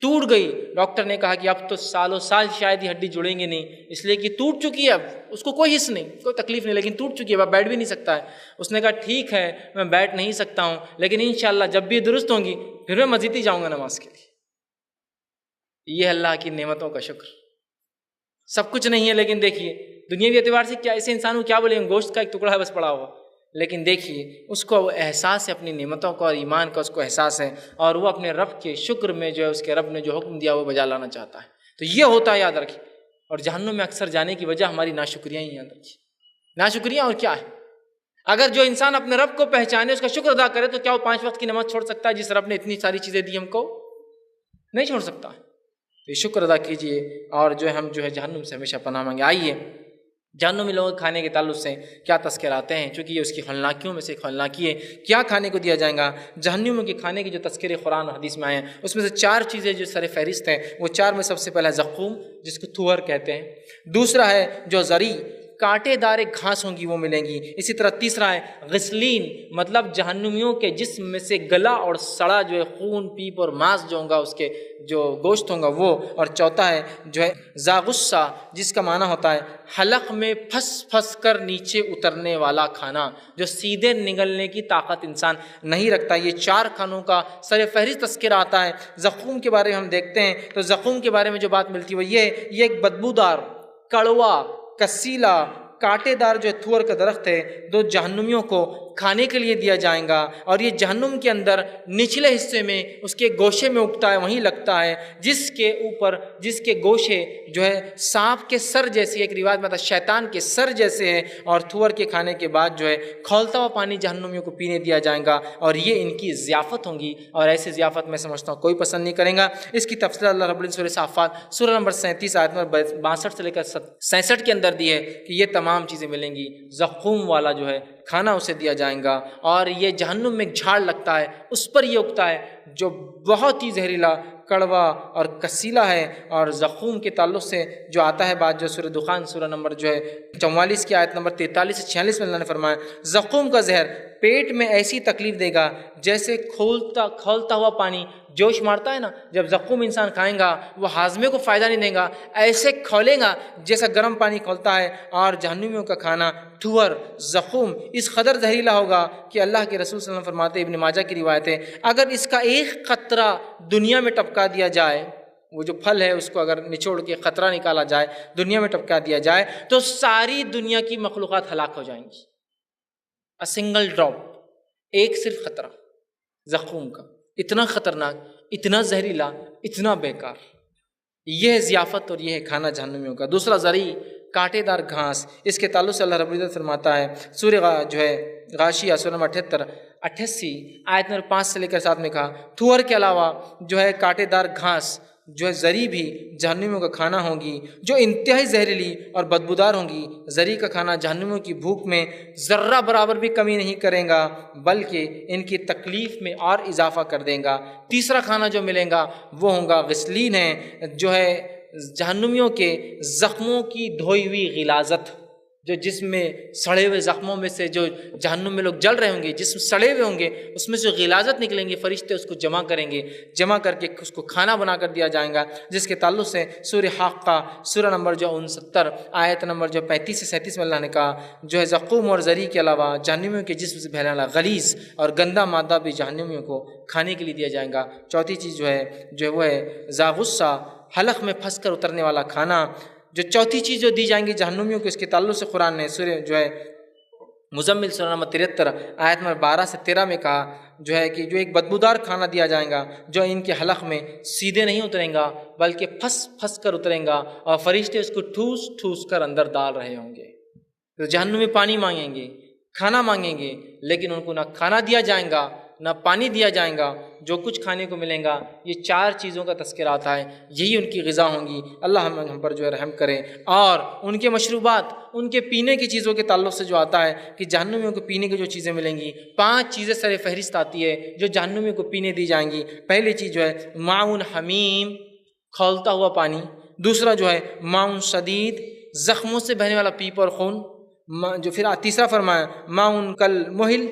ٹوٹ گئی۔ ڈاکٹر نے کہا کہ اب تو سالوں سال شاید یہ ہڈی جڑیں گے نہیں، اس لیے کہ ٹوٹ چکی ہے، اب اس کو کوئی حص نہیں، کوئی تکلیف نہیں، لیکن ٹوٹ چکی ہے، اب بیٹھ بھی نہیں سکتا ہے۔ اس نے کہا ٹھیک ہے میں بیٹھ نہیں سکتا ہوں، لیکن انشاءاللہ جب بھی درست ہوں گی پھر میں مسجد ہی جاؤں گا نماز کے لیے۔ یہ اللہ کی نعمتوں کا شکر، سب کچھ نہیں ہے لیکن دیکھیے دنیاوی اعتبار سے کیا، اسے انسان کو کیا بولیں، گوشت کا ایک ٹکڑا ہے بس پڑا ہوا، لیکن دیکھیے اس کو احساس ہے اپنی نعمتوں کا اور ایمان کا، اس کو احساس ہے، اور وہ اپنے رب کے شکر میں جو ہے اس کے رب نے جو حکم دیا وہ بجا لانا چاہتا ہے، تو یہ ہوتا ہے، یاد رکھیے۔ اور جہنم میں اکثر جانے کی وجہ ہماری ناشکریاں ہی، یاد رکھیے ناشکریاں، اور کیا ہے۔ اگر جو انسان اپنے رب کو پہچانے، اس کا شکر ادا کرے، تو کیا وہ 5 وقت کی نماز چھوڑ سکتا ہے؟ جس رب نے اتنی ساری چیزیں دی ہم کو، نہیں چھوڑ سکتا۔ تو یہ شکر ادا کیجئے، اور جو ہے ہم جو ہے جہنم سے ہمیشہ پناہ مانگے۔ آئیے جہنمی لوگوں کے کھانے کے تعلق سے کیا تذکرے آتے ہیں، چونکہ یہ اس کی خلناکیوں میں سے ایک خلناکی ہے۔ کیا کھانے کو دیا جائے گا جہنمیوں کے کھانے کے جو تذکرے قرآن اور حدیث میں آئے ہیں، اس میں سے 4 چیزیں جو سر فہرست ہیں، وہ 4 میں سب سے پہلا زقوم، جس کو تھور کہتے ہیں، دوسرا ہے جو زری، کانٹے دار گھاس ہوں گی وہ ملیں گی، اسی طرح تیسرا ہے غسلین، مطلب جہنمیوں کے جسم میں سے گلا اور سڑا جو ہے خون پیپ اور ماس جو ہوگا، اس کے جو گوشت ہوگا وہ، اور چوتھا ہے جو ہے ذاغصہ، جس کا معنی ہوتا ہے حلق میں پھنس پھنس کر نیچے اترنے والا کھانا، جو سیدھے نگلنے کی طاقت انسان نہیں رکھتا۔ یہ 4 کھانوں کا سر فہرست تذکرہ آتا ہے۔ زقوم کے بارے میں ہم دیکھتے ہیں تو زقوم کے بارے میں جو بات ملتی ہے وہ یہ ایک بدبودار، کڑوا، کسیلا کانٹے دار جو تھور کا درخت ہے دو جہنمیوں کو کھانے کے لیے دیا جائیں گا، اور یہ جہنم کے اندر نچلے حصے میں اس کے گوشے میں اگتا ہے، وہیں لگتا ہے، جس کے اوپر جس کے گوشے جو ہے سانپ کے سر جیسے، ایک روایت میں تھا شیطان کے سر جیسے ہیں، اور تھور کے کھانے کے بعد جو ہے کھولتا ہوا پانی جہنمیوں کو پینے دیا جائے گا، اور یہ ان کی ضیافت ہوں گی، اور ایسی ضیافت میں سمجھتا ہوں کوئی پسند نہیں کرے گا۔ اس کی تفصیل اللہ رب العزت سورہ صافات سورہ نمبر 37 آیت نمبر 62 سے لے کر 67 کے اندر دی ہے کہ یہ تمام چیزیں ملیں گی۔ زقوم والا جو ہے کھانا اسے دیا جائے گا، اور یہ جہنم میں ایک جھاڑ لگتا ہے، اس پر یہ اگتا ہے جو بہت ہی زہریلا، کڑوا اور کسیلا ہے۔ اور زقوم کے تعلق سے جو آتا ہے بات، جو سورہ دخان سورہ نمبر جو ہے 44 کی آیت نمبر 43 سے 46 میں اللہ نے فرمایا، زقوم کا زہر پیٹ میں ایسی تکلیف دے گا جیسے کھولتا ہوا پانی جوش مارتا ہے نا، جب زقوم انسان کھائیں گا وہ ہاضمے کو فائدہ نہیں دے گا، ایسے کھولے گا جیسا گرم پانی کھولتا ہے۔ اور جہنمیوں کا کھانا تھور، زقوم اس قدر زہریلا ہوگا کہ اللہ کے رسول صلی اللہ علیہ وسلم فرماتے، ابن ماجہ کی روایت ہے، اگر اس کا ایک قطرہ دنیا میں ٹپکا دیا جائے، وہ جو پھل ہے اس کو اگر نچوڑ کے قطرہ نکالا جائے، دنیا میں ٹپکا دیا جائے، تو ساری دنیا کی مخلوقات ہلاک ہو جائیں گی۔ سنگل ڈراپ، ایک صرف قطرہ زقوم کا، اتنا خطرناک، اتنا زہریلا، اتنا بیکار۔ یہ ہے ضیافت اور یہ ہے کھانا جہنمیوں کا۔ دوسرا زرعی کانٹے دار گھاس، اس کے تعلق سے اللہ رب العزت فرماتا ہے سورہ جو ہے غاشیہ سورہ نمبر 88 آیت نمبر 5 سے لے کر 7 میں کہا، تھور کے علاوہ جو ہے کانٹے دار گھاس جو ہے زری بھی جہنمیوں کا کھانا ہوں گی، جو انتہائی زہریلی اور بدبودار ہوں گی۔ زری کا کھانا جہنمیوں کی بھوک میں ذرہ برابر بھی کمی نہیں کرے گا، بلکہ ان کی تکلیف میں اور اضافہ کر دیں گا۔ تیسرا کھانا جو ملے گا وہ ہوں گا غسلین، ہے جو ہے جہنمیوں کے زخموں کی دھوئی ہوئی غلاظت، جو جسم میں سڑے ہوئے زخموں میں سے جو جہنم میں لوگ جل رہے ہوں گے، جسم سڑے ہوئے ہوں گے، اس میں سے غلاظت نکلیں گے، فرشتے اس کو جمع کریں گے، جمع کر کے اس کو کھانا بنا کر دیا جائے گا، جس کے تعلق سے سورہ حاقہ سورہ نمبر جو 69 آیت نمبر جو 35 سے 37 میں اللہ نے کہا، جو ہے زقوم اور زری کے علاوہ جہنمیوں کے جسم سے بہنے والا غلیظ اور گندا مادہ بھی جہنمیوں کو کھانے کے لیے دیا جائے گا۔ چوتھی چیز جو ہے وہ ہے ذاغصہ، حلق میں پھنس کر اترنے والا کھانا۔ جو چوتھی چیز جو دی جائیں گی جہنمیوں کو، اس کے تعلق سے قرآن نے سورہ جو ہے مزمل سورہ نمبر 73 آیت نمبر 12 سے 13 میں کہا جو ہے کہ جو ایک بدبودار کھانا دیا جائے گا، جو ان کے حلق میں سیدھے نہیں اتریں گا بلکہ پھنس کر اتریں گا، اور فرشتے اس کو ٹھوس کر اندر ڈال رہے ہوں گے۔ تو جہنم میں پانی مانگیں گے، کھانا مانگیں گے، لیکن ان کو نہ کھانا دیا جائے گا نہ پانی دیا جائے گا۔ جو کچھ کھانے کو ملیں گا یہ 4 چیزوں کا تذکرہ آتا ہے، یہی ان کی غذا ہوں گی۔ اللہ ہم پر جو ہے رحم کرے۔ اور ان کے مشروبات، ان کے پینے کی چیزوں کے تعلق سے جو آتا ہے کہ جہنمیوں کو پینے کی جو چیزیں ملیں گی، 5 چیزیں سر فہرست آتی ہے جو جہنمیوں کو پینے دی جائیں گی۔ پہلی چیز جو ہے معون حمیم، کھولتا ہوا پانی۔ دوسرا جو ہے معون شدید، زخموں سے بہنے والا پیپ اور خون۔ جو پھر تیسرا فرمایا معون کل محل،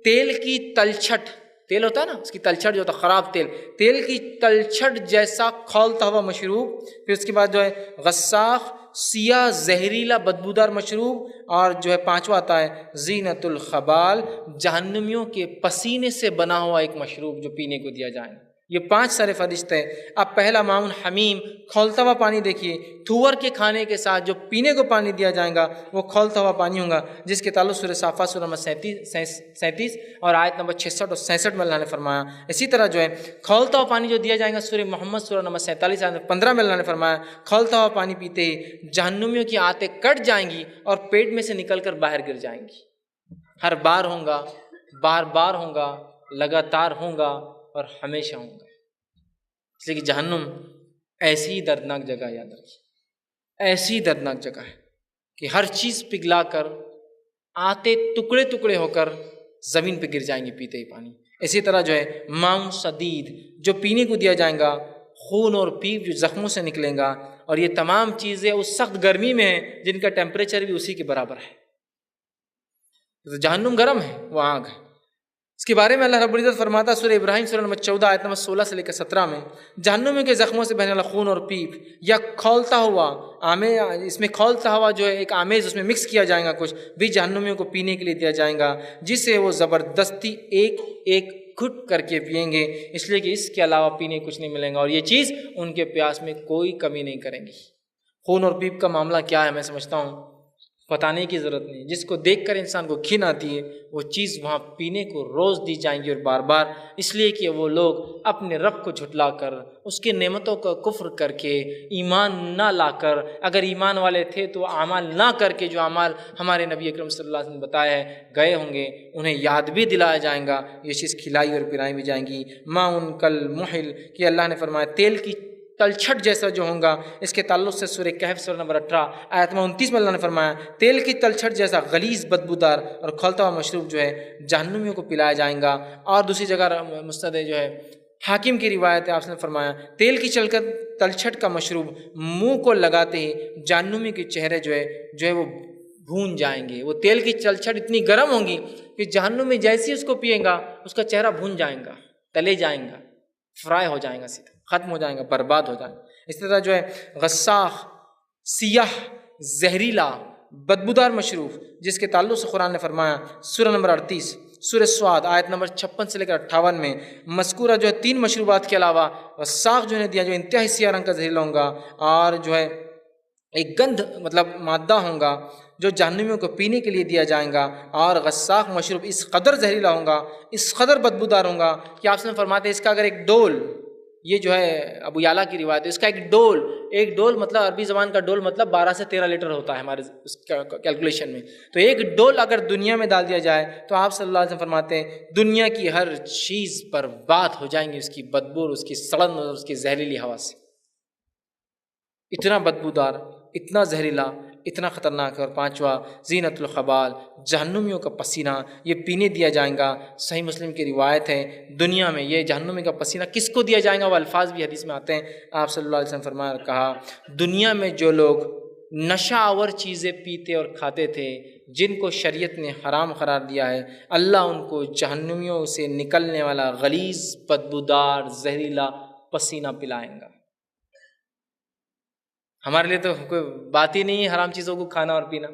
تیل کی تلچھٹ، تیل ہوتا ہے نا اس کی تلچھٹ جو ہوتا ہے خراب تیل کی تلچھٹ جیسا کھولتا ہوا مشروب۔ پھر اس کے بعد جو ہے غساخ، سیاہ زہریلا بدبودار مشروب۔ اور جو ہے 5واں آتا ہے زینت الخبال، جہنمیوں کے پسینے سے بنا ہوا ایک مشروب جو پینے کو دیا جائے۔ یہ 5 سر فہرست ہے۔ اب پہلا معون حمیم، کھولتا ہوا پانی دیکھیے، تھور کے کھانے کے ساتھ جو پینے کو پانی دیا جائے گا وہ کھولتا ہوا پانی ہوگا، جس کے تعلق سورہ صافات سورہ نمبر 37 اور آیت نمبر 66 اور 66 میں اللہ نے فرمایا۔ اسی طرح جو ہے کھولتا ہوا پانی جو دیا جائے گا سورہ محمد سورہ نمبر 47 آیت 15 میں اللہ نے فرمایا، کھولتا ہوا پانی پیتے ہی جہنمیوں کی آنتیں کٹ جائیں گی اور پیٹ میں سے نکل کر باہر گر جائیں گی۔ ہر بار ہوں گا، بار ہوں گا، لگاتار ہوں گا اور ہمیشہ ہوں گا۔ اس لیے کہ جہنم ایسی دردناک جگہ ہے، یاد رکھیے ایسی دردناک جگہ ہے کہ ہر چیز پگھلا کر آتے ٹکڑے ٹکڑے ہو کر زمین پہ گر جائیں گے پیتے ہی پانی۔ اسی طرح جو ہے معون شدید، جو پینے کو دیا جائے گا، خون اور پیپ جو زخموں سے نکلیں گا، اور یہ تمام چیزیں اس سخت گرمی میں ہیں جن کا ٹیمپریچر بھی اسی کے برابر ہے۔ تو جہنم گرم ہے، وہ آگ ہے۔ اس کے بارے میں اللہ رب العزت فرماتا ہے سورہ ابراہیم سورہ نمبر 14 آیت نمبر 16 سے لے کر 17 میں، جہنمیوں کے زخموں سے بہنے والا خون اور پیپ یا کھولتا ہوا اس میں کھولتا ہوا جو ہے ایک آمیز اس میں مکس کیا جائے گا کچھ بھی جہنمیوں کو پینے کے لیے دیا جائے گا، جسے وہ زبردستی ایک ایک گھٹ کر کے پئیں گے، اس لیے کہ اس کے علاوہ پینے کچھ نہیں ملیں گا، اور یہ چیز ان کے پیاس میں کوئی کمی نہیں کریں گی۔ خون اور پیپ کا معاملہ کیا ہے میں سمجھتا ہوں بتانے کی ضرورت نہیں. جس کو دیکھ کر انسان کو گھن آتی ہے وہ چیز وہاں پینے کو روز دی جائیں گی اور بار بار، اس لیے کہ وہ لوگ اپنے رب کو جھٹلا کر، اس کی نعمتوں کا کفر کر کے، ایمان نہ لا کر، اگر ایمان والے تھے تو اعمال نہ کر کے جو اعمال ہمارے نبی اکرم صلی اللہ علیہ وسلم نے بتایا ہے گئے ہوں گے، انہیں یاد بھی دلایا جائیں گا، یہ چیز کھلائی اور پلائی بھی جائیں گی. ماؤن کل محل کہ اللہ نے فرمایا تیل کی تلچھٹ جیسا جو ہوں گا. اس کے تعلق سے سورہ کہف سورہ نمبر 18 آیت 29 میں اللہ نے فرمایا تیل کی تلچھٹ جیسا غلیظ بدبودار اور کھولتا ہوا مشروب جو ہے جہنمیوں کو پلایا جائیں گا. اور دوسری جگہ مستند جو ہے حاکم کی روایت ہے، آپ نے فرمایا تیل کی تلچھٹ کا مشروب منہ کو لگاتے ہی جہنمی کے چہرے جو ہے وہ بھون جائیں گے. وہ تیل کی تلچھٹ اتنی گرم ہوں گی کہ جہنمی جیسی اس کو پیے گا اس کا چہرہ بھون جائیں گا، تلے جائیں گا، فرائی ہو جائیں گا، سیدھا ختم ہو جائیں گا، برباد ہو جائیں گا. اس طرح جو ہے غساخ سیاہ زہریلا بدبودار مشروب جس کے تعلق سے قرآن نے فرمایا سورہ نمبر 38 سورہ سواد آیت نمبر 56 سے لے کر 58 میں مذکورہ جو ہے 3 مشروبات کے علاوہ غساخ جو ہے دیا جو انتہائی سیاہ رنگ کا زہریلا ہوں گا اور جو ہے ایک گندھ مادہ ہوں گا جو جہنمیوں کو پینے کے لیے دیا جائیں گا. اور غساخ مشروب اس قدر زہریلا ہوں گا، اس قدر بدبودار ہوں گا کہ آپ سے فرماتے ہیں اس کا اگر ایک ڈول، یہ جو ہے ابو یعلا کی روایت ہے، اس کا ایک ڈول مطلب عربی زبان کا ڈول مطلب 12 سے 13 لیٹر ہوتا ہے ہمارے اس کیلکولیشن میں. تو ایک ڈول اگر دنیا میں ڈال دیا جائے تو آپ صلی اللہ علیہ وسلم فرماتے ہیں دنیا کی ہر چیز برباد ہو جائیں گی اس کی بدبو اور اس کی سڑن اور اس کی زہریلی ہوا سے. اتنا بدبودار، اتنا زہریلا، اتنا خطرناک. اور 5واں زینت الخبال جہنمیوں کا پسینہ یہ پینے دیا جائیں گا. صحیح مسلم کی روایت ہے دنیا میں یہ جہنمی کا پسینہ کس کو دیا جائے گا وہ الفاظ بھی حدیث میں آتے ہیں. آپ صلی اللہ علیہ وسلم فرمایا کہا دنیا میں جو لوگ نشہ آور چیزیں پیتے اور کھاتے تھے جن کو شریعت نے حرام قرار دیا ہے اللہ ان کو جہنمیوں سے نکلنے والا غلیظ بدبودار زہریلا پسینہ پلائیں گا. ہمارے لیے تو کوئی بات ہی نہیں ہے حرام چیزوں کو کھانا اور پینا.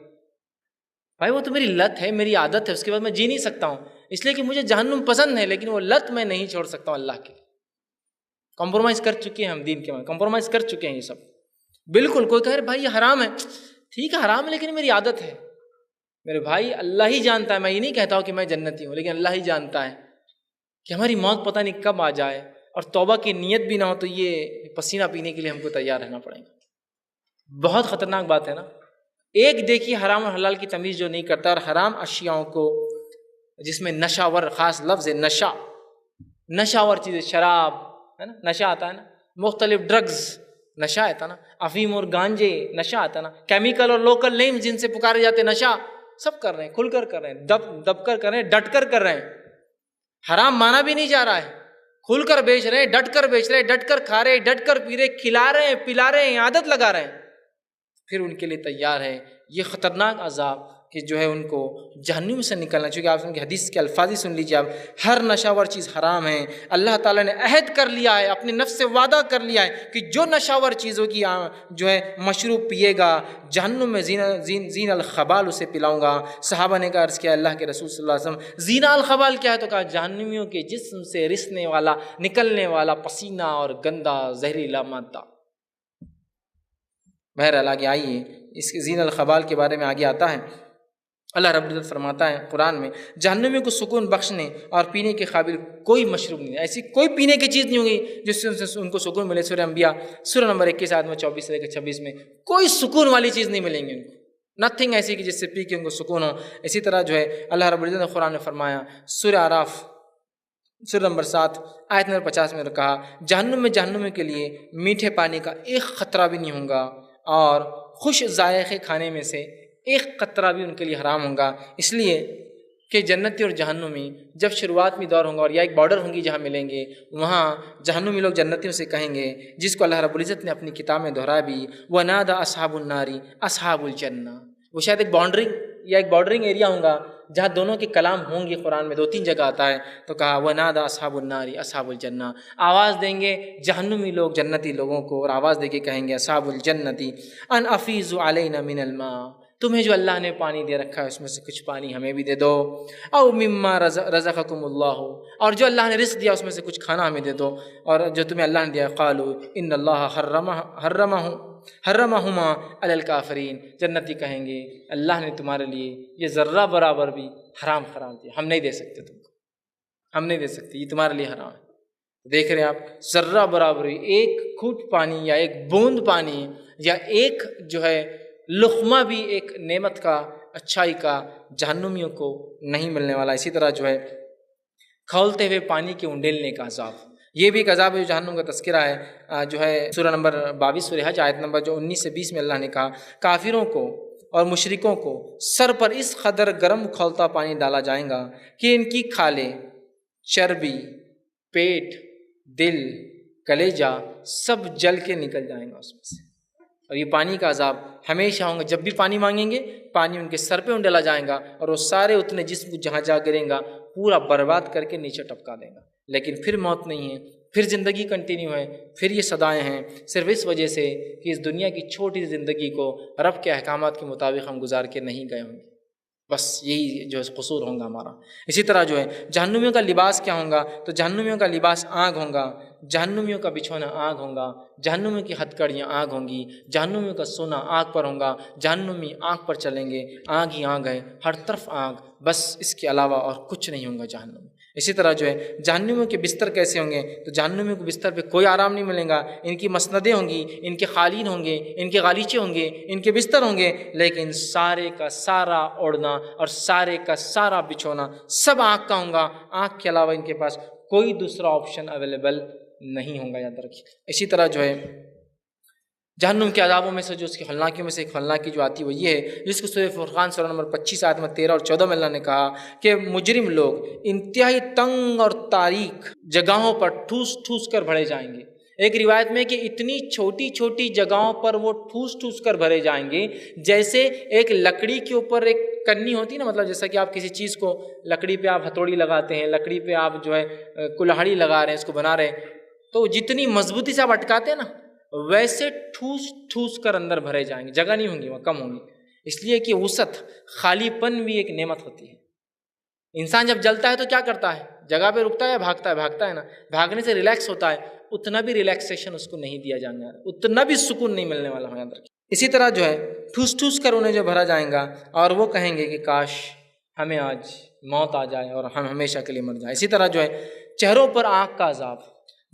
بھائی وہ تو میری لت ہے، میری عادت ہے، اس کے بعد میں جی نہیں سکتا ہوں اس لیے کہ مجھے جہنم پسند ہے، لیکن وہ لت میں نہیں چھوڑ سکتا ہوں اللہ کے لیے. کمپرومائز کر چکے ہیں ہم دین کے بعد، کمپرومائز کر چکے ہیں یہ سب. بالکل کوئی کہے بھائی یہ حرام ہے، ٹھیک ہے حرام ہے لیکن میری عادت ہے. میرے بھائی اللہ ہی جانتا ہے، میں یہ نہیں کہتا ہوں کہ میں جنتی ہوں، لیکن اللہ ہی جانتا ہے کہ ہماری موت پتہ نہیں کب آ جائے اور توبہ کی نیت بھی نہ ہو تو یہ پسینہ پینے کے لیے ہم کو تیار رہنا پڑے گا. بہت خطرناک بات ہے نا. ایک دیکھیے حرام اور حلال کی تمیز جو نہیں کرتا اور حرام اشیاءوں کو جس میں نشہ ور خاص لفظ ہے نشہ ور چیزیں، شراب ہے نا نشہ آتا ہے نا، مختلف ڈرگز نشہ آتا نا، افیم اور گانجے نشہ آتا نا، کیمیکل اور لوکل نیم جن سے پکارے جاتے نشہ سب کر رہے ہیں، کھل کر کر رہے ہیں، دب کر کر رہے ہیں، ڈٹ کر رہے ہیں. حرام مانا بھی نہیں جا رہا ہے، کھل کر بیچ رہے ہیں، ڈٹ کر بیچ رہے ہیں، ڈٹ کر کھا رہے ہیں، ڈٹ کر پی رہے، کھلا رہے ہیں، پلا رہے ہیں، عادت لگا رہے ہیں. پھر ان کے لیے تیار ہے یہ خطرناک عذاب کہ جو ہے ان کو جہنم سے نکلنا. چونکہ آپ ان کی حدیث کے الفاظ ہی سن لیجیے، آپ ہر نشہ ور چیز حرام ہے. اللہ تعالیٰ نے عہد کر لیا ہے، اپنے نفس سے وعدہ کر لیا ہے کہ جو نشہ ور چیزوں کی جو ہے مشروب پیے گا جہنم میں زین الخبال اسے پلاؤں گا. صحابہ نے کہا عرض کیا اللہ کے رسول صلی اللہ علیہ وسلم زین الخبال کیا ہے؟ تو کہا جہنمیوں کے جسم سے رسنے والا نکلنے والا پسینہ اور گندا زہریلا مادہ. بہرحال آگے آئیے اس کے زین الخبال کے بارے میں آگے آتا ہے. اللہ رب العزت فرماتا ہے قرآن میں جہنمیوں کو سکون بخشنے اور پینے کے قابل کوئی مشروب نہیں ہے، ایسی کوئی پینے کی چیز نہیں ہوگی جس سے ان کو سکون ملے. سورہ انبیاء سورہ نمبر 21 آیت میں 24 سے لے کر 26 میں کوئی سکون والی چیز نہیں ملیں گی ان کو، نتھنگ ایسی کہ جس سے پی کے ان کو سکون ہو. اسی طرح جو ہے اللہ رب العزت نے قرآن میں فرمایا سورہ اعراف سورہ نمبر 7 آیت نمبر 50 میں کہا جہنمیوں کے لیے میٹھے پانی کا ایک خطرہ بھی نہیں ہوگا اور خوش ذائقے کھانے میں سے ایک قطرہ بھی ان کے لیے حرام ہوگا. اس لیے کہ جنتی اور جہنمی جب شروعات میں دور ہوں گا اور یا ایک بارڈر ہوں گی جہاں ملیں گے، وہاں جہنمی لوگ جنتیوں سے کہیں گے جس کو اللہ رب العزت نے اپنی کتاب میں دہرایا بھی وَنَادَى أَصْحَابُ النَّارِ أَصْحَابُ الْجَنَّةِ. وہ شاید ایک بارڈرنگ ایریا ہوگا جہاں دونوں کے کلام ہوں گے. قرآن میں 2-3 جگہ آتا ہے. تو کہا وَنَادَى أَصْحَابُ النَّارِ أَصْحَابُ الْجَنَّةِ، آواز دیں گے جہنمی لوگ جنتی لوگوں کو اور آواز دے کے کہیں گے أَصْحَابُ الْجَنَّةِ أَنْ أَفِيضُ عَلَيْنَا مِنَ الْمَاءِ، تمہیں جو اللہ نے پانی دے رکھا ہے اس میں سے کچھ پانی ہمیں بھی دے دو. او مما رزقکم اللہ، اور جو اللہ نے رزق دیا اس میں سے کچھ کھانا ہمیں دے دو. اور جو تمہیں اللہ نے دیا قالوا ان اللہ حرمہ، حرمہما علی الکافرین، جنتی کہیں گے اللہ نے تمہارے لیے یہ ذرہ برابر بھی حرام قرار دیا، ہم نہیں دے سکتے تم کو، ہم نہیں دے سکتے، یہ تمہارے لیے حرام ہے۔ دیکھ رہے ہیں آپ، ذرہ برابر ایک گھونٹ پانی یا ایک بوند پانی یا ایک جو ہے لقمہ بھی ایک نعمت کا، اچھائی کا جہنمیوں کو نہیں ملنے والا۔ اسی طرح جو ہے کھولتے ہوئے پانی کے انڈیلنے کا عذاب، یہ بھی ایک عذاب ہے جو جہنم کا تذکرہ ہے، جو ہے سورہ نمبر 22 سورہ حج آیت نمبر جو 19 سے 20 میں اللہ نے کہا کافروں کو اور مشرکوں کو سر پر اس قدر گرم کھولتا پانی ڈالا جائے گا کہ ان کی کھالیں، چربی، پیٹ، دل، کلیجہ سب جل کے نکل جائیں گا اس میں سے۔ اور یہ پانی کا عذاب ہمیشہ ہوں گا، جب بھی پانی مانگیں گے پانی ان کے سر پہ ڈالا جائے گا اور وہ سارے اتنے جسم کو جہاں جا گریں گا پورا برباد کر کے نیچے ٹپکا دیں گا، لیکن پھر موت نہیں ہے، پھر زندگی کنٹینیو ہے، پھر یہ صدائیں ہیں، صرف اس وجہ سے کہ اس دنیا کی چھوٹی سی زندگی کو رب کے احکامات کے مطابق ہم گزار کے نہیں گئے ہوں گے، بس یہی جو ہے قصور ہوگا ہمارا۔ اسی طرح جو ہے جہنمیوں کا لباس کیا ہوگا، تو جہنمیوں کا لباس آگ ہوگا، جہنمیوں کا بچھونا آگ ہوگا، جہنمیوں کی ہتھکڑیاں آگ ہوں گی، جہنمیوں کا سونا آگ پر ہوگا، جہنمی آگ پر چلیں گے، آگ ہی آگ ہے، ہر طرف آگ، بس اس کے علاوہ اور کچھ نہیں ہوگا جہنم میں۔ اسی طرح جو ہے جہنمیوں کے بستر کیسے ہوں گے، تو جہنمیوں کو بستر پہ کوئی آرام نہیں ملے گا، ان کی مسندیں ہوں گی، ان کے قالین ہوں گے، ان کے غالیچے ہوں گے، ان کے بستر ہوں گے، لیکن سارے کا سارا اوڑھنا اور سارے کا سارا بچھونا سب آگ کا ہوگا، آگ کے علاوہ ان کے پاس کوئی دوسرا آپشن اویلیبل نہیں ہوگا، یاد رکھیے۔ اسی طرح جو ہے جہنم کے عذابوں میں سے جو اس کی ہولناکیوں میں سے ایک ہولناکی جو آتی ہے وہ یہ ہے، جس کو سورہ فرقان سورہ نمبر 25 آیت نمبر 13 اور 14 میں اللہ نے کہا کہ مجرم لوگ انتہائی تنگ اور تاریک جگہوں پر ٹھوس ٹھوس کر بھرے جائیں گے۔ ایک روایت میں کہ اتنی چھوٹی چھوٹی جگہوں پر وہ ٹھوس ٹھوس کر بھرے جائیں گے جیسے ایک لکڑی کے اوپر ایک کنی ہوتی ہے نا، مطلب جیسا کہ آپ کسی چیز کو لکڑی پہ آپ ہتھوڑی لگاتے ہیں، لکڑی پہ آپ جو ہے کلہاڑی لگا رہے ہیں، اس کو بنا رہے ہیں، تو جتنی مضبوطی سے آپ اٹکاتے ہیں نا ویسے ٹھوس ٹھوس کر اندر بھرے جائیں گے، جگہ نہیں ہوں گی، وہاں کم ہوں گی، اس لیے کہ وسعت، خالی پن بھی ایک نعمت ہوتی ہے۔ انسان جب جلتا ہے تو کیا کرتا ہے، جگہ پہ رکتا ہے، بھاگتا ہے نا، بھاگنے سے ریلیکس ہوتا ہے، اتنا بھی ریلیکسیشن اس کو نہیں دیا جائے گا، اتنا بھی سکون نہیں ملنے والا ہے اندر۔ اسی طرح جو ہے ٹھوس ٹھوس کر انہیں جو بھرا جائیں گا اور وہ کہیں گے کہ کاش ہمیں آج موت آ جائے اور ہم ہمیشہ کے لیے مر جائیں۔ اسی طرح جو ہے چہروں پر آگ کا عذاب،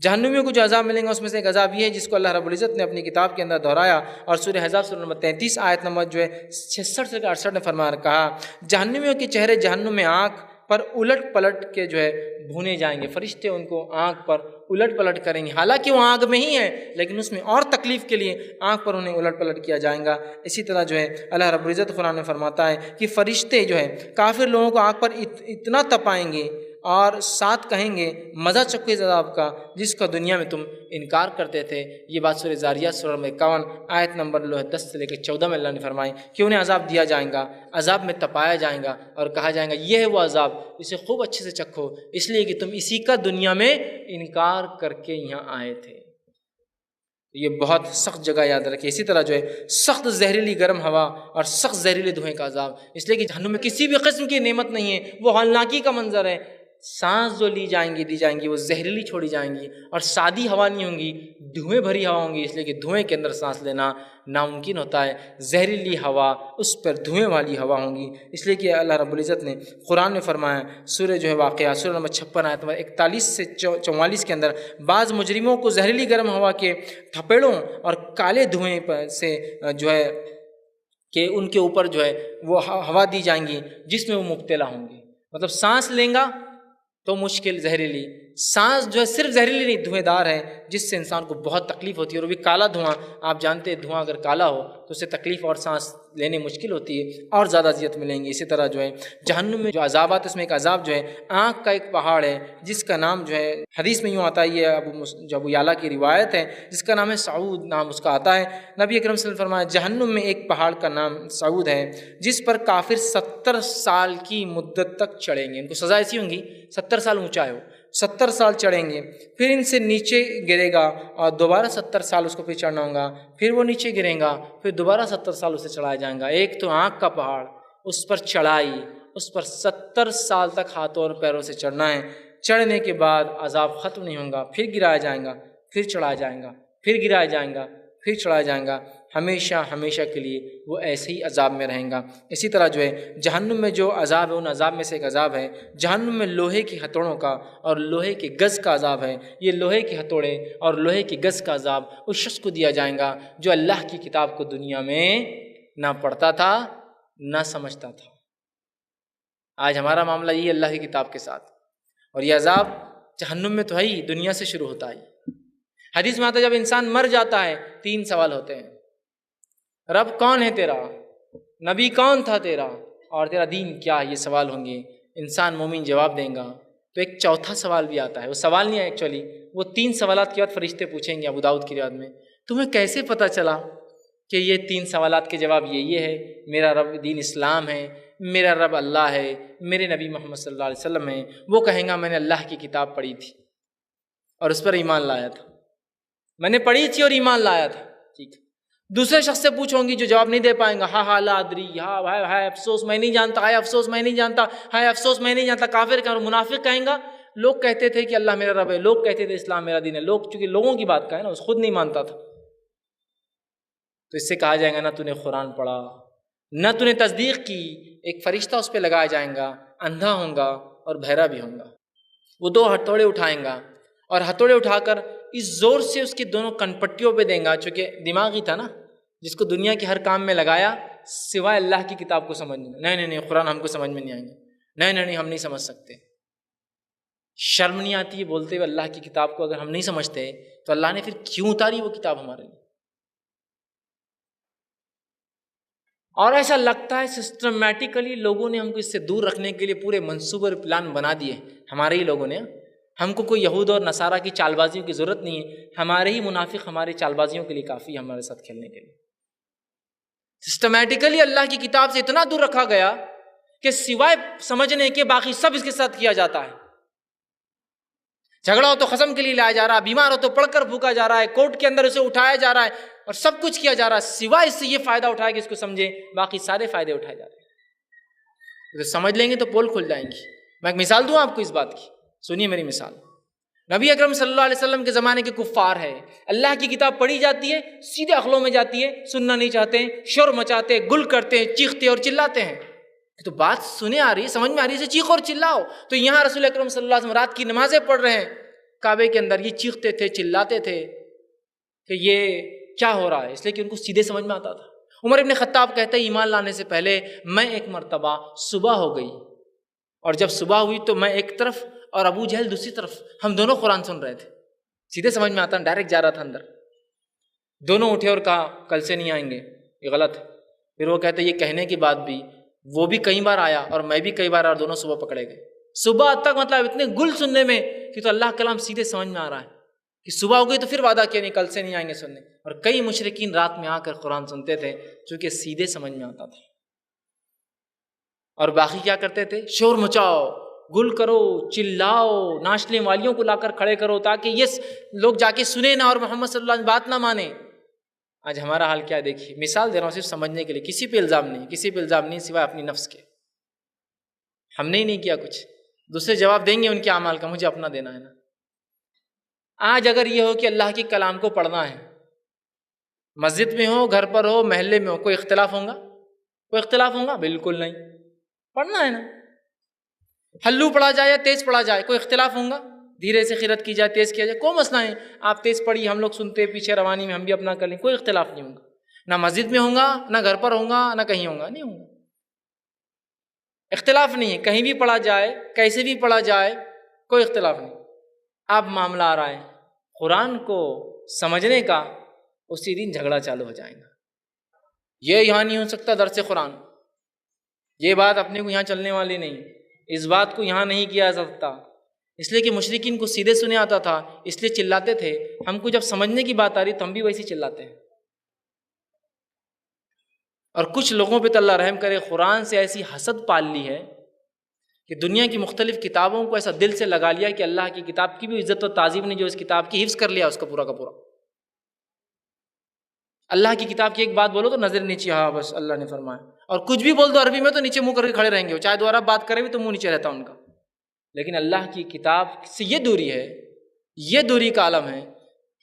جہنمیوں کو جو عذاب ملیں گا اس میں سے ایک عذاب یہ ہے جس کو اللہ رب العزت نے اپنی کتاب کے اندر دہرایا، اور سورہ احزاب سورہ نمبر 33 آیت نمبر جو ہے 66 سے 68 نے فرمایا، کہا جہنمیوں کے چہرے جہنم میں آگ پر الٹ پلٹ کے جو ہے بھونے جائیں گے، فرشتے ان کو آگ پر الٹ پلٹ کریں گے، حالانکہ وہ آگ میں ہی ہے لیکن اس میں اور تکلیف کے لیے آگ پر انہیں الٹ پلٹ کیا جائے گا۔ اسی طرح جو ہے اللہ رب العزت قرآن میں فرماتا ہے کہ فرشتے جو ہے کافر لوگوں کو آگ پر اتنا تپائیں گے اور ساتھ کہیں گے مزہ چکو اس عذاب کا جس کا دنیا میں تم انکار کرتے تھے۔ یہ بات سورہ زاریات سورہ 51 آیت نمبر 10 سے لے کے 14 میں اللہ نے فرمائی کہ انہیں عذاب دیا جائے گا، عذاب میں تپایا جائے گا اور کہا جائے گا یہ ہے وہ عذاب، اسے خوب اچھے سے چکھو، اس لیے کہ تم اسی کا دنیا میں انکار کر کے یہاں آئے تھے۔ یہ بہت سخت جگہ یاد رکھیں۔ اسی طرح جو ہے سخت زہریلی گرم ہوا اور سخت زہریلے دھوئیں کا عذاب، اس لیے کہ جہنم میں کسی بھی قسم کی نعمت نہیں ہے، وہ ہولناکی کا منظر ہے، سانس جو لی جائیں گی وہ زہریلی چھوڑی جائیں گی اور سادی ہوا نہیں ہوں گی، دھوئیں بھری ہوا ہوں گی، اس لیے کہ دھوئیں کے اندر سانس لینا ناممکن ہوتا ہے، زہریلی ہوا اس پر دھوئیں والی ہوا ہوں گی، اس لیے کہ اللہ رب العزت نے قرآن میں فرمایا سورہ جو ہے واقعہ سورہ نمبر 56 آیت نمبر 41 سے 44 کے اندر، بعض مجرموں کو زہریلی گرم ہوا کے تھپیڑوں اور کالے دھوئیں پر سے جو ہے کہ ان کے اوپر جو ہے وہ ہوا دی جائیں گی جس میں وہ مبتلا ہوں گے، مطلب سانس لیں گا تو مشکل، زہریلی سانس جو ہے صرف زہریلی نہیں، دھوئیں دار ہے جس سے انسان کو بہت تکلیف ہوتی ہے، اور وہ بھی کالا دھواں، آپ جانتے ہیں دھواں اگر کالا ہو تو اس سے تکلیف اور سانس لینے مشکل ہوتی ہے اور زیادہ اذیت ملیں گی۔ اسی طرح جو ہے جہنم میں جو عذابات، اس میں ایک عذاب جو ہے آنکھ کا ایک پہاڑ ہے جس کا نام جو ہے حدیث میں یوں آتا ہے، یہ ابو یعلا کی روایت ہے، جس کا نام ہے سعود، نام اس کا آتا ہے۔ نبی اکرم صلی اللہ علیہ وسلم فرمایا جہنم میں ایک پہاڑ کا نام سعود ہے جس پر کافر 70 سال کی مدت تک چڑھیں گے، ان کو سزا ایسی ہوں گی 70 سال اونچا ہے، 70 سال چڑھیں گے، پھر ان سے نیچے گرے گا اور دوبارہ 70 سال اس کو پھر چڑھنا ہوگا، پھر وہ نیچے گریں گا، پھر دوبارہ 70 سال اسے چڑھایا جائے گا۔ ایک تو آنکھ کا پہاڑ، اس پر چڑھائی، اس پر 70 سال تک ہاتھوں اور پیروں سے چڑھنا ہے، چڑھنے کے بعد عذاب ختم نہیں ہوگا، پھر گرایا جائے گا، پھر چڑھایا جائے گا، پھر گرایا جائے گا، پھر چڑھایا جائے گا، ہمیشہ ہمیشہ کے لیے وہ ایسے ہی عذاب میں رہیں گا۔ اسی طرح جو ہے جہنم میں جو عذاب ہے، ان عذاب میں سے ایک عذاب ہے جہنم میں لوہے کی ہتھوڑوں کا اور لوہے کے گز کا عذاب ہے۔ یہ لوہے کے ہتھوڑے اور لوہے کے گز کا عذاب اس شخص کو دیا جائے گا جو اللہ کی کتاب کو دنیا میں نہ پڑھتا تھا نہ سمجھتا تھا۔ آج ہمارا معاملہ یہ اللہ کی کتاب کے ساتھ، اور یہ عذاب جہنم میں تو ہے ہی، دنیا سے شروع ہوتا ہے۔ حدیث میں آتا ہے جب انسان مر جاتا ہے 3 سوال ہوتے ہیں: رب کون ہے تیرا، نبی کون تھا تیرا، اور تیرا دین کیا ہے؟ یہ سوال ہوں گے۔ انسان مومن جواب دیں گا تو ایک چوتھا سوال بھی آتا ہے، وہ سوال نہیں ہے ایکچولی، وہ 3 سوالات کے بعد فرشتے پوچھیں گے ابو داؤد کی روایت میں، تمہیں کیسے پتہ چلا کہ یہ 3 سوالات کے جواب یہ ہے؟ میرا رب دین اسلام ہے، میرا رب اللہ ہے، میرے نبی محمد صلی اللہ علیہ وسلم ہیں۔ وہ کہیں گا میں نے اللہ کی کتاب پڑھی تھی اور اس پر ایمان لایا تھا، میں نے پڑھی تھی اور ایمان لایا تھا، ٹھیک ہے۔ دوسرے شخص سے پوچھوں گی جو جواب نہیں دے پائیں گا، ہاں لا ادری، ہائے افسوس میں نہیں جانتا، ہائے افسوس میں نہیں جانتا، ہائے افسوس میں نہیں جانتا۔ کافر کا اور منافق کہیں گا لوگ کہتے تھے کہ اللہ میرا رب ہے، لوگ کہتے تھے اسلام میرا دین ہے، لوگ چونکہ لوگوں کی بات کا ہے نا، اس خود نہیں مانتا تھا، تو اس سے کہا جائے گا نہ تو نے قرآن پڑھا نہ تو نے تصدیق کی۔ ایک فرشتہ اس پہ لگایا جائیں گا، اندھا ہوں گا اور بہرا بھی ہوں گا۔ وہ 2 ہتھوڑے اٹھائیں گا اور ہتھوڑے اٹھا کر اس زور سے اس کی دونوں کنپٹیوں پہ دیں گا، چونکہ دماغی تھا نا، جس کو دنیا کے ہر کام میں لگایا سوائے اللہ کی کتاب کو سمجھنے۔ نہیں قرآن ہم کو سمجھ میں نہیں آئیں گے، نہیں ہم نہیں سمجھ سکتے۔ شرم نہیں آتی ہے بولتے ہوئے اللہ کی کتاب کو؟ اگر ہم نہیں سمجھتے تو اللہ نے پھر کیوں اتاری وہ کتاب ہمارے لیے؟ اور ایسا لگتا ہے سسٹمیٹیکلی لوگوں نے ہم کو اس سے دور رکھنے کے لیے پورے منصوبے اور پلان بنا دیے، ہمارے ہی لوگوں نے۔ ہم کو کوئی یہود اور نصارہ کی چال بازیوں کی ضرورت نہیں ہے، ہمارے ہی منافق ہمارے چال بازیوں کے لیے کافی ہے ہمارے ساتھ کھیلنے کے لیے۔ سسٹمیٹیکلی اللہ کی کتاب سے اتنا دور رکھا گیا کہ سوائے سمجھنے کے باقی سب اس کے ساتھ کیا جاتا ہے۔ جھگڑا ہو تو قسم کے لیے لایا جا رہا ہے، بیمار ہو تو پڑھ کر بھوکا جا رہا ہے، کورٹ کے اندر اسے اٹھایا جا رہا ہے، اور سب کچھ کیا جا رہا ہے سوائے اس سے یہ فائدہ اٹھائے کہ اس کو سمجھے، باقی سارے فائدے اٹھائے جا رہے ہیں۔ تو سمجھ لیں گے تو پول کھل جائیں گی۔ میں ایک مثال دوں آپ کو اس بات کی، سنیے میری مثال۔ نبی اکرم صلی اللہ علیہ وسلم کے زمانے کے کفار ہے، اللہ کی کتاب پڑھی جاتی ہے، سیدھے عقلوں میں جاتی ہے، سننا نہیں چاہتے ہیں، شور مچاتے ہیں، گل کرتے ہیں، چیختے اور چلاتے ہیں۔ تو بات سنے آ رہی ہے، سمجھ میں آ رہی ہے، چیخ اور چلاؤ۔ تو یہاں رسول اکرم صلی اللہ علیہ وسلم رات کی نمازیں پڑھ رہے ہیں کعبے کے اندر، یہ چیختے تھے، چلاتے تھے کہ یہ کیا ہو رہا ہے، اس لیے کہ ان کو سیدھے سمجھ میں آتا تھا۔ عمر ابن خطاب کہتے ہیں ایمان لانے سے پہلے میں ایک مرتبہ صبح ہو گئی، اور جب صبح ہوئی تو میں ایک طرف اور ابو جہل دوسری طرف، ہم دونوں قرآن سن رہے تھے، سیدھے سمجھ میں آتا، ڈائریکٹ جا رہا تھا اندر۔ دونوں اٹھے اور کہا کل سے نہیں آئیں گے، یہ غلط ہے۔ پھر وہ کہتے یہ کہنے کی بات بھی، وہ بھی کئی بار آیا اور میں بھی کئی بار، اور دونوں صبح پکڑے گئے۔ صبح تک مطلب اتنے گل سننے میں کہ تو اللہ کلام سیدھے سمجھ میں آ رہا ہے کہ صبح ہو گئی تو پھر وعدہ کیا نہیں کل سے نہیں آئیں گے سننے۔ اور کئی مشرکین رات میں آ کر قرآن سنتے تھے چونکہ سیدھے سمجھ میں آتا تھا، اور باقی کیا کرتے تھے؟ شور مچاؤ، گل کرو، چلاؤ، ناچنے والیوں کو لا کر کھڑے کرو تاکہ یہ لوگ جا کے سنیں نہ اور محمد صلی اللہ علیہ وسلم بات نہ مانیں۔ آج ہمارا حال کیا ہے دیکھیے، مثال دے رہا ہوں صرف سمجھنے کے لیے، کسی پہ الزام نہیں، کسی پہ الزام نہیں سوائے اپنی نفس کے۔ ہم نے ہی نہیں کیا کچھ، دوسرے جواب دیں گے ان کے اعمال کا، مجھے اپنا دینا ہے نا۔ آج اگر یہ ہو کہ اللہ کے کلام کو پڑھنا ہے، مسجد میں ہو، گھر پر ہو، محلے میں ہو، کوئی اختلاف ہوگا؟ کوئی اختلاف ہوگا؟ بالکل نہیں، پڑھنا ہے نا۔ ہلو پڑھا جائے یا تیز پڑھا جائے، کوئی اختلاف ہوگا؟ دھیرے سے قرأت کی جائے، تیز کیا جائے، کوئی مسئلہ نہیں۔ آپ تیز پڑھی، ہم لوگ سنتے پیچھے روانی میں، ہم بھی اپنا کر لیں، کوئی اختلاف نہیں ہوگا۔ نہ مسجد میں ہوگا، نہ گھر پر ہوگا، نہ کہیں ہوگا، نہیں ہوگا، اختلاف نہیں ہے۔ کہیں بھی پڑھا جائے، کیسے بھی پڑھا جائے، کوئی اختلاف نہیں۔ اب معاملہ آ رہا ہے قرآن کو سمجھنے کا، اسی دن جھگڑا چالو ہو جائے گا۔ یہ یہاں نہیں ہو سکتا درس قرآن، یہ بات اپنے کو یہاں چلنے والی نہیں، اس بات کو یہاں نہیں کیا جا سکتا، اس لیے کہ مشرکین کو سیدھے سنے آتا تھا، اس لیے چلاتے تھے۔ ہم کو جب سمجھنے کی بات آ رہی تو ہم بھی ویسے چلاتے ہیں۔ اور کچھ لوگوں پہ تو اللہ رحم کرے، قرآن سے ایسی حسد پال لی ہے کہ دنیا کی مختلف کتابوں کو ایسا دل سے لگا لیا کہ اللہ کی کتاب کی بھی عزت و تعظیم نہیں، جو اس کتاب کی حفظ کر لیا اس کا پورا کا پورا۔ اللہ کی کتاب کی ایک بات بولو تو نظر نیچے، ہاں بس اللہ نے فرمایا، اور کچھ بھی بول دو عربی میں تو نیچے منہ کر کے کھڑے رہیں گے، چاہے دوبارہ بات کرے بھی تو منہ نیچے رہتا ان کا۔ لیکن اللہ کی کتاب سے یہ دوری ہے، یہ دوری کا عالم ہے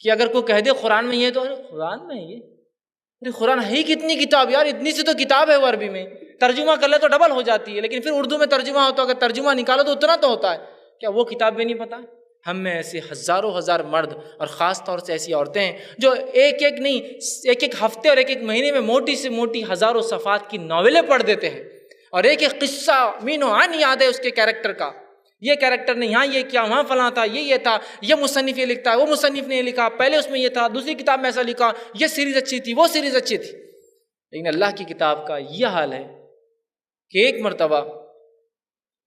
کہ اگر کوئی کہہ دے قرآن میں یہ تو قرآن میں یہ، ارے قرآن ہے ہی کتنی کتاب یار، اتنی سی تو کتاب ہے وہ عربی میں، ترجمہ کر لے تو ڈبل ہو جاتی ہے، لیکن پھر اردو میں ترجمہ ہوتا ہے، اگر ترجمہ نکالو تو اتنا تو ہوتا ہے، کیا وہ کتاب بھی نہیں پتہ؟ ہم میں ایسے ہزاروں ہزار مرد اور خاص طور سے ایسی عورتیں ہیں جو ایک ایک ہفتے اور ایک ایک مہینے میں موٹی سے موٹی ہزاروں صفحات کی ناولیں پڑھ دیتے ہیں، اور ایک ایک قصہ مین و عن یاد ہے اس کے کیریکٹر کا، یہ کیریکٹر نے یہاں یہ کیا، وہاں فلاں تھا، یہ تھا، یہ مصنف یہ لکھتا ہے، وہ مصنف نے یہ لکھا، پہلے اس میں یہ تھا، دوسری کتاب میں ایسا لکھا، یہ سیریز اچھی تھی، وہ سیریز اچھی تھی۔ لیکن اللہ کی کتاب کا یہ حال ہے کہ ایک مرتبہ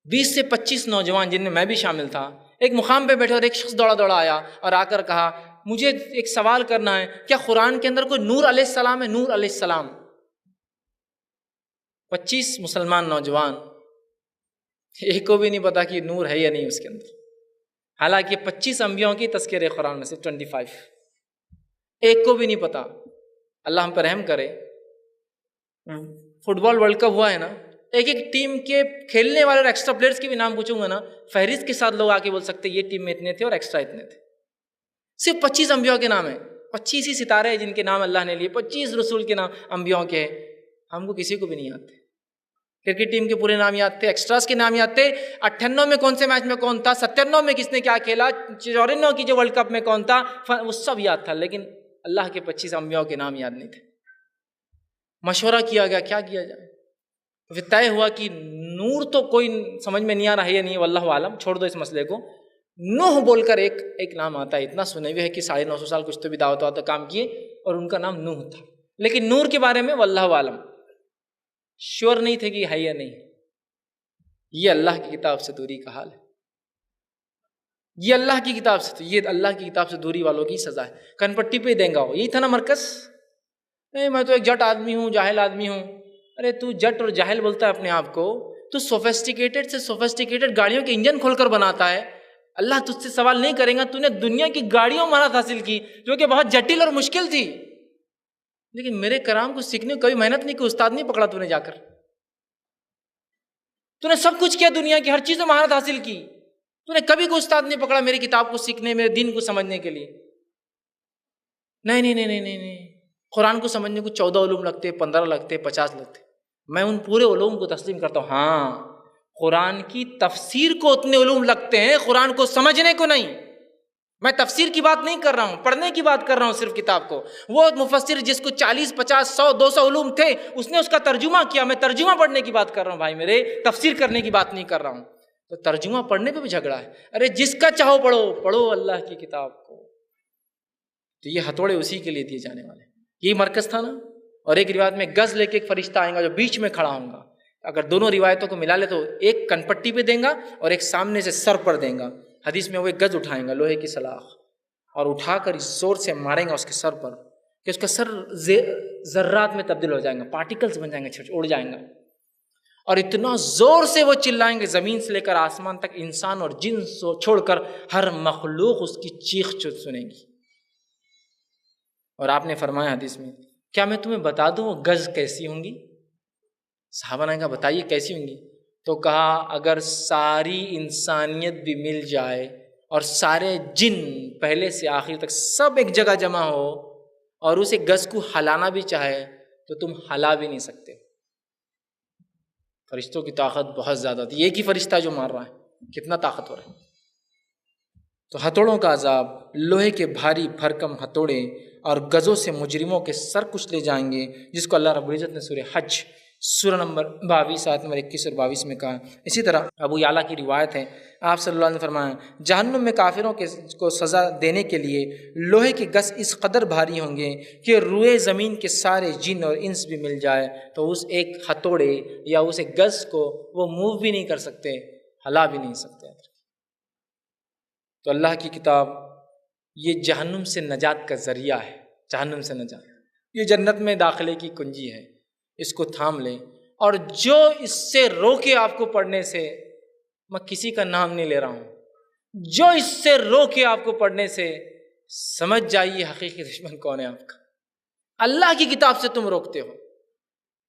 20 سے 25 نوجوان، جن میں میں بھی شامل تھا، ایک مقام پہ بیٹھے اور ایک شخص دوڑا دوڑا آیا اور آ کر کہا مجھے ایک سوال کرنا ہے، کیا قرآن کے اندر کوئی نور علیہ السلام ہے؟ نور علیہ السلام۔ 25 مسلمان نوجوان، ایک کو بھی نہیں پتا کہ نور ہے یا نہیں اس کے اندر، حالانکہ 25 انبیاءوں کی تذکرہ قرآن میں سے 25، ایک کو بھی نہیں پتا۔ اللہ ہم پر رحم کرے۔ فٹ بال ورلڈ کپ ہوا ہے نا، ایک ایک ٹیم کے کھیلنے والے اور ایکسٹرا پلیئرز کے بھی نام پوچھوں گا نا، فہرست کے ساتھ لوگ آ کے بول سکتے یہ ٹیم میں اتنے تھے اور ایکسٹرا اتنے تھے۔ صرف 25 انبیاء کے نام ہیں، 25 ہی ستارے ہیں جن کے نام اللہ نے لیے، 25 رسول کے نام انبیاء کے ہیں، ہم کو کسی کو بھی نہیں یاد تھے۔ کرکٹ ٹیم کے پورے نام یاد تھے، ایکسٹراز کے نام یاد تھے، 98 میں کون سے میچ میں کون تھا، 97 میں کس نے کیا کھیلا، 94 کی جو ورلڈ کپ میں کون تھا، وہ سب یاد تھا، لیکن اللہ کے 25 انبیاء کے نام یاد نہیں تھے۔ مشورہ کیا گیا کیا کیا جائے، پھر طے ہوا کہ نور تو کوئی سمجھ میں نہیں آ رہا ہے یا نہیں، واللہ عالم، چھوڑ دو اس مسئلے کو۔ نوح بول کر ایک نام آتا ہے، اتنا سنے ہوئے ہے کہ 950 سال کچھ تو بھی دعوت کام کیے، اور ان کا نام نوح تھا، لیکن نور کے بارے میں واللہ عالم، شور نہیں تھے کہ ہے یا نہیں۔ یہ اللہ کی کتاب سے دوری کا حال ہے، یہ اللہ کی کتاب سے، یہ اللہ کی کتاب سے دوری والوں کی سزا ہے۔ کن پٹی پہ دیں گا وہ، یہی تھا نا مرکز، نہیں میں تو ایک جٹ آدمی ہوں، جاہل آدمی ہوں۔ ارے تو جٹ اور جاہل بولتا ہے اپنے آپ کو، تو سوفسٹیکیٹڈ سے سوفسٹیکیٹڈ گاڑیوں کے انجن کھول کر بناتا ہے، اللہ تجھ سے سوال نہیں کرے گا تو نے دنیا کی گاڑیوں مہارت حاصل کی جو کہ بہت جٹل اور مشکل تھی، لیکن میرے کلام کو سیکھنے کو کبھی محنت نہیں کی، استاد نہیں پکڑا تو نے جا کر، تو نے سب کچھ کیا، دنیا کی ہر چیز میں مہارت حاصل کی، تو نے کبھی کوئی استاد نہیں پکڑا میری کتاب کو سیکھنے، میرے دین کو سمجھنے کے لیے۔ نہیں نہیں نہیں نہیں نہیں نہیں، قرآن کو سمجھنے کو 14 علوم لگتے، 15 لگتے، 50 لگتے، میں ان پورے علوم کو تسلیم کرتا ہوں۔ ہاں قرآن کی تفسیر کو اتنے علوم لگتے ہیں، قرآن کو سمجھنے کو نہیں۔ میں تفسیر کی بات نہیں کر رہا ہوں، پڑھنے کی بات کر رہا ہوں صرف کتاب کو۔ وہ مفسر جس کو 40 50 100 200 علوم تھے، اس نے اس کا ترجمہ کیا، میں ترجمہ پڑھنے کی بات کر رہا ہوں بھائی میرے، تفسیر کرنے کی بات نہیں کر رہا ہوں۔ تو ترجمہ پڑھنے پہ بھی جھگڑا ہے، ارے جس کا چاہو پڑھو اللہ کی کتاب کو، تو یہ ہتھوڑے اسی کے لیے دیے جانے والے، یہی مرکز تھا نا۔ اور ایک روایت میں گز لے کے ایک فرشتہ آئے گا جو بیچ میں کھڑا ہوں گا، اگر دونوں روایتوں کو ملا لے تو ایک کنپٹی پہ دیں گا اور ایک سامنے سے سر پر دیں گا۔ حدیث میں وہ ایک گز اٹھائیں گا لوہے کی سلاخ، اور اٹھا کر اس زور سے ماریں گا اس کے سر پر کہ اس کا سر ذرات میں تبدیل ہو جائیں گا، پارٹیکلز بن جائیں گے، اڑ جائیں گا، اور اتنا زور سے وہ چلائیں گے زمین سے لے کر آسمان تک، انسان اور جن چھوڑ کر ہر مخلوق اس کی چیخ سنے گی۔ اور آپ نے فرمایا حدیث میں، کیا میں تمہیں بتا دوں وہ گز کیسی ہوں گی؟ صحابہ نے کہا بتائیے کیسی ہوں گی؟ تو کہا اگر ساری انسانیت بھی مل جائے اور سارے جن پہلے سے آخر تک سب ایک جگہ جمع ہو اور اسے گز کو ہلانا بھی چاہے تو تم ہلا بھی نہیں سکتے۔ فرشتوں کی طاقت بہت زیادہ تھی، ایک ہی فرشتہ جو مار رہا ہے، کتنا طاقتور ہے۔ تو ہتھوڑوں کا عذاب، لوہے کے بھاری بھرکم ہتھوڑے اور گزوں سے مجرموں کے سر کچھ لے جائیں گے، جس کو اللہ رب العزت نے سورہ حج سورہ نمبر 22 آیت نمبر 21 اور 22 میں کہا۔ اسی طرح ابو یعلیٰ کی روایت ہے، آپ صلی اللہ علیہ وسلم نے فرمایا جہنم میں کافروں کو سزا دینے کے لیے لوہے کے گز اس قدر بھاری ہوں گے کہ روئے زمین کے سارے جن اور انس بھی مل جائے تو اس ایک ہتھوڑے یا اس ایک گز کو وہ موو بھی نہیں کر سکتے، ہلا بھی نہیں سکتے۔ تو اللہ کی کتاب یہ جہنم سے نجات کا ذریعہ ہے، جہنم سے نجات، یہ جنت میں داخلے کی کنجی ہے، اس کو تھام لیں۔ اور جو اس سے روکے آپ کو پڑھنے سے، میں کسی کا نام نہیں لے رہا ہوں، جو اس سے روکے آپ کو پڑھنے سے، سمجھ جائیے حقیقی دشمن کون ہے آپ کا۔ اللہ کی کتاب سے تم روکتے ہو،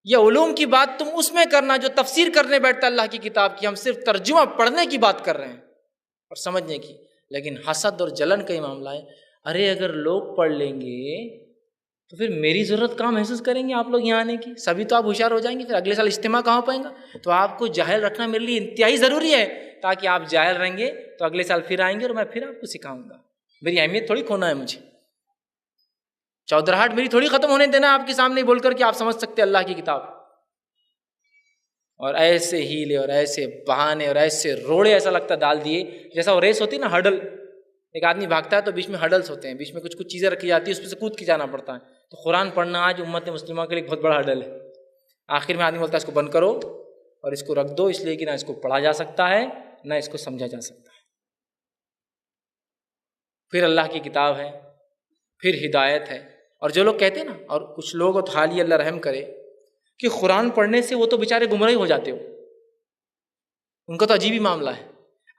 یہ علوم کی بات تم اس میں کرنا جو تفسیر کرنے بیٹھتا اللہ کی کتاب کی، ہم صرف ترجمہ پڑھنے کی بات کر رہے ہیں اور سمجھنے کی، لیکن حسد اور جلن کا ہی معاملہ ہے۔ ارے اگر لوگ پڑھ لیں گے تو پھر میری ضرورت کہاں محسوس کریں گے آپ لوگ یہاں آنے کی؟ سبھی تو آپ ہوشیار ہو جائیں گے، پھر اگلے سال اجتماع کہاں ہو پائیں گا؟ تو آپ کو جاہل رکھنا میرے لیے انتہائی ضروری ہے، تاکہ آپ جاہل رہیں گے تو اگلے سال پھر آئیں گے اور میں پھر آپ کو سکھاؤں گا۔ میری اہمیت تھوڑی کھونا ہے مجھے، چودراہٹ میری تھوڑی ختم ہونے دینا آپ کے سامنے بول کر کہ آپ سمجھ سکتے اللہ کی کتاب۔ اور ایسے ہیلے اور ایسے بہانے اور ایسے روڑے ایسا لگتا ڈال دیے، جیسا وہ ریس ہوتی ہے نا، ہڈل، ایک آدمی بھاگتا ہے تو بیچ میں ہڈلس ہوتے ہیں، بیچ میں کچھ چیزیں رکھی جاتی ہیں، اس پہ سے کود کے جانا پڑتا ہے۔ تو قرآن پڑھنا آج امت مسلمہ کے لیے بہت بڑا ہڈل ہے۔ آخر میں آدمی بولتا ہے اس کو بند کرو اور اس کو رکھ دو، اس لیے کہ نہ اس کو پڑھا جا سکتا ہے نہ اس کو سمجھا جا سکتا ہے۔ پھر اللہ کی کتاب ہے، پھر ہدایت ہے۔ اور جو لوگ کہتے ہیں نا، اور کچھ لوگ تو حالی اللہ رحم کرے کہ قرآن پڑھنے سے وہ تو بیچارے گمراہ ہو جاتے ہو، ان کا تو عجیب ہی معاملہ ہے۔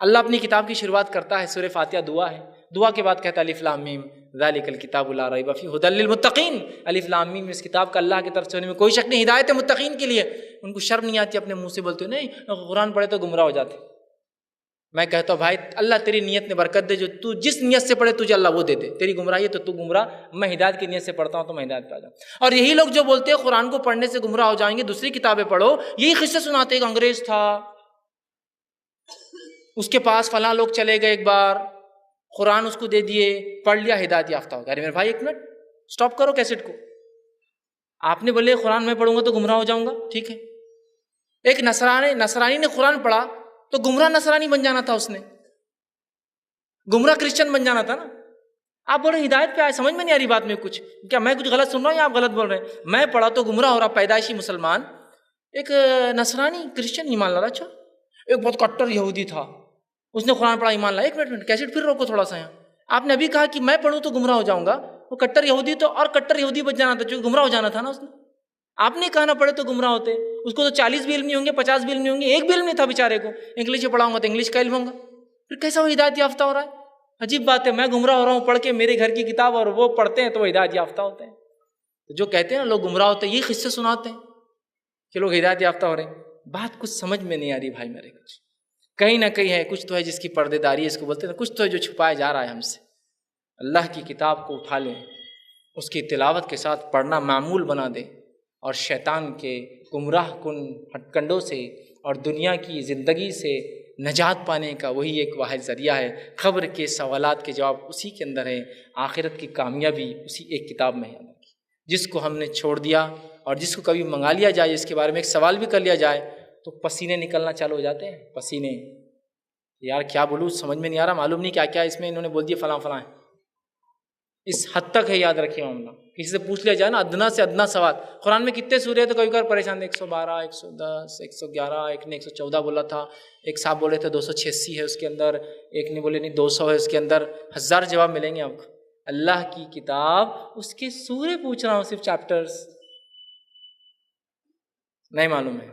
اللہ اپنی کتاب کی شروعات کرتا ہے، سورہ فاتحہ دعا ہے، دعا کے بعد کہتا ہے الف لام میم ذالک الکتاب لا ریب فیہ ھدی للمتقین۔ الف لام میم، اس کتاب کا اللہ کی طرف سے ہونے میں کوئی شک نہیں، ہدایت ہے متقین کے لیے۔ ان کو شرم نہیں آتی، اپنے منہ سے بولتے نہیں قرآن پڑھے تو گمراہ ہو جاتے۔ میں کہتا ہوں بھائی اللہ تیری نیت میں برکت دے، جو تو جس نیت سے پڑھے تجھے اللہ وہ دے دے۔ تیری گمراہی ہے تو تو گمراہ، میں ہدایت کی نیت سے پڑھتا ہوں تو میں ہدایت پا جاؤں۔ اور یہی لوگ جو بولتے ہیں قرآن کو پڑھنے سے گمراہ ہو جائیں گے، دوسری کتابیں پڑھو، یہی قصے سناتے ہیں کہ انگریز تھا، اس کے پاس فلاں لوگ چلے گئے، ایک بار قرآن اس کو دے دیے، پڑھ لیا، ہدایت یافتہ ہو گیا۔ ارے میرے بھائی ایک منٹ سٹاپ کرو کیسٹ کو۔ آپ نے بولے قرآن میں پڑھوں گا تو گمراہ ہو جاؤں گا، ٹھیک ہے۔ ایک نصرانی نے قرآن پڑھا تو گمراہ نصرانی بن جانا تھا، اس نے گمراہ کرسچن بن جانا تھا نا۔ آپ بول رہے ہدایت پہ آئے، سمجھ میں نہیں آ رہی بات میں کچھ، کیا میں کچھ غلط سن رہا ہوں یا آپ غلط بول رہے ہیں؟ میں پڑھا تو گمراہ ہو رہا، پیدائشی مسلمان، ایک نصرانی کرسچن ایمان لا رہا۔ اچھا، ایک بہت کٹر یہودی تھا، اس نے قرآن پڑھا، ایمان لایا۔ ایک منٹ کیسٹ پھر روکو تھوڑا سا، یہاں آپ نے ابھی کہا کہ میں پڑھوں تو گمراہ ہو جاؤں گا، وہ کٹر یہودی تو اور کٹر یہودی بن جانا تھا، جو گمراہ ہو جانا تھا نا اس نے۔ آپ نے کہا نہ پڑھے تو گمراہ ہوتے، اس کو تو 40 بھی علم نہیں ہوں گے، 50 بھی علم نہیں ہوں گے، ایک بھی علم نہیں تھا بیچارے کو۔ انگلش میں پڑھاؤں گا تو انگلش کا علم ہوگا، پھر کیسا وہ ہدایت یافتہ ہو رہا ہے؟ عجیب بات ہے، میں گمراہ ہو رہا ہوں پڑھ کے میرے گھر کی کتاب، اور وہ پڑھتے ہیں تو وہ ہدایت یافتہ ہوتے ہیں۔ تو جو کہتے ہیں نا لوگ گمراہ ہوتے ہیں، یہ قصے سناتے ہیں کہ لوگ ہدایت یافتہ ہو رہے ہیں۔ بات کچھ سمجھ میں نہیں آ رہی بھائی میرے، کچھ کہیں نہ کہیں ہے، کچھ تو ہے جس کی پردے داری ہے، اس کو بولتے ہیں، کچھ تو ہے جو چھپایا جا رہا ہے ہم سے۔ اللہ کی کتاب کو اٹھا لیں، اس کی تلاوت کے ساتھ پڑھنا معمول بنا دیں، اور شیطان کے گمراہ کن ہٹ کنڈوں سے اور دنیا کی زندگی سے نجات پانے کا وہی ایک واحد ذریعہ ہے۔ قبر کے سوالات کے جواب اسی کے اندر ہے، آخرت کی کامیابی اسی ایک کتاب میں ہے، جس کو ہم نے چھوڑ دیا اور جس کو کبھی منگا لیا جائے، اس کے بارے میں ایک سوال بھی کر لیا جائے تو پسینے نکلنا چالو ہو جاتے ہیں، پسینے، یار کیا بولوں سمجھ میں نہیں آ رہا، معلوم نہیں کیا کیا اس میں انہوں نے بول دیا، فلاں فلاں ہے۔ اس حد تک ہے، یاد رکھیے معاملہ۔ کسی سے پوچھ لیا جائے نا ادنا سے ادنا سوال، قرآن میں کتنے سورے ہیں تو کبھی کبھار پریشان، 112، 110، 111، ایک نے 114 بولا تھا، ایک صاحب بولے تھے 286 ہے اس کے اندر، ایک نے بولے نہیں 200 ہے اس کے اندر، ہزار جواب ملیں گے آپ کو۔ اللہ کی کتاب، اس کے سورے پوچھ رہا ہوں، صرف چیپٹرز نہیں معلوم ہے،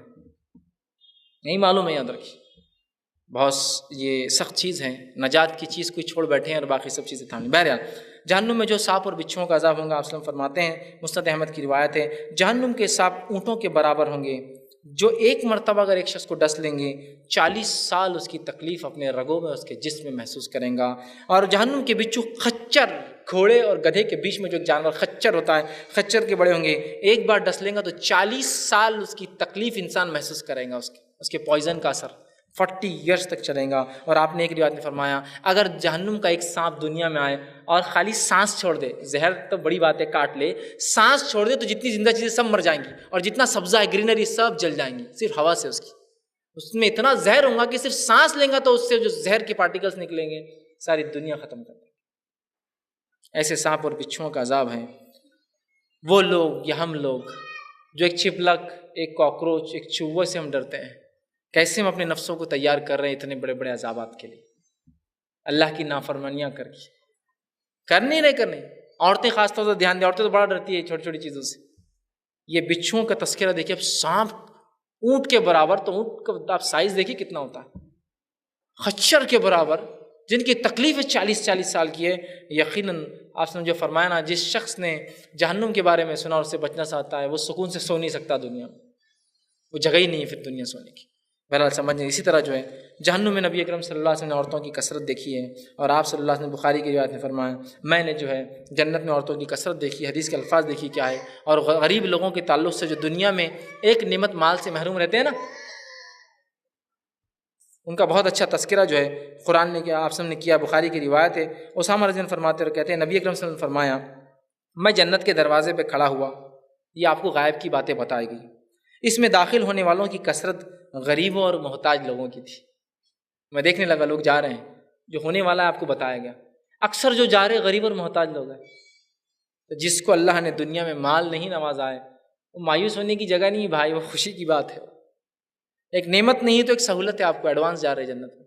نہیں معلوم ہے، یاد رکھیے۔ بہت یہ سخت چیز ہے، نجات کی چیز کوئی چھوڑ بیٹھے ہیں اور باقی سب چیزیں تھام لیں۔ بہرحال جہنم میں جو سانپ اور بچھوؤں کا عذاب ہوں گا، آپ وسلم فرماتے ہیں، مسند احمد کی روایت ہے، جہنم کے سانپ اونٹوں کے برابر ہوں گے، جو ایک مرتبہ اگر ایک شخص کو ڈس لیں گے 40 سال اس کی تکلیف اپنے رگوں میں، اس کے جسم میں محسوس کریں گا۔ اور جہنم کے بچھو خچر، گھوڑے اور گدھے کے بیچ میں جو ایک جانور خچر ہوتا ہے، خچر کے بڑے ہوں گے، ایک بار ڈس لیں گا تو 40 سال اس کی تکلیف انسان محسوس کرے گا، اس کے پوائزن کا اثر 40 ایئرس تک چلے گا۔ اور آپ نے ایک روایت میں فرمایا، اگر جہنم کا ایک سانپ دنیا میں آئے اور خالی سانس چھوڑ دے، زہر تو بڑی بات ہے کاٹ لے، سانس چھوڑ دے تو جتنی زندہ چیزیں سب مر جائیں گی، اور جتنا سبزہ ہے، گرینری، سب جل جائیں گی، صرف ہوا سے اس میں اتنا زہر ہوگا کہ صرف سانس لیں گا تو اس سے جو زہر کے پارٹیکلز نکلیں گے ساری دنیا ختم کر دیں گے۔ ایسے سانپ اور بچھوؤں کا عذاب ہے۔ وہ لوگ یا ہم لوگ جو ایک چھپلک، ایک کاکروچ، ایک چوہے سے ہم ڈرتے ہیں، کیسے ہم اپنے نفسوں کو تیار کر رہے ہیں اتنے بڑے بڑے عذابات کے لیے، اللہ کی نافرمانیاں کر کے، کرنی نہیں کرنی۔ عورتیں خاص طور سے دھیان دیں، عورتیں تو بڑا ڈرتی ہے چھوٹی چھوٹی چیزوں سے۔ یہ بچھوؤں کا تذکرہ دیکھیے، اب سانپ اونٹ کے برابر، تو اونٹ کا آپ سائز دیکھیے کتنا ہوتا ہے، خچر کے برابر، جن کی تکلیف 40 سال کی ہے۔ یقیناً آپ نے جو فرمایا نا، جس شخص نے جہنم کے بارے میں سنا اور اس سے بچنا چاہتا ہے، وہ سکون سے سو نہیں سکتا دنیا میں، وہ جگہ ہی نہیں ہے پھر دنیا سونے کی۔ بہرحال سمجھیں. اسی طرح جو ہے جہنم میں نبی اکرم صلی اللہ علیہ وسلم نے عورتوں کی کثرت دیکھی ہے، اور آپ صلی اللہ علیہ وسلم بخاری کی روایت میں فرمایا میں نے جو ہے جنت میں عورتوں کی کثرت دیکھی. حدیث کے الفاظ دیکھی کیا ہے. اور غریب لوگوں کے تعلق سے جو دنیا میں ایک نعمت مال سے محروم رہتے ہیں نا، ان کا بہت اچھا تذکرہ جو ہے قرآن نے کیا، آپ نے کیا. بخاری کی روایت ہے، اسامہ رضی اللہ عنہ فرماتے اور کہتے ہیں نبی اکرم صلی اللہ علیہ وسلم نے فرمایا میں جنت کے دروازے پہ کھڑا ہوا، یہ آپ کو غائب کی باتیں بتائی گئی. اس میں داخل ہونے والوں کی کثرت غریبوں اور محتاج لوگوں کی تھی. میں دیکھنے لگا لوگ جا رہے ہیں، جو ہونے والا ہے آپ کو بتایا گیا. اکثر جو جا رہے غریب اور محتاج لوگ ہیں. تو جس کو اللہ نے دنیا میں مال نہیں نوازا ہے وہ مایوس ہونے کی جگہ نہیں بھائی، وہ خوشی کی بات ہے. ایک نعمت نہیں تو ایک سہولت ہے، آپ کو ایڈوانس جا رہے جنت میں.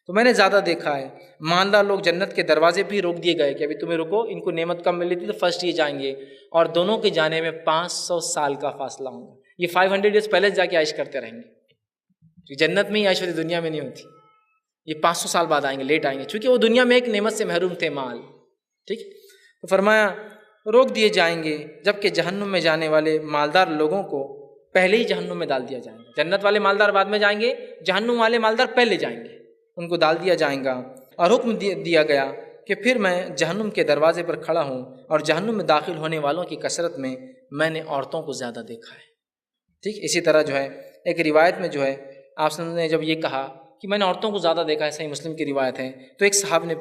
تو میں نے زیادہ دیکھا ہے مالدار لوگ جنت کے دروازے پہ ہی روک دیے گئے کہ ابھی تمہیں رکو، ان کو نعمت کم ملی تھی تو فرسٹ یہ جائیں گے، اور دونوں کے جانے میں 500 سال کا فاصلہ ہوگا. یہ 500 ایئرس پہلے جا کے عائش کرتے رہیں گے. جنت میں ہی عائش ہوتی، دنیا میں نہیں ہوتی. یہ 500 سال بعد آئیں گے، لیٹ آئیں گے، چونکہ وہ دنیا میں ایک نعمت سے محروم تھے، مال. ٹھیک. تو فرمایا روک دیے جائیں گے، جبکہ جہنم میں جانے والے مالدار لوگوں کو پہلے ہی جہنم میں ڈال دیا جائے گا. جنت والے مالدار بعد میں جائیں گے، جہنم والے مالدار پہلے جائیں گے، ان کو ڈال دیا جائے گا. اور حکم دیا گیا کہ پھر میں جہنم کے دروازے پر کھڑا ہوں، اور جہنم میں داخل ہونے والوں کی کثرت میں نے عورتوں کو زیادہ دیکھا ہے. ٹھیک. اسی طرح جو ہے ایک روایت میں جو ہے آپ نے جب یہ کہا کہ میں نے عورتوں کو زیادہ دیکھا ہے، صحیح مسلم کی روایت ہے، تو ایک صحابی نے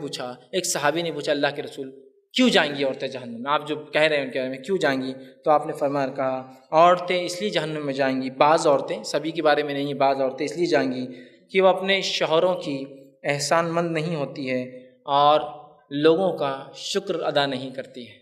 پوچھا اللہ کے رسول کیوں جائیں گی عورتیں جہنم میں؟ آپ جو کہہ رہے ہیں ان کے بارے میں کیوں جائیں گی؟ تو آپ نے فرمایا کہا عورتیں اس لیے جہنم میں جائیں گی، بعض عورتیں، سبھی کے بارے میں نہیں، بعض عورتیں اس لیے جائیں گی کہ وہ اپنے شوہروں کی احسان مند نہیں ہوتی ہے اور لوگوں کا شکر ادا نہیں کرتی ہے.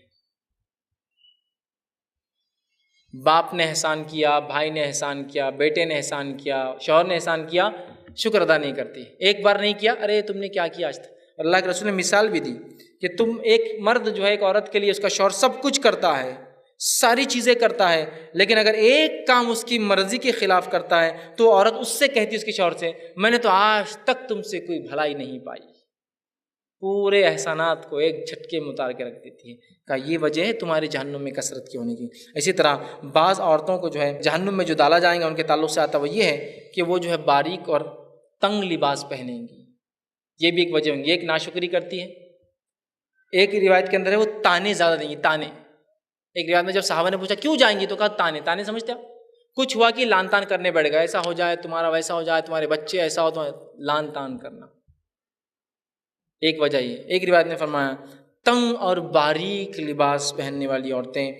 باپ نے احسان کیا، بھائی نے احسان کیا، بیٹے نے احسان کیا، شوہر نے احسان کیا، شکر ادا نہیں کرتی. ایک بار نہیں کیا، ارے تم نے کیا کیا آج تک. اللہ کے رسول نے مثال بھی دی کہ تم ایک مرد جو ہے ایک عورت کے لیے اس کا شوہر سب کچھ کرتا ہے، ساری چیزیں کرتا ہے، لیکن اگر ایک کام اس کی مرضی کے خلاف کرتا ہے تو عورت اس سے کہتی ہے اس کے شوہر سے میں نے تو آج تک تم سے کوئی بھلائی نہیں پائی. پورے احسانات کو ایک جھٹکے میں اتار کے رکھ دیتی ہے. کہ یہ وجہ ہے تمہارے جہنم میں کثرت کی ہونے کی. اسی طرح بعض عورتوں کو جو ہے جہنم میں جو ڈالا جائیں گا ان کے تعلق سے آتا وہ یہ ہے کہ وہ جو ہے باریک اور تنگ لباس پہنیں گی. یہ بھی ایک وجہ ہوں گی. ایک ناشکری کرتی ہے، ایک روایت کے اندر ہے وہ تانے زیادہ دیں گی. تانے، ایک روایت میں جب صحابہ نے پوچھا کیوں جائیں گی تو کہا تانے. تانے سمجھتے ہو؟ کچھ ہوا کہ لان تان کرنے بیٹھ گئے، ایسا ہو جائے تمہارا، ویسا ہو جائے تمہارے بچے، ایسا ہو تو لان تان کرنا. ایک وجہ یہ. ایک روایت نے فرمایا تنگ اور باریک لباس پہننے والی عورتیں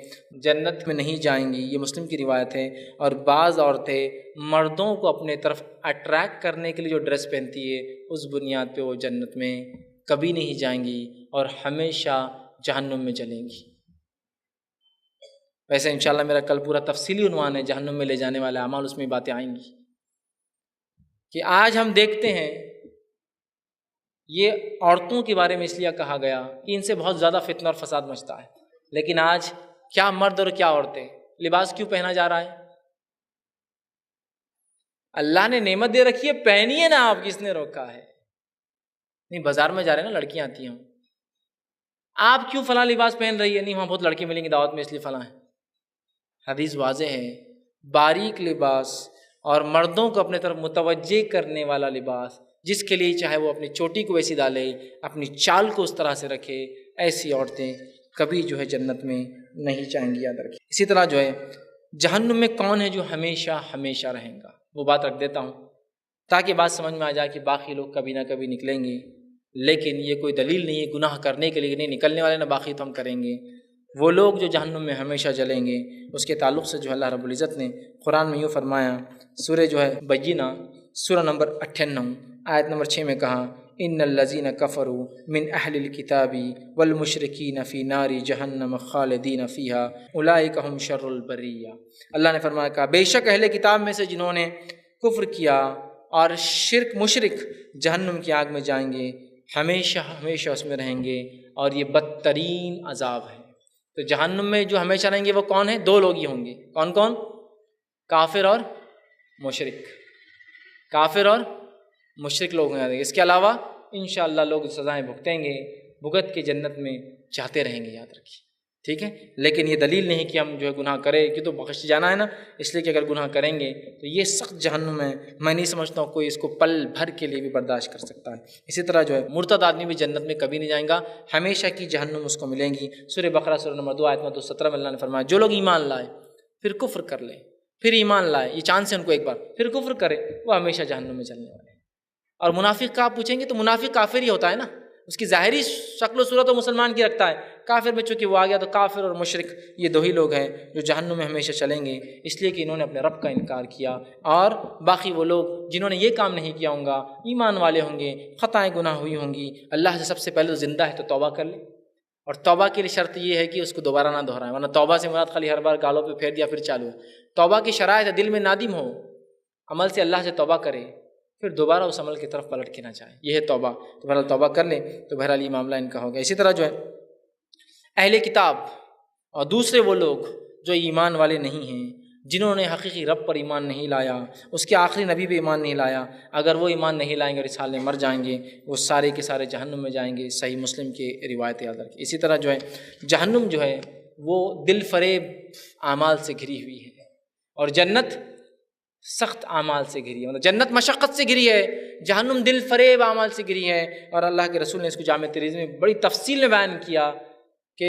جنت میں نہیں جائیں گی. یہ مسلم کی روایت ہے. اور بعض عورتیں مردوں کو اپنے طرف اٹریکٹ کرنے کے لیے جو ڈریس پہنتی ہے اس بنیاد پہ وہ جنت میں کبھی نہیں جائیں گی اور ہمیشہ جہنم میں جلیں گی. ویسے انشاءاللہ میرا کل پورا تفصیلی عنوان ہے جہنم میں لے جانے والے اعمال، اس میں باتیں آئیں گی. کہ آج ہم دیکھتے ہیں یہ عورتوں کے بارے میں اس لیے کہا گیا کہ ان سے بہت زیادہ فتنہ اور فساد مچتا ہے، لیکن آج کیا مرد اور کیا عورتیں، لباس کیوں پہنا جا رہا ہے؟ اللہ نے نعمت دے رکھی ہے، پہنیے نا آپ، کس نے روکا ہے؟ نہیں بازار میں جا رہے ہیں نا، لڑکیاں آتی ہیں، آپ کیوں فلاں لباس پہن رہی ہے؟ نہیں وہاں بہت لڑکے ملیں گے دعوت میں اس لیے فلاں ہے. حدیث واضح ہے، باریک لباس اور مردوں کو اپنے طرف متوجہ کرنے والا لباس، جس کے لیے چاہے وہ اپنی چوٹی کو ویسی ڈالے، اپنی چال کو اس طرح سے رکھے، ایسی عورتیں کبھی جو ہے جنت میں نہیں جائیں گی. یاد رکھیں. اسی طرح جو ہے جہنم میں کون ہے جو ہمیشہ ہمیشہ رہیں گا، وہ بات رکھ دیتا ہوں تاکہ بات سمجھ میں آ جائے کہ باقی لوگ کبھی نہ کبھی نکلیں گے، لیکن یہ کوئی دلیل نہیں ہے گناہ کرنے کے لیے، نہیں نکلنے والے نہ باقی تو ہم کریں گے. وہ لوگ جو جہنم میں ہمیشہ جلیں گے اس کے تعلق سے جو اللہ رب العزت نے قرآن میں یوں فرمایا، سورہ جو ہے بینہ سورہ نمبر 98 آیت نمبر 6 میں کہا ان الذین کفروا من اہل الکتاب والمشرکین فی نار جہنم خالدین فیہا اولئک هم شر البریہ. اللہ نے فرمایا کہا بے شک اہل کتاب میں سے جنہوں نے کفر کیا اور مشرک جہنم کی آگ میں جائیں گے، ہمیشہ ہمیشہ اس میں رہیں گے، اور یہ بدترین عذاب ہے. تو جہنم میں جو ہمیشہ رہیں گے وہ کون ہیں؟ دو لوگ ہی ہوں گے. کون کون؟ کافر اور مشرک. کافر اور مشرک لوگ ہیں. اس کے علاوہ انشاءاللہ لوگ سزائیں بھگتیں گے، بھگت کے جنت میں جاتے رہیں گے. یاد رکھیے. ٹھیک ہے، لیکن یہ دلیل نہیں کہ ہم جو ہے گناہ کریں، کہ تو بخش جانا ہے نا، اس لیے کہ اگر گناہ کریں گے تو یہ سخت جہنم ہے، میں نہیں سمجھتا ہوں کوئی اس کو پل بھر کے لیے بھی برداشت کر سکتا ہے۔ اسی طرح جو ہے مرتد آدمی بھی جنت میں کبھی نہیں جائیں گا، ہمیشہ کی جہنم اس کو ملیں گی۔ سورہ بقرہ سورہ نمبر 2 آیت نمبر 217 میں اللہ نے فرمایا جو لوگ ایمان لائے پھر کفر کر لیں، پھر ایمان لائے، یہ چانس ہے ان کو ایک بار، پھر کفر کرے، وہ ہمیشہ جہنم میں چلنے والے ہیں۔ اور منافق کا آپ پوچھیں گے تو منافق کافر ہی ہوتا ہے نا، اس کی ظاہری شکل و صورت و مسلمان کی رکھتا ہے، کافر میں چونکہ وہ آ گیا تو کافر اور مشرک یہ دو ہی لوگ ہیں جو جہنم میں ہمیشہ چلیں گے، اس لیے کہ انہوں نے اپنے رب کا انکار کیا۔ اور باقی وہ لوگ جنہوں نے یہ کام نہیں کیا ہوں گا، ایمان والے ہوں گے، خطائیں گناہ ہوئی ہوں گی، اللہ سے سب سے پہلے تو زندہ ہے تو توبہ کر لے، اور توبہ کے لیے شرط یہ ہے کہ اس کو دوبارہ نہ دہرائیں، ورنہ توبہ سے مراد خالی ہر بار گالوں پہ پھیر دیا پھر چالو۔ توبہ کی شرائط ہے دل میں نادم ہو، عمل سے اللہ سے توبہ کرے، پھر دوبارہ اس عمل کی طرف پلٹ کے نہ جائے، یہ ہے توبہ۔ تو بہرحال توبہ کر لیں تو بہرحال یہ معاملہ ان کا ہو گیا۔ اسی طرح جو ہے اہل کتاب اور دوسرے وہ لوگ جو ایمان والے نہیں ہیں، جنہوں نے حقیقی رب پر ایمان نہیں لایا، اس کے آخری نبی پہ ایمان نہیں لایا، اگر وہ ایمان نہیں لائیں گے اور اس حال میں مر جائیں گے، وہ سارے کے سارے جہنم میں جائیں گے، صحیح مسلم کی روایت یاد رکھیں۔ اسی طرح جو ہے جہنم جو ہے وہ دل فریب اعمال سے گھری ہوئی ہے، اور جنت سخت اعمال سے گھری ہے، مطلب جنت مشقت سے گھری ہے، جہنم دل فریب اعمال سے گھری ہے۔ اور اللہ کے رسول نے اس کو جامع ترمذی میں بڑی تفصیل میں بیان کیا کہ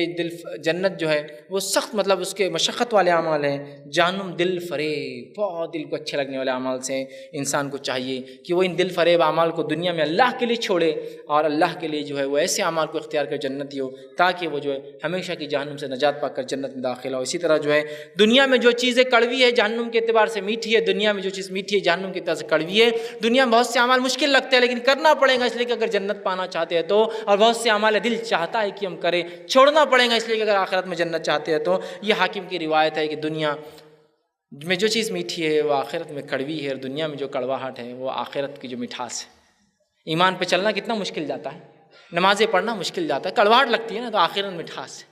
جنت جو ہے وہ سخت مطلب اس کے مشقت والے اعمال ہیں، جہنم دل فریب بہت دل کو اچھے لگنے والے اعمال سے۔ انسان کو چاہیے کہ وہ ان دل فریب اعمال کو دنیا میں اللہ کے لیے چھوڑے اور اللہ کے لیے جو ہے وہ ایسے اعمال کو اختیار کر جنتی ہو، تاکہ وہ جو ہے ہمیشہ کی جہنم سے نجات پا کر جنت میں داخل ہو۔ اسی طرح جو ہے دنیا میں جو چیزیں کڑوی ہے جہنم کے اعتبار سے میٹھی ہے، دنیا میں جو چیز میٹھی ہے جہنم کے اعتبار سے کڑوی ہے۔ دنیا میں بہت سے اعمال مشکل لگتے ہیں لیکن کرنا پڑے گا، اس لیے کہ اگر جنت پانا چاہتے ہیں تو، اور بہت سے اعمال دل چاہتا ہے کہ ہم کریں، چھوڑنا پڑے گا اس لیے کہ اگر آخرت میں جنت چاہتے ہیں تو۔ یہ حاکم کی روایت ہے کہ دنیا میں جو چیز میٹھی ہے وہ آخرت میں کڑوی ہے، اور دنیا میں جو کڑواہٹ ہے وہ آخرت کی جو مٹھاس ہے۔ ایمان پہ چلنا کتنا مشکل جاتا ہے، نمازیں پڑھنا مشکل جاتا ہے، کڑواہٹ لگتی ہے نا، تو آخرت میں مٹھاس ہے،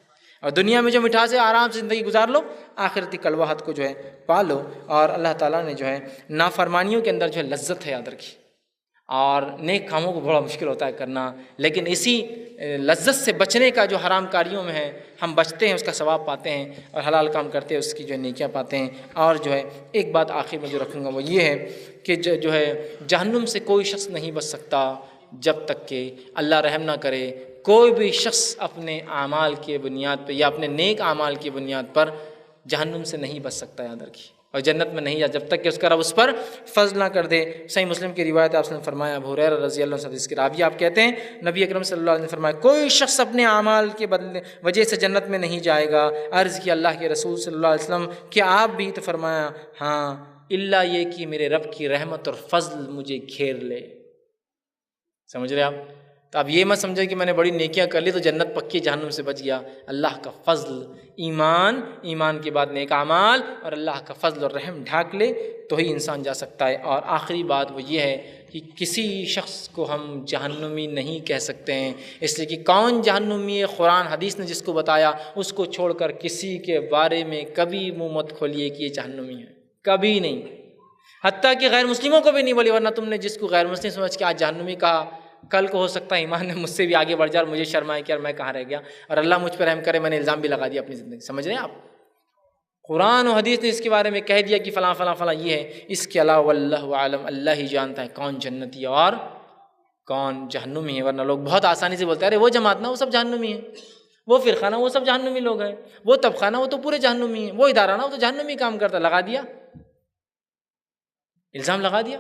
اور دنیا میں جو مٹھاس ہے آرام سے زندگی گزار لو، آخرتی کڑواہٹ کو جو ہے پا لو۔ اور اللہ تعالیٰ نے جو ہے نافرمانیوں کے اندر جو ہے لذت ہے یاد رکھی، اور نیک کاموں کو بڑا مشکل ہوتا ہے کرنا، لیکن اسی لذت سے بچنے کا جو حرام کاریوں میں ہے ہم بچتے ہیں، اس کا ثواب پاتے ہیں، اور حلال کام کرتے ہیں اس کی جو ہے نیکیاں پاتے ہیں۔ اور جو ہے ایک بات آخر میں جو رکھوں گا وہ یہ ہے کہ جو ہے جہنم سے کوئی شخص نہیں بچ سکتا جب تک کہ اللہ رحم نہ کرے، کوئی بھی شخص اپنے اعمال کی بنیاد پہ یا اپنے نیک اعمال کی بنیاد پر جہنم سے نہیں بچ سکتا، یاد رکھیے، اور جنت میں نہیں جا جب تک کہ اس کا رب اس پر فضل نہ کر دے۔ صحیح مسلم کی روایت آپ نے فرمایا، ابو ہریرہ رضی اللہ عنہ اس کے راوی آپ کہتے ہیں نبی اکرم صلی اللہ علیہ وسلم نے فرمایا کوئی شخص اپنے اعمال کے بدلے وجہ سے جنت میں نہیں جائے گا۔ عرض کی اللہ کے رسول صلی اللہ علیہ وسلم کہ آپ بھی؟ تو فرمایا ہاں، الا یہ کہ میرے رب کی رحمت اور فضل مجھے گھیر لے۔ سمجھ رہے آپ؟ تو اب یہ مت سمجھے کہ میں نے بڑی نیکیاں کر لی تو جنت پکی، جہنم سے بچ گیا۔ اللہ کا فضل، ایمان کے بعد نیک اعمال، اور اللہ کا فضل اور رحم ڈھانک لے تو ہی انسان جا سکتا ہے۔ اور آخری بات وہ یہ ہے کہ کسی شخص کو ہم جہنمی نہیں کہہ سکتے ہیں، اس لیے کہ کون جہنمی ہے، قرآن حدیث نے جس کو بتایا اس کو چھوڑ کر کسی کے بارے میں کبھی منہ مت کھولیے کہ یہ جہنمی ہے، کبھی نہیں، حتیٰ کہ غیر مسلموں کو بھی نہیں بولی، ورنہ تم نے جس کو غیر مسلم سمجھ کے آج جہنمی کہا، کل کو ہو سکتا ہے ایمان میں مجھ سے بھی آگے بڑھ جائے اور مجھے شرمائے کہ یار میں کہاں رہ گیا، اور اللہ مجھ پہ رحم کرے میں نے الزام بھی لگا دیا اپنی زندگی۔ سمجھ رہے ہیں آپ؟ قرآن و حدیث نے اس کے بارے میں کہہ دیا کہ فلاں فلاں فلاں یہ ہے، اس کے علاوہ واللہ عالم، اللہ ہی جانتا ہے کون جنتی ہے اور کون جہنمی ہے۔ ورنہ لوگ بہت آسانی سے بولتے ہیں ارے وہ جماعت نا وہ سب جہنمی ہیں، وہ فرقہ نا وہ سب جہنمی لوگ ہیں، وہ طبقہ نا وہ تو پورے جہنمی ہیں، وہ ادارہ نا وہ تو جہنمی کام کرتا، لگا دیا، الزام لگا دیا۔